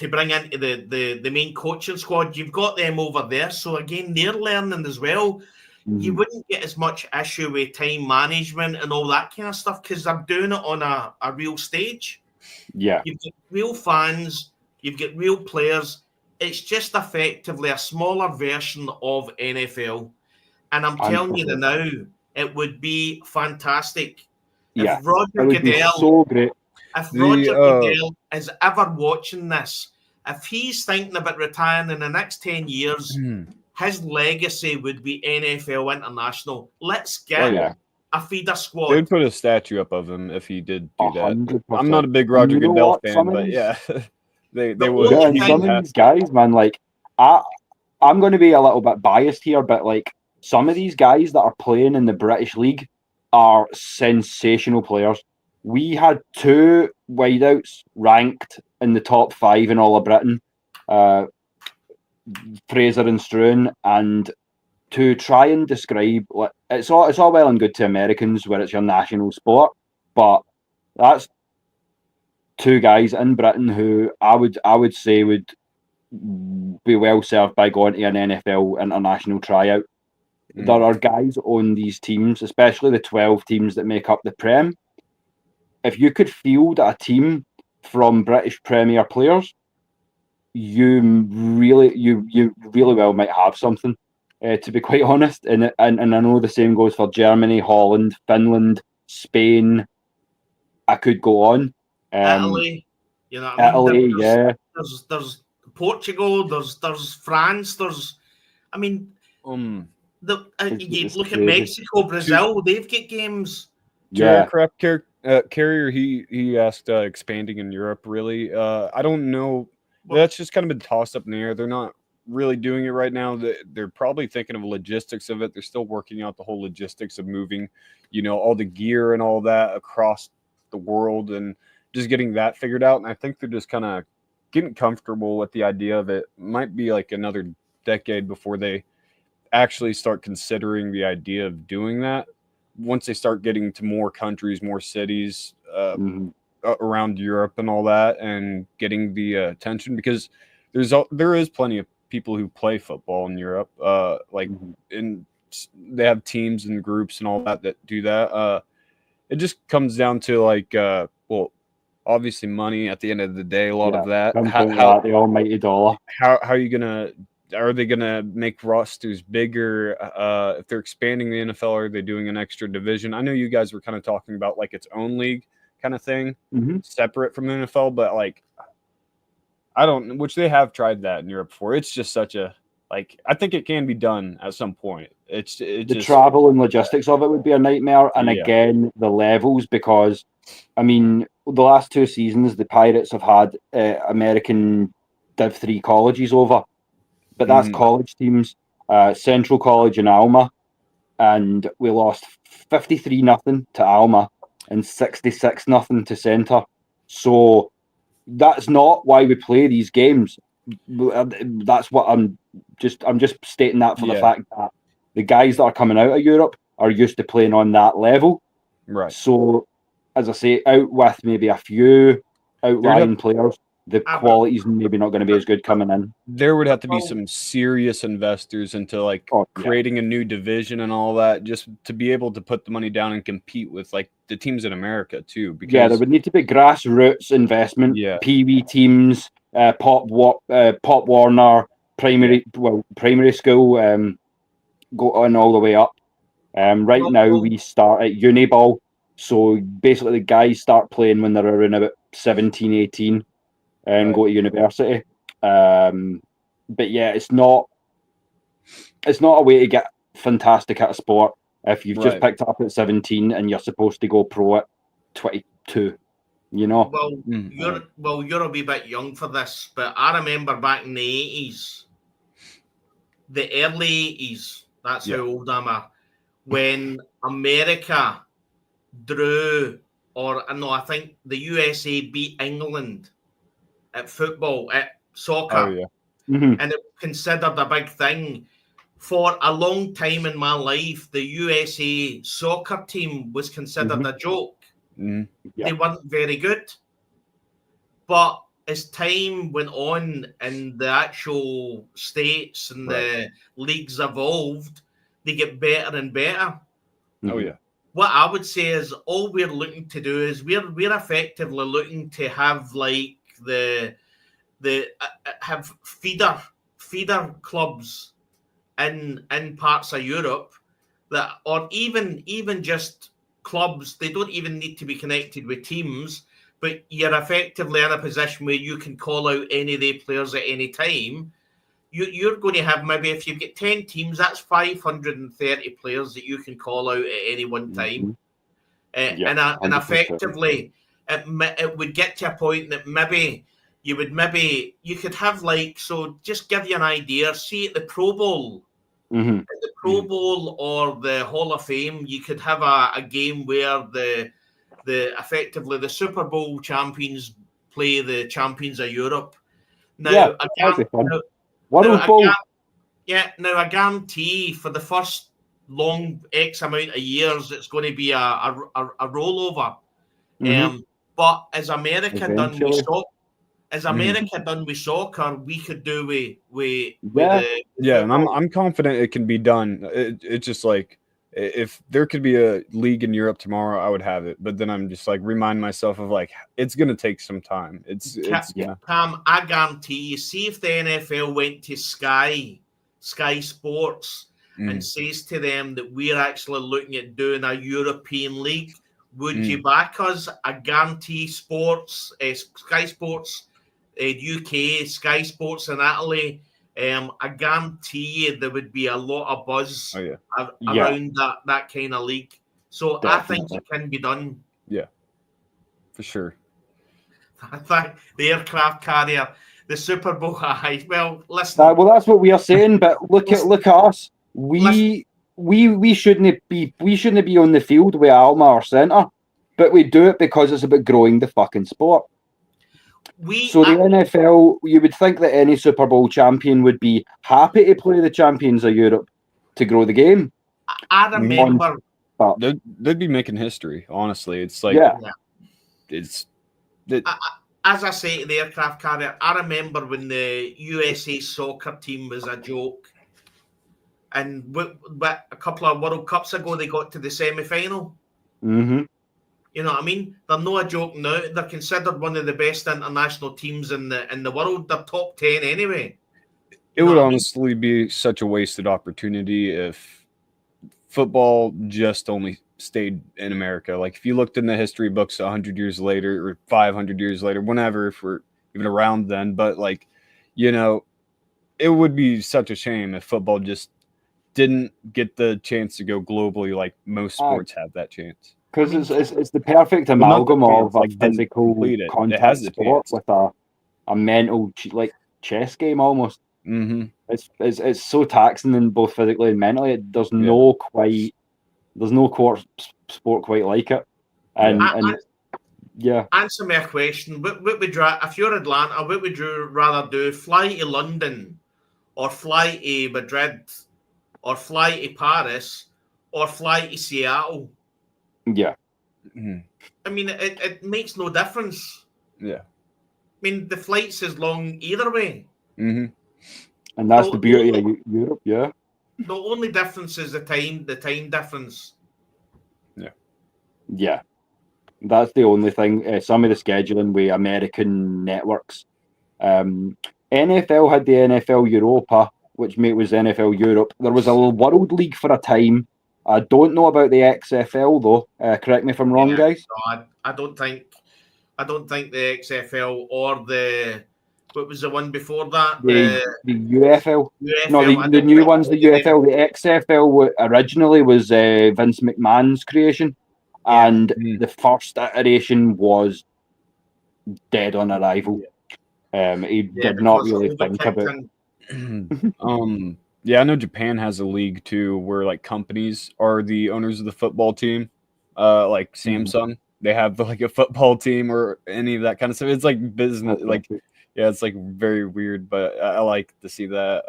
bring into the main coaching squad. You've got them over there, so again they're learning as well. You wouldn't get as much issue with time management and all that kind of stuff because they're doing it on a real stage.
Yeah.
You've got real fans, you've got real players. It's just effectively a smaller version of NFL. And I'm telling you
100%.
now, it would be fantastic.
Yeah.
If Roger
It would be
Goodell,
so great.
if
The,
Roger Goodell is ever watching this, if he's thinking about retiring in the next 10 years, his legacy would be NFL International. Let's get a feeder
They
squad.
would put a statue up of him if he did do that.
100%.
I'm not a big
And
Roger
you know
Goodell
what?
fan,
Some of
but
these-
yeah, they
The
would.
only
Yeah, and
thing-
some of these guys, man, like I'm going to be a little bit biased here, but like some of these guys that are playing in the British League are sensational players. We had 2 wideouts ranked in the top 5 in all of Britain, Fraser and Struan, and to try and describe, like, it's all well and good to Americans where it's your national sport, but that's 2 guys in Britain who I would say would be well served by going to an NFL international tryout. There are guys on these teams, especially the 12 teams that make up the Prem. If you could field a team from British Premier players, you really well might have something. To be quite honest, and I know the same goes for Germany, Holland, Finland, Spain. I could go on.
Italy, you know what I
Italy,
mean?
yeah.
There's Portugal, there's France, I mean, you
It's
look at
crazy.
Mexico, Brazil, they've got games.
To
Yeah.
aircraft carrier, he asked expanding in Europe. Really, I don't know. That's just kind of been tossed up in the air. They're not really doing it right now. They're probably thinking of logistics of it. They're still working out the whole logistics of moving, all the gear and all that across the world and just getting that figured out. And I think they're just kind of getting comfortable with the idea of it might be like another decade before they actually start considering the idea of doing that. Once they start getting to more countries, more cities around Europe and all that, and getting the attention, because there is plenty of people who play football in Europe, they have teams and groups and all that do that. It just comes down to obviously money at the end of the day. A lot of that.
How the almighty dollar.
How are you gonna? Are they gonna make rosters bigger? If they're expanding the NFL, are they doing an extra division? I know you guys were kind of talking about like its own league kind of thing, separate from the NFL, but like I don't. Which they have tried that in Europe before. It's just such a I think it can be done at some point. The
travel and logistics of it would be a nightmare, and again the levels, because I mean the last 2 seasons the Pirates have had American Div 3 colleges over, but that's college teams, Central College and Alma, and we lost 53-0 to Alma and 66-0 to Centre. So that's not why we play these games. That's what I'm just stating that for the fact that the guys that are coming out of Europe are used to playing on that level.
Right.
So, as I say, out with maybe a few outlying players, the quality's maybe not going to be as good coming in.
There would have to be some serious investors into creating a new division and all that, just to be able to put the money down and compete with the teams in America too. Because
there would need to be grassroots investment, Pee-wee teams, Pop Warner, primary school, go on all the way up. Right now we start at uni ball, so basically the guys start playing when they're around about 17, 18 and go to university. But yeah, it's not a way to get fantastic at a sport if you've just picked up at 17 and you're supposed to go pro at 22.
Well, you're a wee bit young for this, but I remember back in the 80s, the early 80s, that's how old I'm when America drew, I think the USA beat England at football, at soccer. And it was considered a big thing. For a long time in my life, the USA soccer team was considered a joke. They weren't very good. But as time went on and the actual states and the leagues evolved, they get better and better.
Oh, yeah.
what I would say is all we're looking to do is we're effectively looking to have like the have feeder clubs in parts of Europe that, or even just clubs. They don't even need to be connected with teams, but you're effectively in a position where you can call out any of the players at any time. You're going to have, maybe if you get 10 teams, that's 530 players that you can call out at any one time. And effectively, it would get to a point that maybe you could have like, so just give you an idea, see at the Pro Bowl,
Mm-hmm.
at the Pro Bowl or the Hall of Fame, you could have a game where the effectively the Super Bowl champions play the champions of Europe. Now, now I guarantee for the first long X amount of years, it's going to be a rollover.
Mm-hmm.
But as America
Eventually.
done with soccer, we could do with
and I'm confident it can be done. It's just like, if there could be a league in Europe tomorrow, I would have it. But then I'm just like, remind myself of like, it's gonna take some time.
Pam, I guarantee you, see if the NFL went to Sky Sports and says to them that we're actually looking at doing a European league, would you back us? I guarantee Sky Sports UK, Sky Sports in Italy, I guarantee you there would be a lot of buzz around that kind of league. So definitely. I think it can be done.
Yeah, for sure.
I think the aircraft carrier, the Super Bowl high. Well, listen.
Well, that's what we are saying. But look at us. We shouldn't be on the field with Alma or centre, but we do it because it's about growing the fucking sport. The NFL, you would think that any Super Bowl champion would be happy to play the champions of Europe to grow the game.
I remember
they'd be making history. Honestly, it's like
as I say to the aircraft carrier, I remember when the USA soccer team was a joke, and a couple of World Cups ago they got to the semi-final.
Mm-hmm.
You know what I mean? They're not a joke now. They're considered one of the best international teams in the world. They're top 10 anyway.
It would honestly be such a wasted opportunity if football just only stayed in America. Like, if you looked in the history books 100 years later or 500 years later, whenever, if we're even around then, but like, you know, it would be such a shame if football just didn't get the chance to go globally like most sports have that chance.
Because it's the perfect amalgam of a physical contact sport with a mental like chess game almost.
Mm-hmm.
It's so taxing in both physically and mentally. There's no sport quite like it.
Answer me a question. What would you, if you're Atlanta, what would you rather do? Fly to London, or fly to Madrid, or fly to Paris, or fly to Seattle?
Yeah.
Mm-hmm.
I mean, it makes no difference.
Yeah.
I mean, the flight's as long either way.
Mm-hmm.
And that's the beauty of Europe, yeah.
The only difference is the time difference.
Yeah.
Yeah. That's the only thing. Some of the scheduling with American networks. NFL had the NFL Europa, which was NFL Europe. There was a World League for a time. I don't know about the XFL though. Correct me if I'm wrong, guys.
No, I don't think the XFL or what was the one before that?
The UFL. No, the new one's the UFL. The XFL originally was Vince McMahon's creation, and the first iteration was dead on arrival. He did not really think about it.
Yeah, I know Japan has a league too, where like companies are the owners of the football team. Like Samsung, they have like a football team or any of that kind of stuff. It's like business, like it's like very weird, but I like to see that.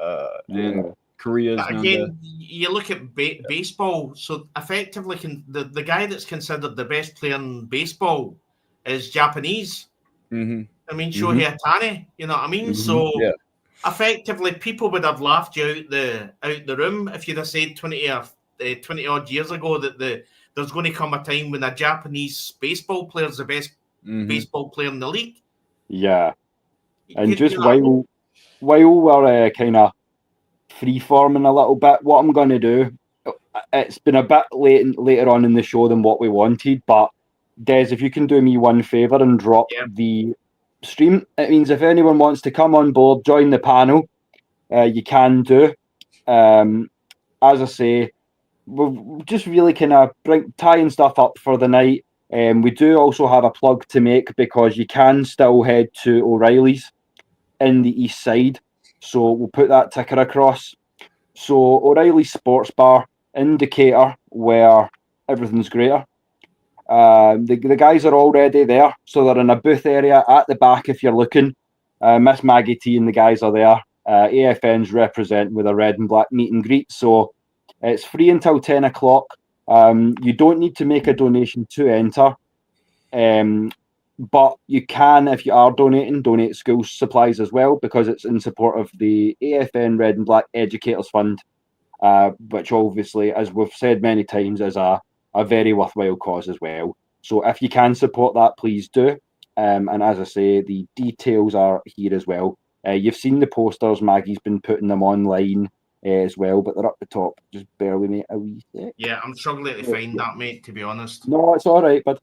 And Korea's
again, you look at baseball. So effectively, the guy that's considered the best player in baseball is Japanese.
Mm-hmm.
I mean, Shohei Ohtani. You know what I mean? Mm-hmm. So.
Yeah.
Effectively, people would have laughed you out the room if you'd have said 20 odd years ago that the there's going to come a time when a Japanese baseball player is the best baseball player in the league.
Yeah. And just while we're kind of free-forming a little bit, what I'm going to do, it's been a bit later on in the show than what we wanted, but Des, if you can do me one favour and drop the stream, it means if anyone wants to come on board, join the panel, you can do. As I say, we're just really kind of tying stuff up for the night. We do also have a plug to make because you can still head to O'Reilly's in the east side. So we'll put that ticker across. So O'Reilly's Sports Bar, Indicator, where everything's greater. The guys are already there. So they're in a booth area at the back if you're looking. Ms Maggie T and the guys are there. AFN's represent with a red and black meet and greet. So it's free until 10 o'clock. You don't need to make a donation to enter. But you can, if you are donating, donate school supplies as well, because it's in support of the AFN Red and Black Educators Fund, which obviously, as we've said many times, is a very worthwhile cause as well. So if you can support that, please do. And as I say, the details are here as well. You've seen the posters. Maggie's been putting them online as well, but they're up the top. Just bear with me a wee sec.
Yeah, I'm struggling to find that, mate, to be honest.
No, it's all right, but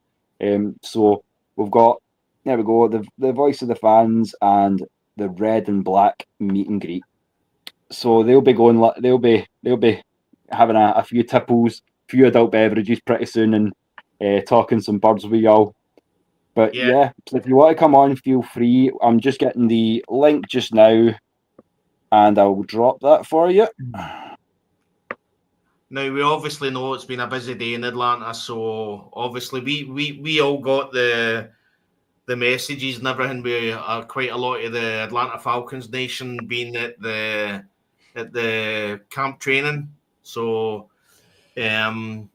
so we've got, there we go, the voice of the fans and the red and black meet and greet. So they'll be having a few tipples, a few adult beverages pretty soon, and talking some birds with y'all. But yeah, so if you want to come on, feel free. I'm just getting the link just now, and I'll drop that for you.
Now, we obviously know it's been a busy day in Atlanta, so obviously we all got the messages and everything. We are quite a lot of the Atlanta Falcons nation being at the camp training. So I'm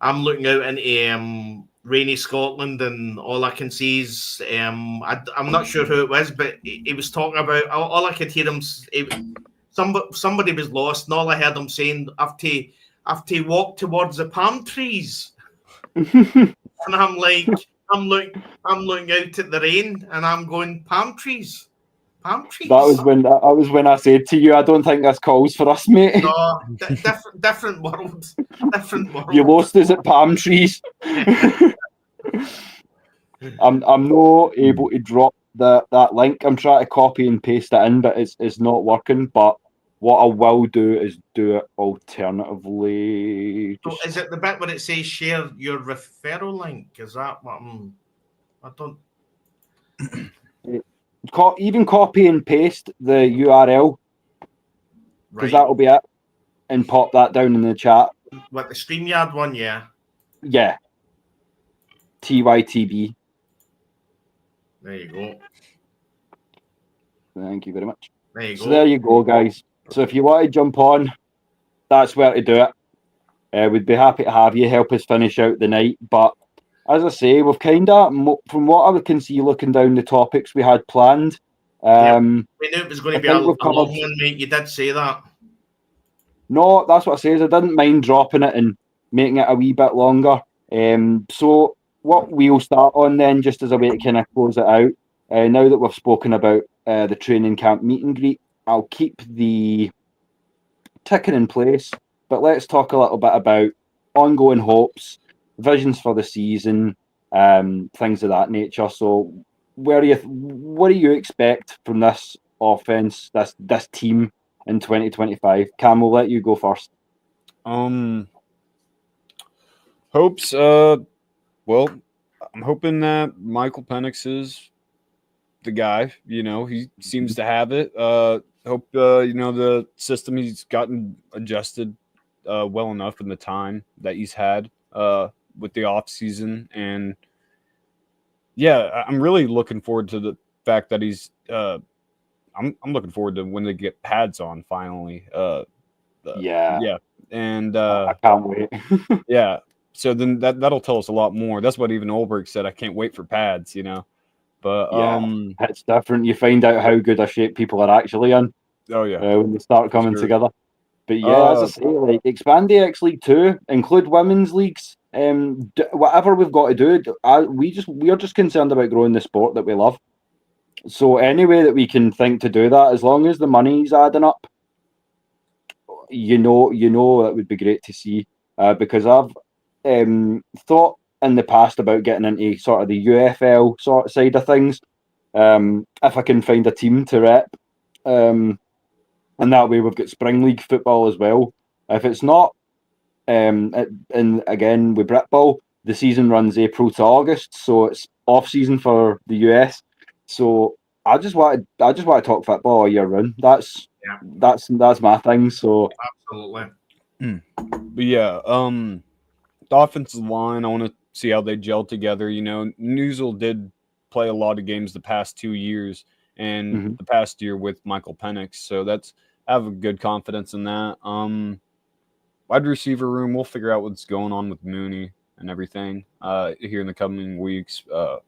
looking out into rainy Scotland, and all I can see is I'm not sure who it was, but he was talking about, all I could hear him. Somebody was lost, and all I heard him saying, I have to walk towards the palm trees. And I'm like, I'm looking out at the rain, and I'm going, palm trees. Palm trees.
That was when I said to you, I don't think this calls for us, mate.
No, different world. Different world.
You lost us at palm trees. I'm not able to drop that link. I'm trying to copy and paste it in, but it's not working. But what I will do is do it alternatively.
So is it the bit where it says share your referral link? Is that what I don't...
Even copy and paste the URL, because that'll be it, and pop that down in the chat.
What, the StreamYard one? Yeah.
Yeah. TYTB.
There you go.
Thank you very much.
There you go.
So there you go, guys. So if you want to jump on, that's where to do it. We'd be happy to have you help us finish out the night. But as I say, we've kind of, from what I can see looking down the topics we had planned.
We knew it was going to be a long one, mate. You did say that.
No, that's what I say. I didn't mind dropping it and making it a wee bit longer. So what we'll start on then, just as a way to kind of close it out, now that we've spoken about the training camp meet and greet, I'll keep the ticker in place, but let's talk a little bit about ongoing hopes, visions for the season, things of that nature. So what do you expect from this offense, this team in 2025? Cam, we'll let you go first.
Hopes, well, I'm hoping that Michael Penix is the guy. He seems to have it. Hope the system he's gotten adjusted well enough in the time that he's had with the off season, and I'm really looking forward to the fact that he's. I'm looking forward to when they get pads on finally. And
I can't wait.
Yeah. So then that'll tell us a lot more. That's what even Olberg said. I can't wait for pads, But
it's different. You find out how good a shape people are actually in.
Oh yeah.
When they start coming together. But yeah, as I say, like expand the X League too, include women's leagues. Whatever we've got to do, we are just concerned about growing the sport that we love. So any way that we can think to do that, as long as the money's adding up, you know, that would be great to see. Because I've thought in the past about getting into sort of the UFL sort of side of things. If I can find a team to rep. And that way we've got Spring League football as well. If it's not, and again with Britball, the season runs April to August, so it's off season for the US. So I just want to talk football all year round. That's my thing. So
absolutely.
But yeah, the offensive line, I want to see how they gel together. You know, Newsel did play a lot of games the past 2 years and the past year with Michael Penix, so I have a good confidence in that. Wide receiver room, we'll figure out what's going on with Mooney and everything here in the coming weeks. But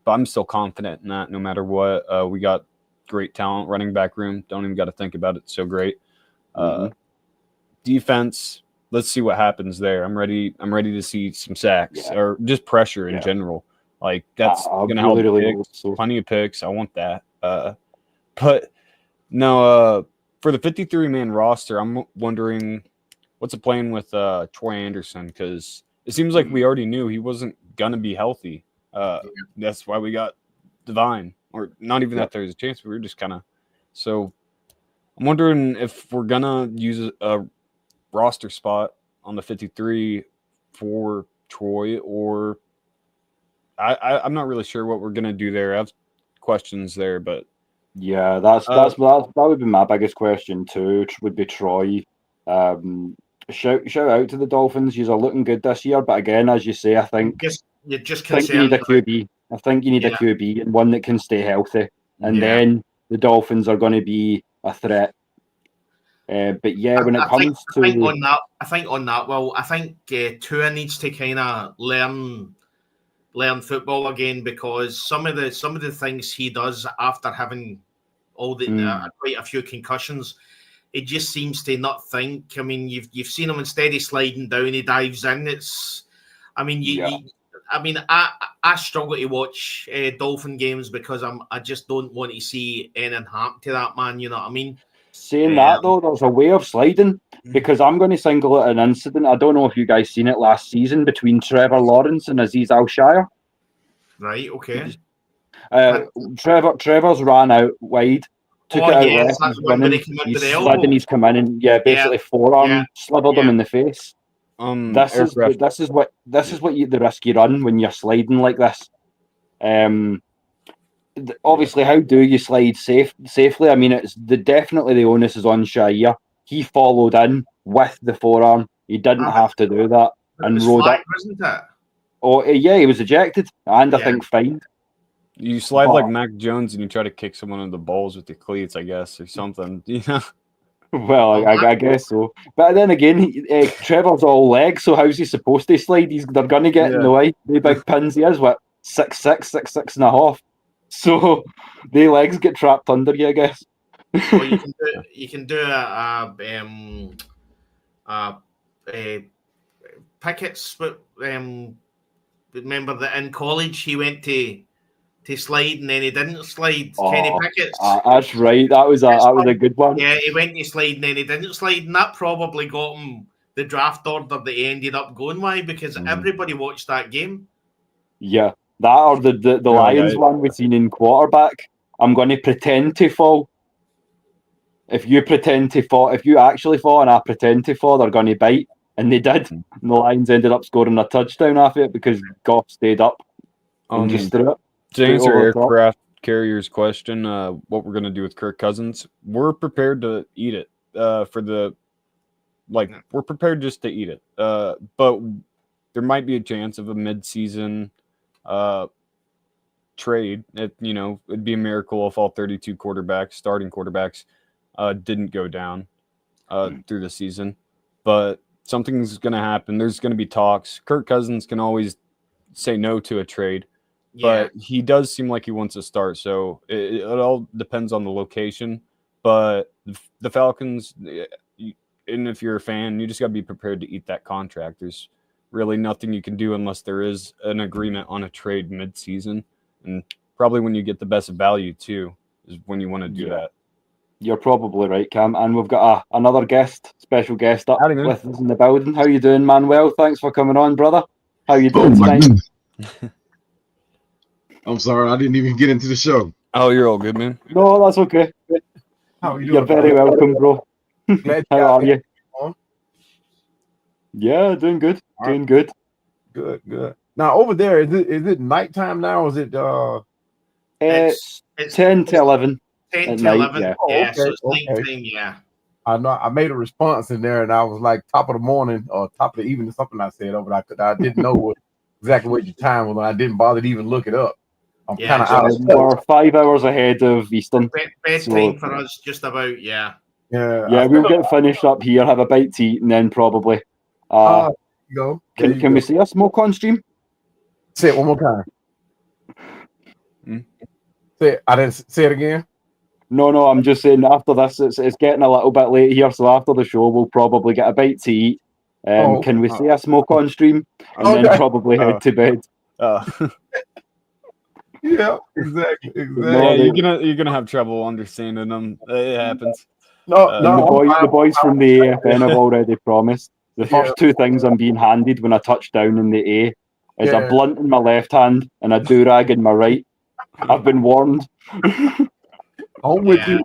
I'm still confident in that no matter what. We got great talent, running back room. Don't even got to think about it. So great. Defense, let's see what happens there. I'm ready to see some sacks or just pressure in general. Like that's going to help picks, plenty of picks. I want that. But no, for the 53-man roster, I'm wondering what's the plan with Troy Anderson, because it seems like we already knew he wasn't going to be healthy. That's why we got Divine, or not even that there's a chance. We were just kind of – so I'm wondering if we're going to use a roster spot on the 53 for Troy, or I'm not really sure what we're going to do there. I have questions there, but –
yeah, that would be my biggest question too. Would be Troy. Shout out to the Dolphins. You're looking good this year, but again, as you say, I think
you're just
you need a QB. I think you need a QB and one that can stay healthy, and then the Dolphins are going to be a threat. But yeah, when it comes to,
I think on that, well, I think Tua needs to kind of learn football again, because some of the things he does after having quite a few concussions, it just seems to not think. I mean, you've seen him, instead of sliding down, he dives in. I struggle to watch Dolphin games because I just don't want to see anything happen to that man. You know what I mean?
Saying that though, there's a way of sliding, because I'm going to single out an incident. I don't know if you guys seen it last season between Trevor Lawrence and Aziz Al-Shire.
Right. Okay.
Trevor's ran out wide, took it out left. He's running. He's slid and he's come in and basically forearm slithered him in the face. This is what the risk you run when you're sliding like this. Obviously, how do you slide safely? I mean, it's definitely the onus is on Shire. He followed in with the forearm. He didn't have to do that and rode up.
Wasn't it?
Oh yeah, he was ejected and I think fined.
You slide like Mac Jones and you try to kick someone in the balls with your cleats, I guess, or something. You know.
Well, I guess so. But then again, Trevor's all legs, so how's he supposed to slide? They're going to get in the way. The big pins he is, 6'6.5". So the legs get trapped under you, I guess.
Well, you can do Pickett's. But remember that in college he went to slide and then he didn't slide. Kenny Pickett's.
That's right. That was a good one.
Yeah, he went to slide and then he didn't slide, and that probably got him the draft order that he ended up going. Why? Because everybody watched that game.
Yeah, that or the Lions one we've seen in quarterback. I'm going to pretend to fall. If you actually fall and I pretend to fall, they're going to bite. And they did. And the Lions ended up scoring a touchdown off it because Goff stayed up and just threw it.
To answer aircraft carrier's question, what we're going to do with Kirk Cousins, we're prepared to eat it. We're prepared just to eat it. But there might be a chance of a mid-season trade. It'd be a miracle if all 32 starting quarterbacks, didn't go down through the season. But something's going to happen. There's going to be talks. Kirk Cousins can always say no to a trade. But he does seem like he wants to start, so it all depends on the location. But the Falcons, and if you're a fan, you just got to be prepared to eat that contract. There's really nothing you can do unless there is an agreement on a trade mid-season, and probably when you get the best value too is when you want to do that.
You're probably right, Cam. And we've got another special guest up
Howdy, man.
with us in the building. How you doing, Manuel? Thanks for coming on, brother. How you doing tonight?
I'm sorry, I didn't even get into the show.
Oh, you're all good, man.
No, that's okay.
How are you
You're
doing?
very welcome, bro.
Glad
How are you?
on.
Yeah, doing good.
All
Doing good.
Good. Now over there, is it nighttime now? Or is it
It's
10 to 11.
10
at
to
night,
11.
yeah.
Yeah, so
Okay,
it's
okay.
nighttime, yeah.
I know I made a response in there and I was like top of the morning or top of the evening, something I said over. I didn't know exactly what your time was, and I didn't bother to even look it up. I'm
Yeah,
kind of
so
out of
We're 5 hours ahead of Eastern.
Bedtime for us, just about, yeah.
Yeah, we'll get finished up here, have a bite to eat, and then probably.
There you go. There you
Can
go.
we see a smoke on stream?
Say it one more time? Say it. I didn't say it again.
No, I'm just saying after this, it's getting a little bit late here, so after the show, we'll probably get a bite to eat. Can we see a smoke on stream? And then probably head to bed.
Yeah, exactly.
Yeah, you're gonna have trouble understanding them. It happens.
The boys from the AFN have already promised. The first two things I'm being handed when I touch down in the A is a blunt in my left hand and a do-rag in my right. I've been warned.
I'm with you.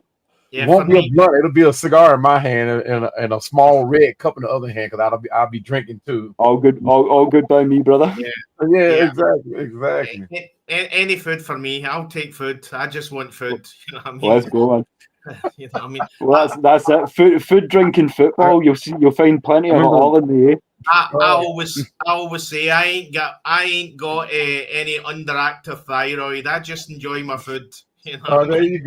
Yeah,
it won't
for
be
me,
a blunt. It'll be a cigar in my hand and a small red cup in the other hand because I'll be drinking too.
All good by me, brother.
Yeah. Exactly.
Any food for me. I'll take food. I just want food. You know what I mean?
Let's go, man.
You know what I mean?
Well, that's it. Food, drinking, football. You'll find plenty of it all in the A.
I always say I ain't got any underactive thyroid. I just enjoy my food. You know
There you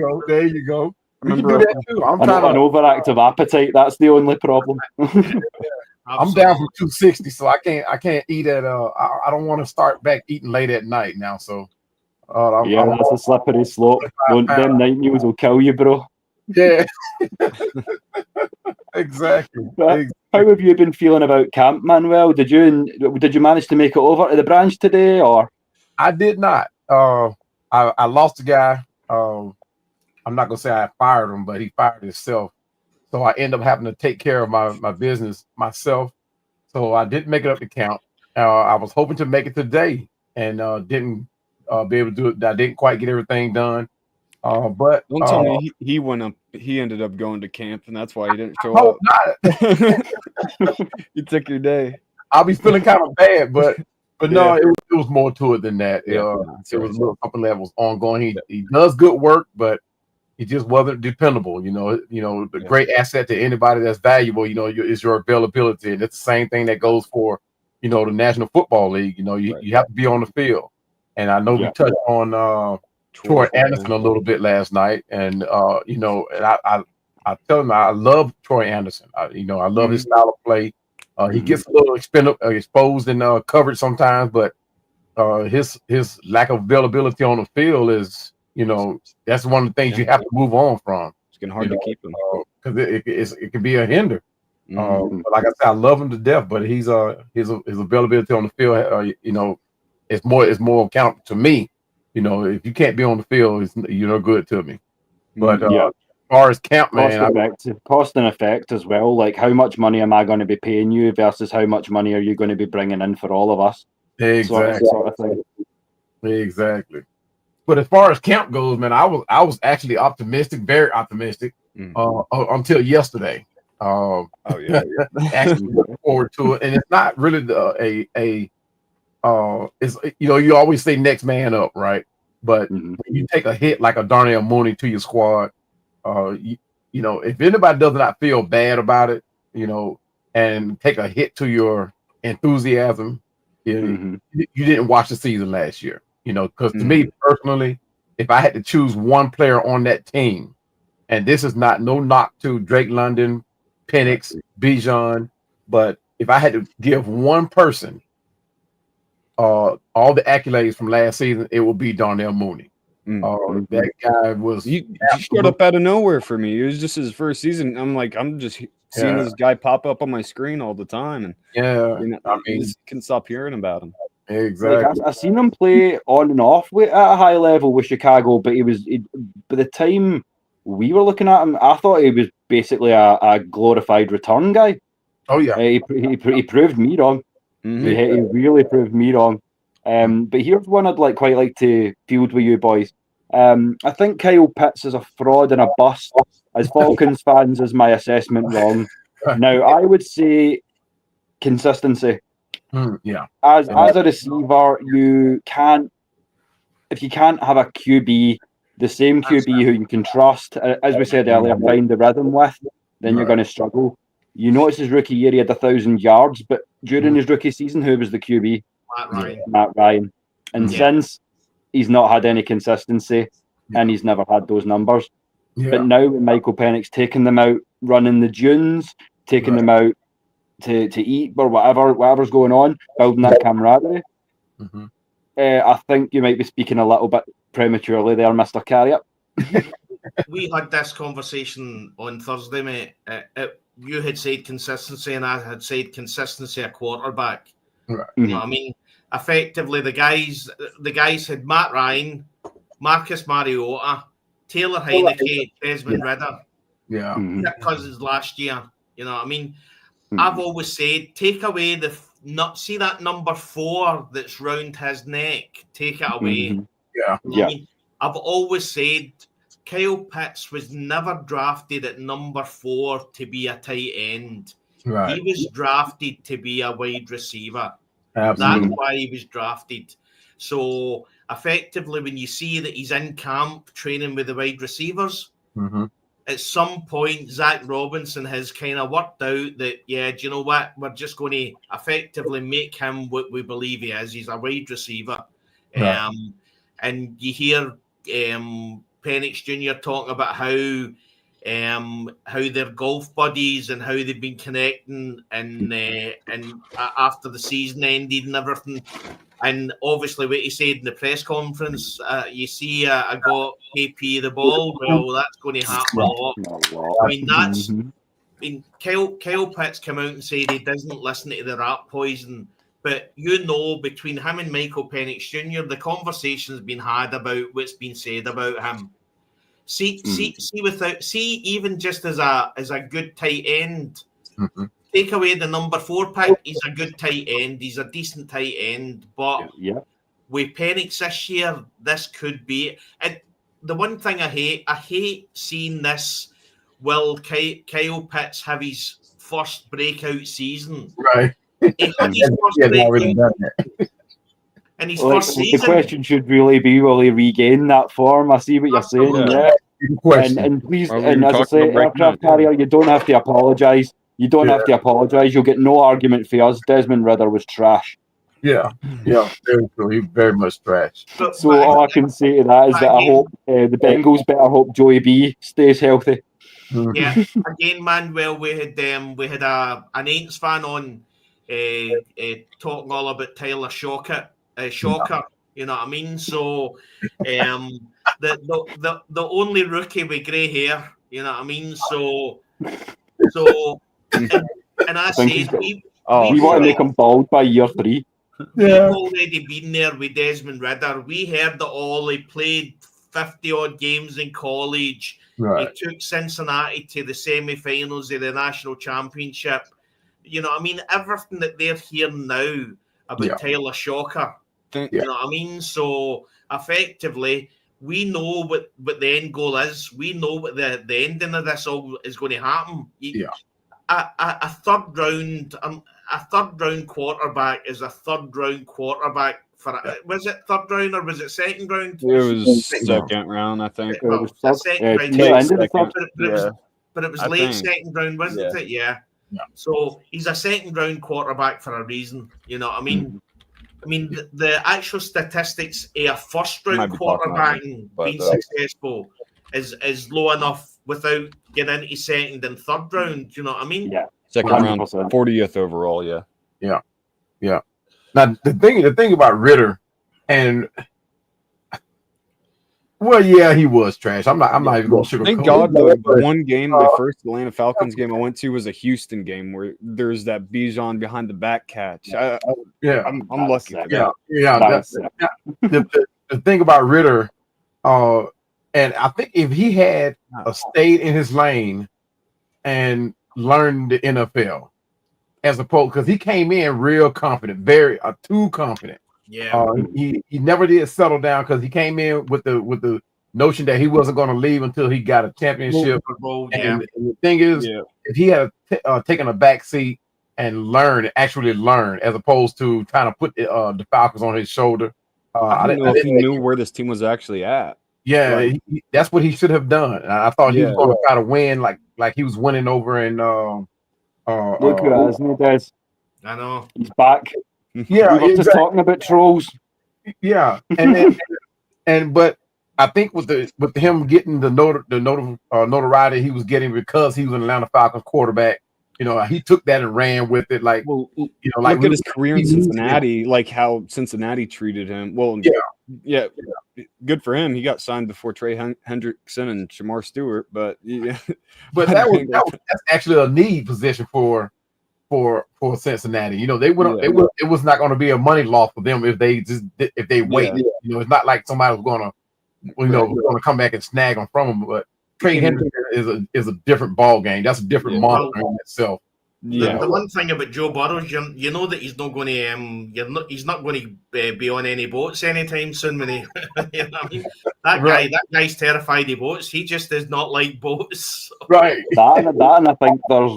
go. We can
Remember-
do that too. I'm
An
trying to.
overactive appetite. That's the only problem.
I'm down for 260, so I can't eat at. I don't want to start back eating late at night now. So.
That's a slippery slope. Them night meals will kill you, bro.
Yeah. Exactly.
How have you been feeling about camp, Manuel? Did you manage to make it over to the branch today, or?
I did not. I lost a guy. I'm not gonna say I fired him, but he fired himself. So I end up having to take care of my business myself. So I didn't make it up to camp. I was hoping to make it today and didn't be able to do it. I didn't quite get everything done. But
don't tell me he went up. He ended up going to camp, and that's why he didn't show up. You took your day.
I'll be feeling kind of bad, but no, it was more to it than that. It was a couple levels ongoing. He does good work, but he just wasn't dependable. The great asset to anybody that's valuable, is your availability, and it's the same thing that goes for, the National Football League. You have to be on the field, and I know we touched on Troy Anderson a little bit last night, and and I tell him I love Troy Anderson. I love his style of play. He gets a little exposed in coverage sometimes, but his lack of availability on the field is, that's one of the things you have to move on from.
It's getting hard to keep him
because it can be a hinder. But like I said, I love him to death, but his availability on the field, it's more accountable to me. If you can't be on the field, you're no good to me. But as far as camp, man,
cost and effect as well. Like, how much money am I going to be paying you versus how much money are you going to be bringing in for all of us?
Exactly.
Sort of thing.
Exactly. But as far as camp goes, man, I was actually optimistic, very optimistic, until yesterday. Actually looking forward to it, and it's not really it's you always say next man up, right? But when you take a hit like a Darnell Mooney to your squad, if anybody does not feel bad about it, and take a hit to your enthusiasm, you didn't watch the season last year. Because to me personally, if I had to choose one player on that team, and this is no knock to Drake London, Penix, Bjan, but if I had to give one person all the accolades from last season, it would be Darnell Mooney. That guy was
he showed up out of nowhere for me. It was just his first season. I'm just seeing this guy pop up on my screen all the time, and I just couldn't stop hearing about him.
Exactly.
I've seen him play on and off at a high level with Chicago, but by the time we were looking at him, I thought he was basically a glorified return guy.
Oh yeah,
he proved me wrong.
Mm-hmm.
He really proved me wrong. But here's one I'd quite like to field with you boys. I think Kyle Pitts is a fraud and a bust. As Falcons fans, is my assessment wrong? Now, I would say consistency. As a receiver, if you can't have a QB, the same QB who you can trust, as we said earlier, find the rhythm with, then you're going to struggle. You notice his rookie year, he had 1,000 yards, but during his rookie season, who was the QB? Matt Ryan. And since, he's not had any consistency, and he's never had those numbers. But now with Michael Penix taking them out, running the dunes, taking them out to eat or whatever's going on, building that camaraderie, I think you might be speaking a little bit prematurely there, Mr. Carrier.
We had this conversation on Thursday, mate. You had said consistency, and I had said consistency at quarterback.
Right.
You know what I mean? Effectively, the guys had Matt Ryan, Marcus Mariota, Taylor Heineke, Desmond Ridder. Kirk Cousins last year. You know what I mean? I've always said, take away see that number 4 that's round his neck. Take it away. You know what I mean? I've always said Kyle Pitts was never drafted at number 4 to be a tight end. Right. He was drafted to be a wide receiver. Absolutely. That's why he was drafted. So effectively, when you see that he's in camp training with the wide receivers, at some point, Zach Robinson has kind of worked out that, do you know what? We're just going to effectively make him what we believe he is. He's a wide receiver. Right. And you hear Penix Jr. talking about how they're golf buddies and how they've been connecting and after the season ended and everything. And obviously what he said in the press conference, you see I got KP the ball, well, that's going to happen a lot. I mean, Kyle Pitts came out and said he doesn't listen to the rat poison, but between him and Michael Penix Jr., the conversation's been had about what's been said about him. See, even just as a good tight end, take away the number 4 pick, he's a good tight end. He's a decent tight end. But with Penix this year, this could be. And the one thing I hate seeing this. Will Kyle Pitts have his first breakout season? Right. He had his first breakout. And his first season.
The question should really be, will he regain that form? I see what you're saying. And please, and as I say, Aircraft Carrier, you don't have to apologise. You don't have to apologise. You'll get no argument for us. Desmond Ridder was trash.
Yeah, very true. He's very much trash.
So all I can say to that is that I hope the Bengals better hope Joey B stays healthy.
Yeah, again, Manuel, we had an Aints fan on talking all about Tyler Shocker. You know what I mean? So the only rookie with grey hair. You know what I mean? So and I said we
want to make him bald by year 3.
We've already been there with Desmond Ridder. We heard that all. He played 50-odd games in college. Right. He took Cincinnati to the semi-finals of the national championship. You know what I mean? Everything that they're hearing now about Tyler Shocker. You know what I mean? So effectively, we know what the end goal is. We know what the ending of this all is going to happen. A third round quarterback is a third round quarterback for was it third round or was it second round?
It was second round, I think.
Well, it was second round, but it was late second round, wasn't it? Yeah. So he's a second round quarterback for a reason. You know what I mean? I mean, the actual statistics of a first round quarterback being successful is low enough without getting into second and third round. You know what I mean?
Yeah, second 100%. Round, 40th overall. Yeah. Now
the thing about Ridder, and Well, yeah, he was trash. I'm not even going to sugarcoat.
Thank God the one game, the first Atlanta Falcons game I went to was a Houston game where there's that Bjan behind the back catch. I'm lucky for that.
The thing about Ritter, and I think if he had stayed in his lane and learned the NFL, as opposed, because he came in real confident, very too confident.
Yeah,
he never did settle down because he came in with the notion that he wasn't going to leave until he got a championship. And the thing is, if he had taken a back seat and actually learn, as opposed to trying to put the Falcons on his shoulder.
I don't know if he knew where this team was actually at.
Yeah, right. That's what he should have done. I thought he was going to try to win like he was winning over in.
Look who it is, and he does.
I know
he's back.
Yeah,
we were just talking about trolls.
Yeah, but I think with him getting the notoriety he was getting because he was an Atlanta Falcons quarterback, he took that and ran with it. Like,
look at his career in Cincinnati, like how Cincinnati treated him. Well, yeah, good for him. He got signed before Trey Hendrickson and Shamar Stewart, but
but that's actually a need position for Cincinnati. It was not going to be a money loss for them if they wait. It's not like somebody was going to come back and snag them from them. But Trey Hendrickson is a different ball game. That's a different monster in itself.
The one thing about Joe Burrow, you know that he's not going to he's not going to be on any boats anytime soon. When he, you know what I mean? That guy's terrified of boats. He just does not like boats.
Right.
That and I think they're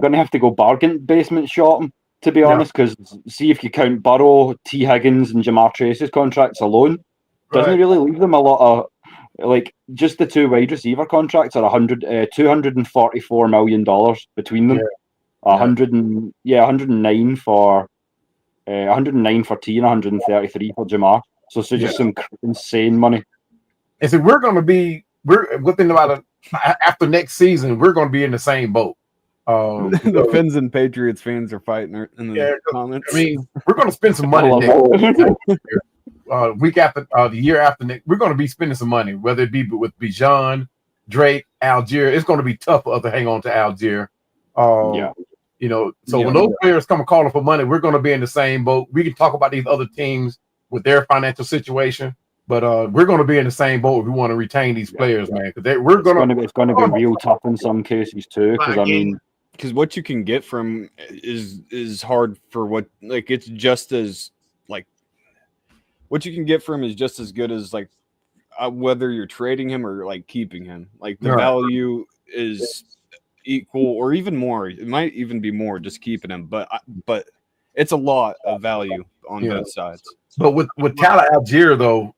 going to have to go bargain basement shopping, to be honest, because see if you count Burrow, T. Higgins, and Jamar Chase's contracts alone, doesn't really leave them a lot of just the two wide receiver contracts are $244 million between them. 109 for 109 for T and 133 for Jamar. So just some insane money.
And so we're within about after next season, we're going to be in the same boat.
The Finns and Patriots fans are fighting in the comments.
I mean, we're going to spend some money week after the year after next. We're going to be spending some money, whether it be with Bjan, Drake, Algier. It's going to be tough for us to hang on to Algier. When those players come calling for money, we're going to be in the same boat. We can talk about these other teams with their financial situation, but we're going to be in the same boat if we want to retain these players, man. Because it's going to be
real tough in some cases too.
Because what you can get from is hard for what it's just as what you can get from is just as good as whether you're trading him or keeping him. Like the value is equal or even more. It might even be more just keeping him, but it's a lot of value on both sides.
But with Tyler Algier though,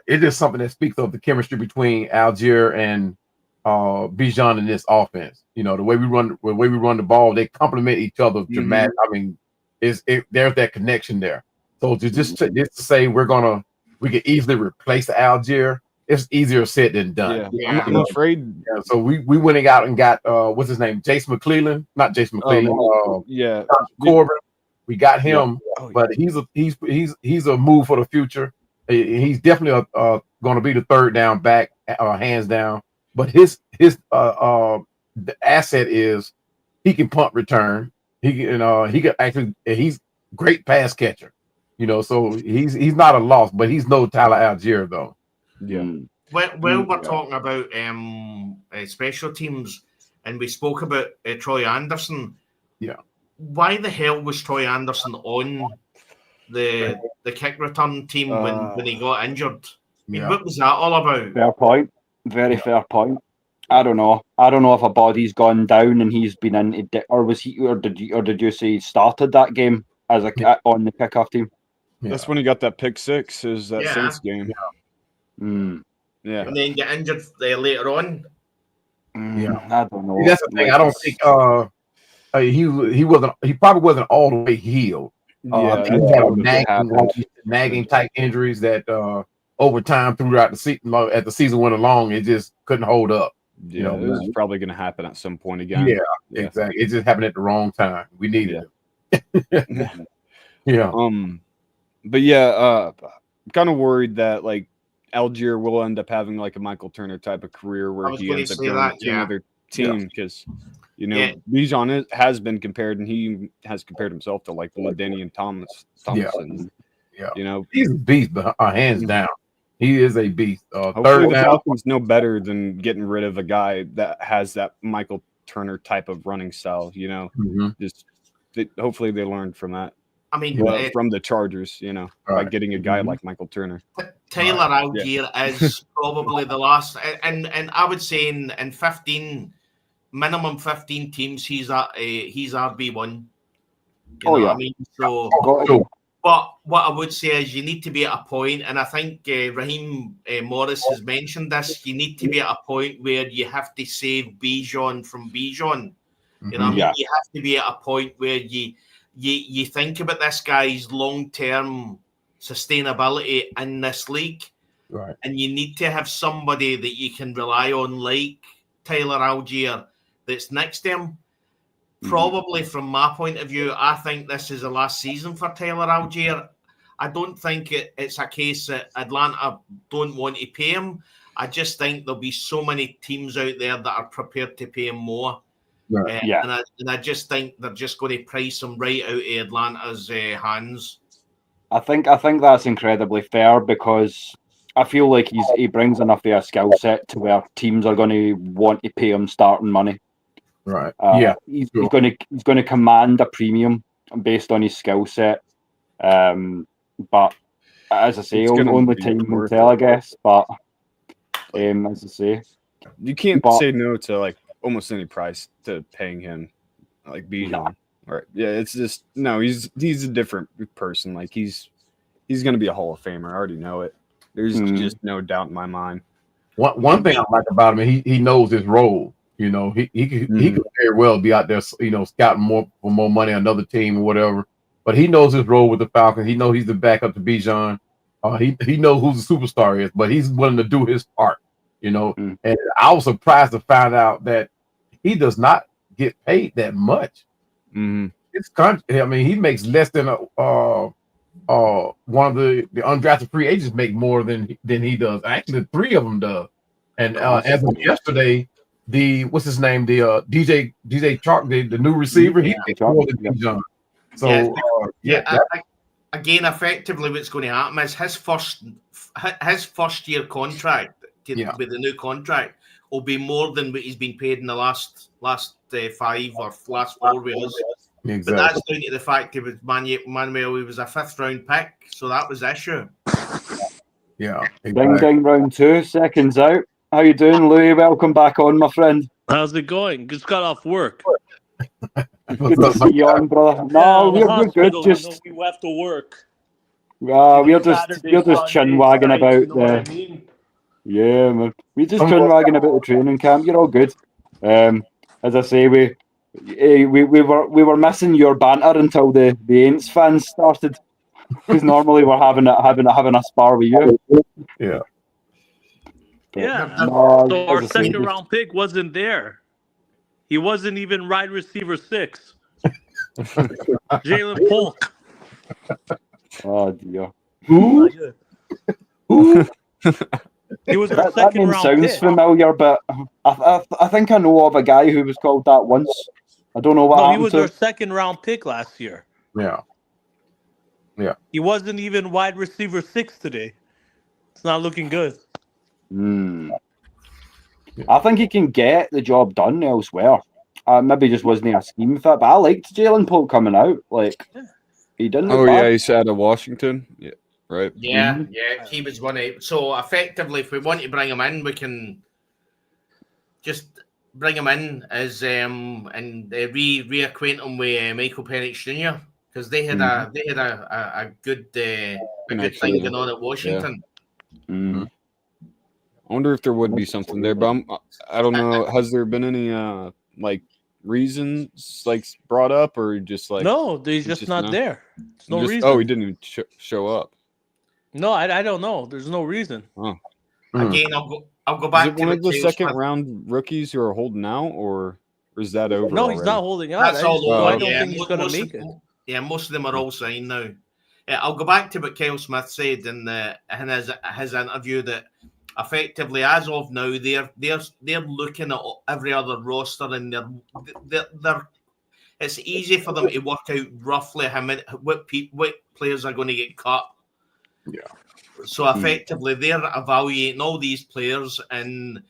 it is something that speaks of the chemistry between Algier and Bjan in this offense. The way we run the ball, they complement each other dramatic. I mean, there's that connection there. So just to say we can easily replace Algier, it's easier said than done.
I'm afraid.
So we went out and got what's his name, Jason McClellan, not Jason McClellan. Corbin. We got him, but he's a move for the future. He's definitely going to be the third down back, hands down. But his the asset is he can punt return. He can actually he's great pass catcher. So he's not a loss, but he's no Tyler Algier though.
Yeah.
Well, we're talking about special teams, and we spoke about Troy Anderson.
Yeah.
Why the hell was Troy Anderson on the kick return team when he got injured? I mean, what was that all about?
Fair point. Very fair point. I don't know if a body's gone down and he's been in, or did you say he started that game as on the kickoff team?
That's when he got that pick six. Is that Saints game?
Yeah.
And then get injured later on.
I don't know.
That's the thing. I don't think he probably wasn't all the way healed. He had nagging type injuries that over time throughout the season, as the season went along, it just couldn't hold up.
It was probably going to happen at some point again.
Yeah, exactly. It just happened at the wrong time. We needed it.
But I'm kind of worried that Algier will end up having like a Michael Turner type of career
I
where
was
he
gonna
ends up
say
going
that,
to
yeah.
another team because
Yeah.
Bjan has been compared, and he has compared himself to like LaDainian Thompson.
Yeah. He's a beast, but hands down, he is a beast.
Hopefully the Falcons know better than getting rid of a guy that has that Michael Turner type of running style. Hopefully they learned from that.
I mean,
from the Chargers, by getting a guy like Michael Turner.
Taylor Algier is probably the last, and I would say in 15, minimum 15 teams, he's RB1. You know what I mean? So, but what I would say is you need to be at a point, and I think Raheem Morris has mentioned this. You need to be at a point where you have to save Bjan from Bjan. You know what I mean? You have to be at a point where you think about this guy's long-term sustainability in this league,
right?
And you need to have somebody that you can rely on, like Taylor Algier, that's next to him. Probably from my point of view, I think this is the last season for Taylor Algier. I don't think it's a case that Atlanta don't want to pay him. I just think there'll be so many teams out there that are prepared to pay him more.
Right.
And I just think they're just going to price him right out of Atlanta's hands.
I think that's incredibly fair because I feel like he brings enough of a skill set to where teams are going to want to pay him starting money.
Right.
He's going to command a premium based on his skill set. But as I say, only time will tell, I guess. But as I say,
you can't say no to like almost any price to paying him like Bjan. Right. Yeah, it's just he's a different person. Like he's going to be a Hall of Famer. I already know it. There's just no doubt in my mind.
One thing I like about him, he knows his role. He could very well be out there, scouting for more money on another team or whatever. But he knows his role with the Falcons. He knows he's the backup to Bjan. He knows who the superstar is, but he's willing to do his part. And I was surprised to find out that he does not get paid that much. It's he makes less than one of the undrafted free agents make more than he does. Actually, 3 of them does. And as of yesterday, what's his name? The DJ Chark, the new receiver, he makes more than Bjan. So
again, effectively, what's going to happen is his first year contract with the new contract will be more than what he's been paid in the last 5 or last 4 years.
Exactly.
But that's down to the fact he was Manuel. He was a 5th round pick, so that was the issue.
Yeah.
Exactly. Ding round 2, seconds out. How you doing, Louis? Welcome back on, my friend.
How's it going? Just got off work.
Good to see you on, brother. No, we're good. Just
we have to work.
We're just chin wagging about
I mean?
Yeah, man. We just chin wagging about the training camp. You're all good. As I say, we were missing your banter until the Aints fans started, because normally we're having a spar with you.
Yeah.
Yeah. So our second round pick wasn't there. He wasn't even wide receiver 6. Jalen Polk.
Oh dear.
Who?
He was our
That
second
name
round
sounds
pick.
familiar, but I think I know of a guy who was called that once. I don't know what happened
he was
to
our
him.
second round pick last year.
Yeah.
He wasn't even wide receiver 6 today. It's not looking good.
I think he can get the job done elsewhere. Maybe just wasn't a scheme fit, but I liked Jalen Polk coming out. Like he didn't.
Oh yeah, he's out of Washington. Yeah, right.
Yeah, he was one of. So effectively, if we want to bring him in, we can just bring him in as and reacquaint him with Michael Penix Jr. because they had a good thing going on at Washington.
I wonder if there would be something there, but I don't know. Has there been any like reasons like brought up, or just like
no? He's just not there. There's no reason.
Oh, he didn't even show up.
No, I don't know. There's no reason.
Oh.
Again, I'll go back.
Is it one of the second round rookies who are holding out, or is that over?
No, he's not holding out.
That's all over.
I don't think he's going to make it.
Yeah, most of them are all signed now. I'll go back to what Kyle Smith said in his interview that effectively, as of now, they're looking at every other roster and they're it's easy for them to work out roughly what players are going to get cut.
Yeah.
So effectively, they're evaluating all these players. And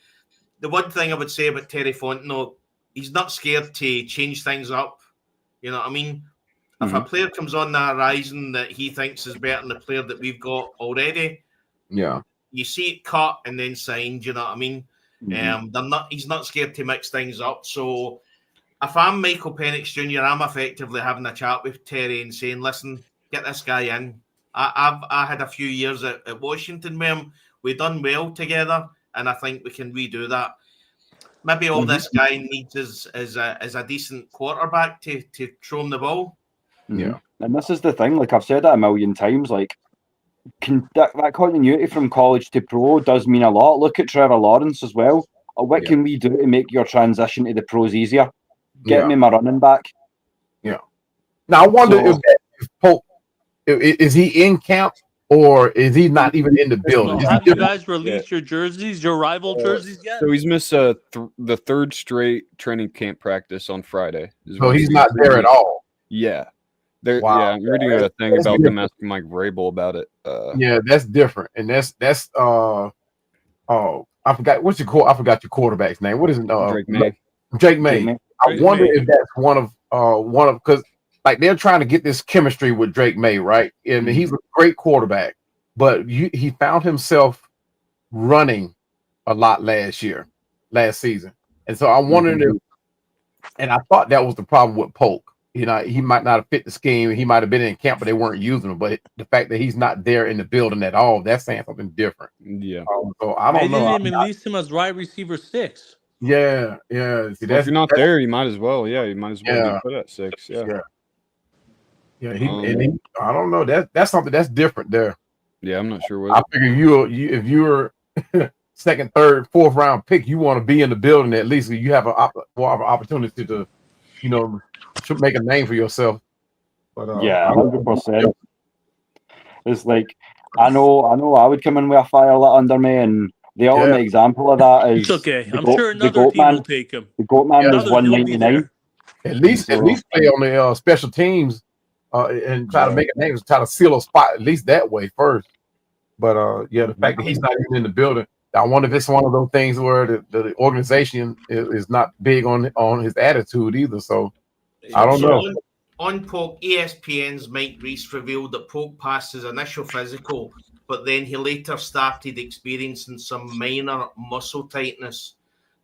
the one thing I would say about Terry Fontenot, he's not scared to change things up. You know what I mean? If a player comes on the horizon that he thinks is better than the player that we've got already, you see it cut and then signed. You know what I mean? He's not scared to mix things up. So if I'm Michael Penix Jr., I'm effectively having a chat with Terry and saying, "Listen, get this guy in." I had a few years at Washington with him. We done well together, and I think we can redo that. Maybe all this guy needs is a decent quarterback to throw him the ball.
Yeah, and this is the thing. Like I've said that a million times. Like that continuity from college to pro does mean a lot. Look at Trevor Lawrence as well. What can we do to make your transition to the pros easier? Get me my running back.
Yeah. Now I wonder if Polk is he in camp or is he not even in the building?
Have you guys released your jerseys, your rival jerseys yet?
So he's missed the third straight training camp practice on Friday.
So he's not there at all.
Yeah. Yeah, I'm reading a thing about them asking Mike Vrabel about it.
Yeah, that's different, and that's I forgot I forgot your quarterback's name. What is it? Drake May. I wonder if that's one of because like they're trying to get this chemistry with Drake May, right? And he's a great quarterback, but he found himself running a lot last season, and so I wondered if, and I thought that was the problem with Polk. You know, he might not have fit the scheme. He might have been in camp, but they weren't using him. But the fact that he's not there in the building at all, that's saying something different.
Yeah.
So I don't know.
They didn't even release him as wide receiver 6.
Yeah. See,
if you're not there, you might as well. Yeah, you might as well be put at 6. Yeah.
I don't know. That's something that's different there.
Yeah, I'm not sure what.
I figure if you're second, third, fourth round pick, you want to be in the building at least. You have more of an opportunity to, should make a name for yourself. But
100%. It's like I know I would come in with a fire lit under me, and the ultimate example of that is
it's okay. I'm sure another team will take him.
The GOAT man was 199.
At least play on the special teams and try to make a name, try to seal a spot at least that way first. But the fact that he's not even in the building, I wonder if it's one of those things where the organization is not big on his attitude either. So I don't know.
On Polk, ESPN's Mike Reese revealed that Polk passed his initial physical, but then he later started experiencing some minor muscle tightness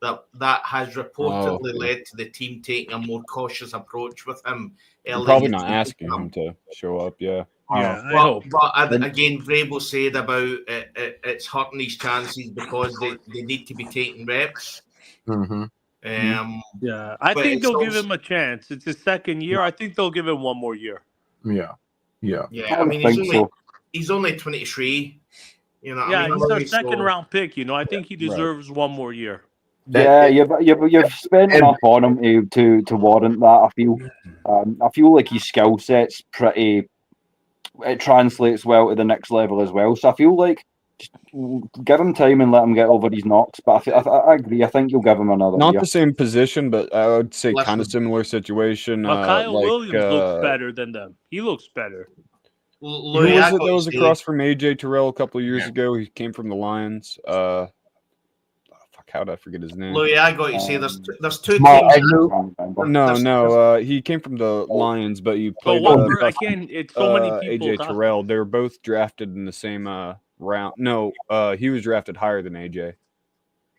that has reportedly led to the team taking a more cautious approach with him.
Probably not asking him to show up,
But
again, Vrabel said about it's hurting his chances because they need to be taking reps.
I think they'll give him a chance. It's his second year. I think they'll give him one more year.
Yeah.
I mean, he's only 23. He's
our second round pick. I think he deserves one more year.
You've spent enough on him to warrant that. I feel like his skill set's pretty. It translates well to the next level as well. So I feel like just give him time and let him get over these knocks. But I agree. I think you'll give him another.
Not
year.
The same position, but I would say kind of similar situation.
Kyle Williams looks better than them. He looks better.
Who was it that was across from AJ Terrell a couple of years ago? He came from the Lions. How did I forget his name?
Louis, I got you. See, there's two teams.
No. He came from the Lions, but you played.
It's so many people.
AJ Terrell. They were both drafted in the same round. No, he was drafted higher than AJ.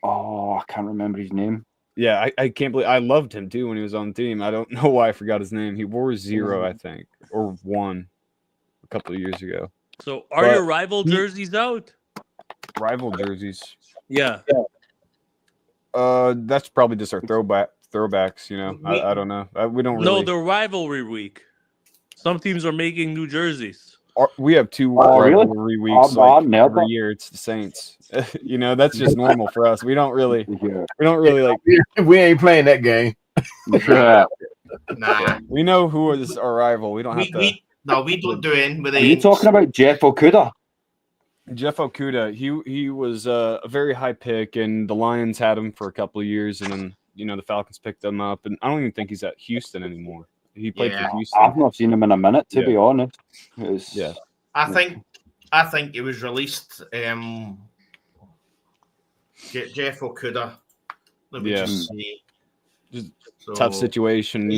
Oh, I can't remember his name.
Yeah, I can't believe I loved him too when he was on the team. I don't know why I forgot his name. He wore 0, I think, or 1 a couple of years ago.
So, are your rival jerseys out?
Rival jerseys.
Yeah.
That's probably just our throwbacks. I don't know. We don't really.
No, the rivalry week. Some teams are making new jerseys.
We have 2 rivalry weeks every year. It's the Saints. That's just normal for us. We don't really like.
We ain't playing that game.
Nah.
We know who is our rival. We don't have to.
No, we don't do anything with
Are you talking about Jeff Okudah?
Jeff Okudah, he was a very high pick, and the Lions had him for a couple of years, and then the Falcons picked him up, and I don't even think he's at Houston anymore. He played for Houston.
I've not seen him in a minute, to be honest.
I think it was released. Jeff Okudah. Let me just see.
Tough situation,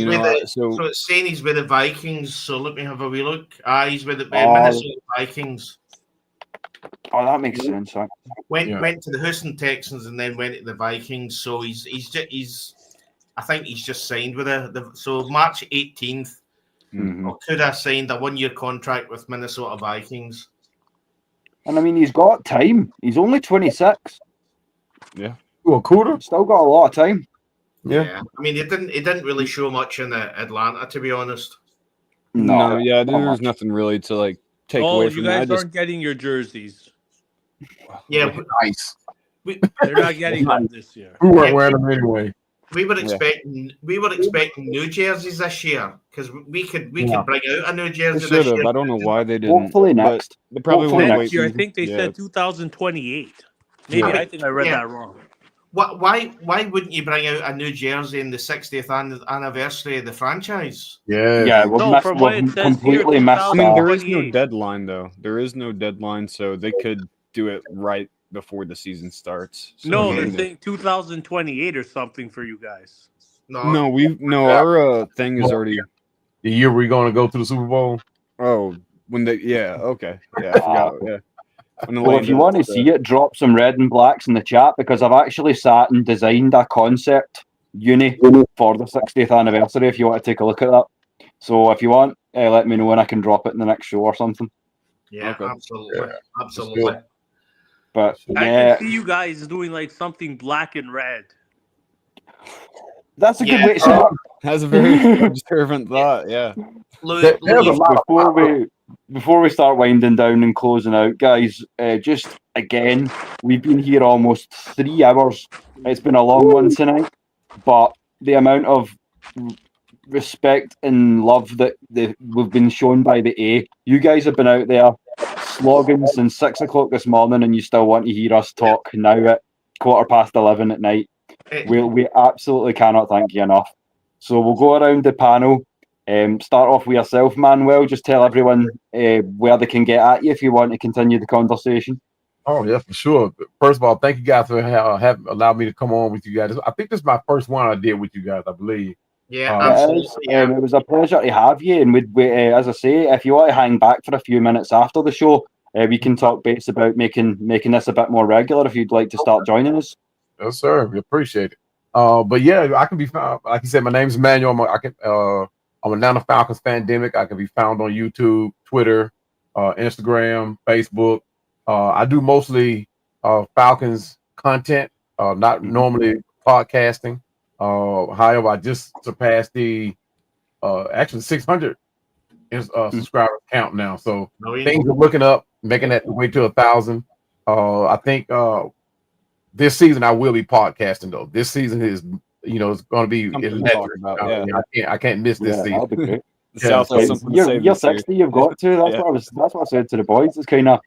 So it's saying he's with the Vikings. So let me have a wee look. He's with the Minnesota Vikings.
Oh, that makes sense. Right?
Went to the Houston Texans and then went to the Vikings. So he's I think he's just signed with so March 18th. Okudah signed a 1-year contract with Minnesota Vikings.
And I mean, he's got time. He's only 26.
Yeah.
Well, Okudah
still got a lot of time.
Yeah. I mean, he didn't really show much in Atlanta, to be honest.
No, there's nothing really to take away from that.
You guys aren't getting your jerseys.
Yeah,
nice.
They're not getting them this year.
We weren't wearing them anyway.
We were expecting new jerseys this year because we could bring out a new jersey this year.
I don't know why they didn't.
Hopefully next.
They probably won't
next
wait.
year. I think they said 2028. Maybe I think I read that wrong.
Why wouldn't you bring out a new jersey in the 60th anniversary of the franchise?
Yeah.
From what it says
completely
here,
missed.
I mean, there is no deadline though. There is no deadline, so they could do it right before the season starts. So
no, they're saying 2028 or something for you guys.
Our thing is already
the year we're going to go to the Super Bowl.
Oh, okay, I forgot.
Well, if you want to see it, drop some red and blacks in the chat because I've actually sat and designed a concept uni for the 60th anniversary. If you want to take a look at that, so if you want, let me know and I can drop it in the next show or something.
Yeah,
okay.
Absolutely.
But
I can see you guys doing something black and red.
That's a good way to start.
That's a very observant thought. Yeah.
Before we start winding down and closing out, guys, just again, we've been here almost 3 hours. It's been a long one tonight, but the amount of respect and love that we've been shown by the A. You guys have been out there slogging since 6 o'clock this morning, and you still want to hear us talk now at 11:15 at night. We absolutely cannot thank you enough. So we'll go around the panel. Start off with yourself, Manuel. Just tell everyone where they can get at you if you want to continue the conversation.
Oh, yeah, for sure. First of all, thank you guys for having allowed me to come on with you guys. I think this is my first one I did with you guys, I believe.
Yeah, absolutely.
It was a pleasure to have you. And we as I say, if you want to hang back for a few minutes after the show, we can talk base about making this a bit more regular if you'd like to start joining us.
Yes, sir. We appreciate it. But yeah, I can be found. Like you said, my name is Manuel. I'm a Atlanta Falcons Fandemic. I can be found on YouTube, Twitter, Instagram, Facebook. I do mostly Falcons content, not normally podcasting. However, I just surpassed the actually 600 subscriber count now. So things are looking up, making that way to 1,000. I think this season I will be podcasting though. This season is it's going to be electric. I can't miss this season.
You're 60. You've got to. That's what I said to the boys. It's kind of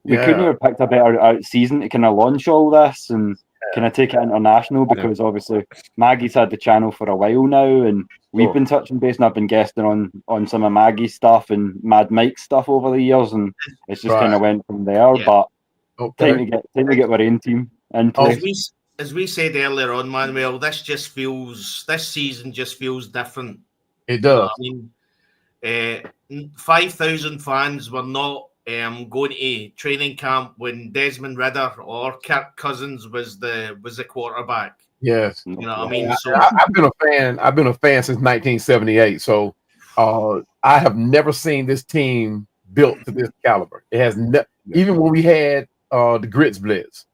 we couldn't have picked a better season to kind of launch all this and kind of take it international because obviously Maggie's had the channel for a while now, and we've been touching base, and I've been guesting on some of Maggie's stuff and Mad Mike's stuff over the years, and it's just kind of went from there. But time to get our own team in place.
As we said earlier on, Manuel, this season just feels different.
It does.
I mean, 5,000 fans were not going to training camp when Desmond Ridder or Kirk Cousins was the quarterback.
Yes,
you know what I mean. So
I've been a fan. I've been a fan since 1978. So I have never seen this team built to this caliber. It has even when we had the Grits Blitz.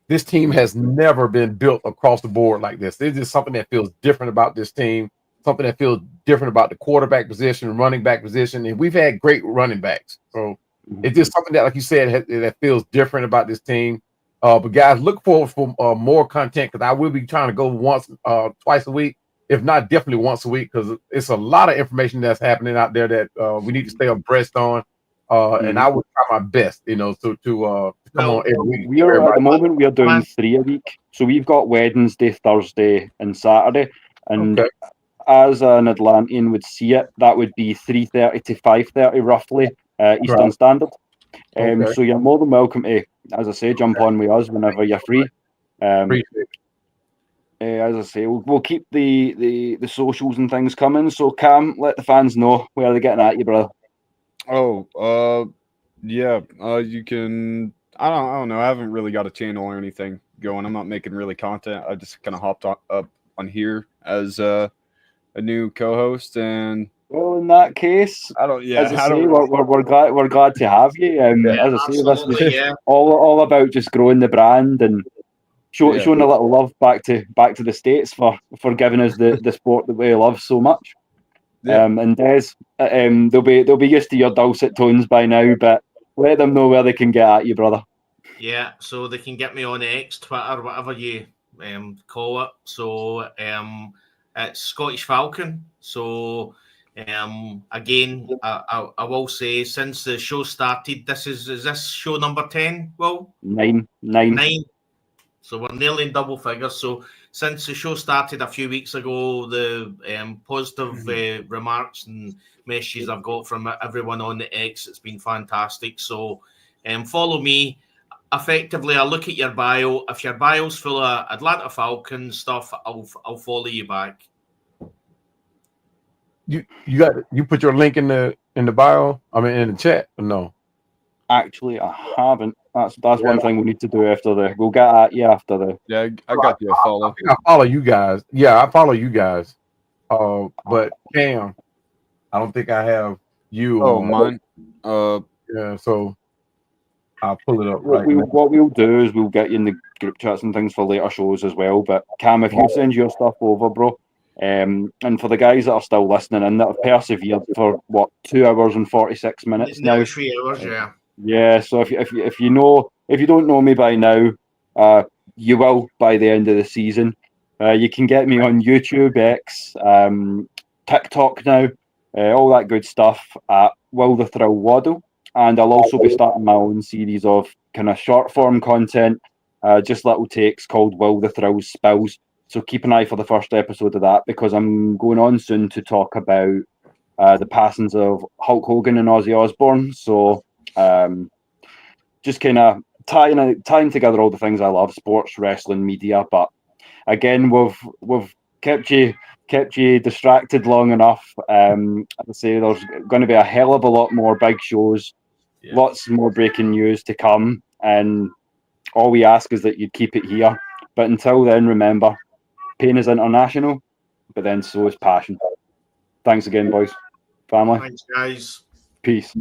This team has never been built across the board like this. There's just something that feels different about this team, something that feels different about the quarterback position, running back position. And we've had great running backs. So it's just something that, like you said, that feels different about this team. But guys, look forward for more content because I will be trying to go twice a week. if not definitely once a week, because it's a lot of information that's happening out there that we need to stay abreast on. And I would try my best, to come on every week.
We are at the moment we are doing 3 a week, so we've got Wednesday, Thursday, and Saturday. And as an Atlantean would see it, that would be 3:30 to 5:30 roughly Eastern Standard. So you're more than welcome to, as I say, jump on with us whenever you're free. As I say, we'll keep the socials and things coming. So Cam, let the fans know where they're getting at you, brother.
You can. I don't know. I haven't really got a channel or anything going. I'm not making really content. I just kind of hopped up on here as a new co-host, and
well, in that case, we're glad to have you. As I say, this is all about just growing the brand and showing a little love back to the States for giving us the sport that we love so much. And Des, they'll be used to your dulcet tones by now, but let them know where they can get at you, brother.
Yeah, so they can get me on X, Twitter, whatever you call it. So it's Scottish Falcon. So again, I will say, since the show started, is this show number 10? Well,
9.
So we're nearly in double figures. So since the show started a few weeks ago, the positive remarks and messages I've got from everyone on the X, it's been fantastic. So follow me. Effectively, I look at your bio. If your bio's full of Atlanta Falcons stuff, I'll follow you back.
You put your link in the bio? I mean, in the chat? Or no?
Actually, I haven't. That's one thing we need to do after the. We'll get at you after the.
Yeah, I got you a follow.
I think I follow you guys. Yeah, I follow you guys. But Cam, I don't think I have you.
Mine.
Yeah, so I'll pull it up
what we'll do is we'll get you in the group chats and things for later shows as well. But Cam, if you send your stuff over, bro. And for the guys that are still listening and that have persevered for 2 hours and 46 minutes now.
3 hours, yeah.
Yeah, so if you don't know me by now, you will by the end of the season. You can get me on YouTube, X, TikTok now, all that good stuff at Will The Thrill Wad-l. And I'll also be starting my own series of kind of short form content, just little takes called Will The Thrill Spills. So keep an eye for the first episode of that, because I'm going on soon to talk about the passings of Hulk Hogan and Ozzy Osbourne. So just kind of tying together all the things I love: sports, wrestling, media. But again, we've kept you distracted long enough. As I say, there's going to be a hell of a lot more big shows, lots more breaking news to come, and all we ask is that you keep it here. But until then, remember, pain is international, but then so is passion. Thanks again, boys. Family.
Thanks, guys.
Peace.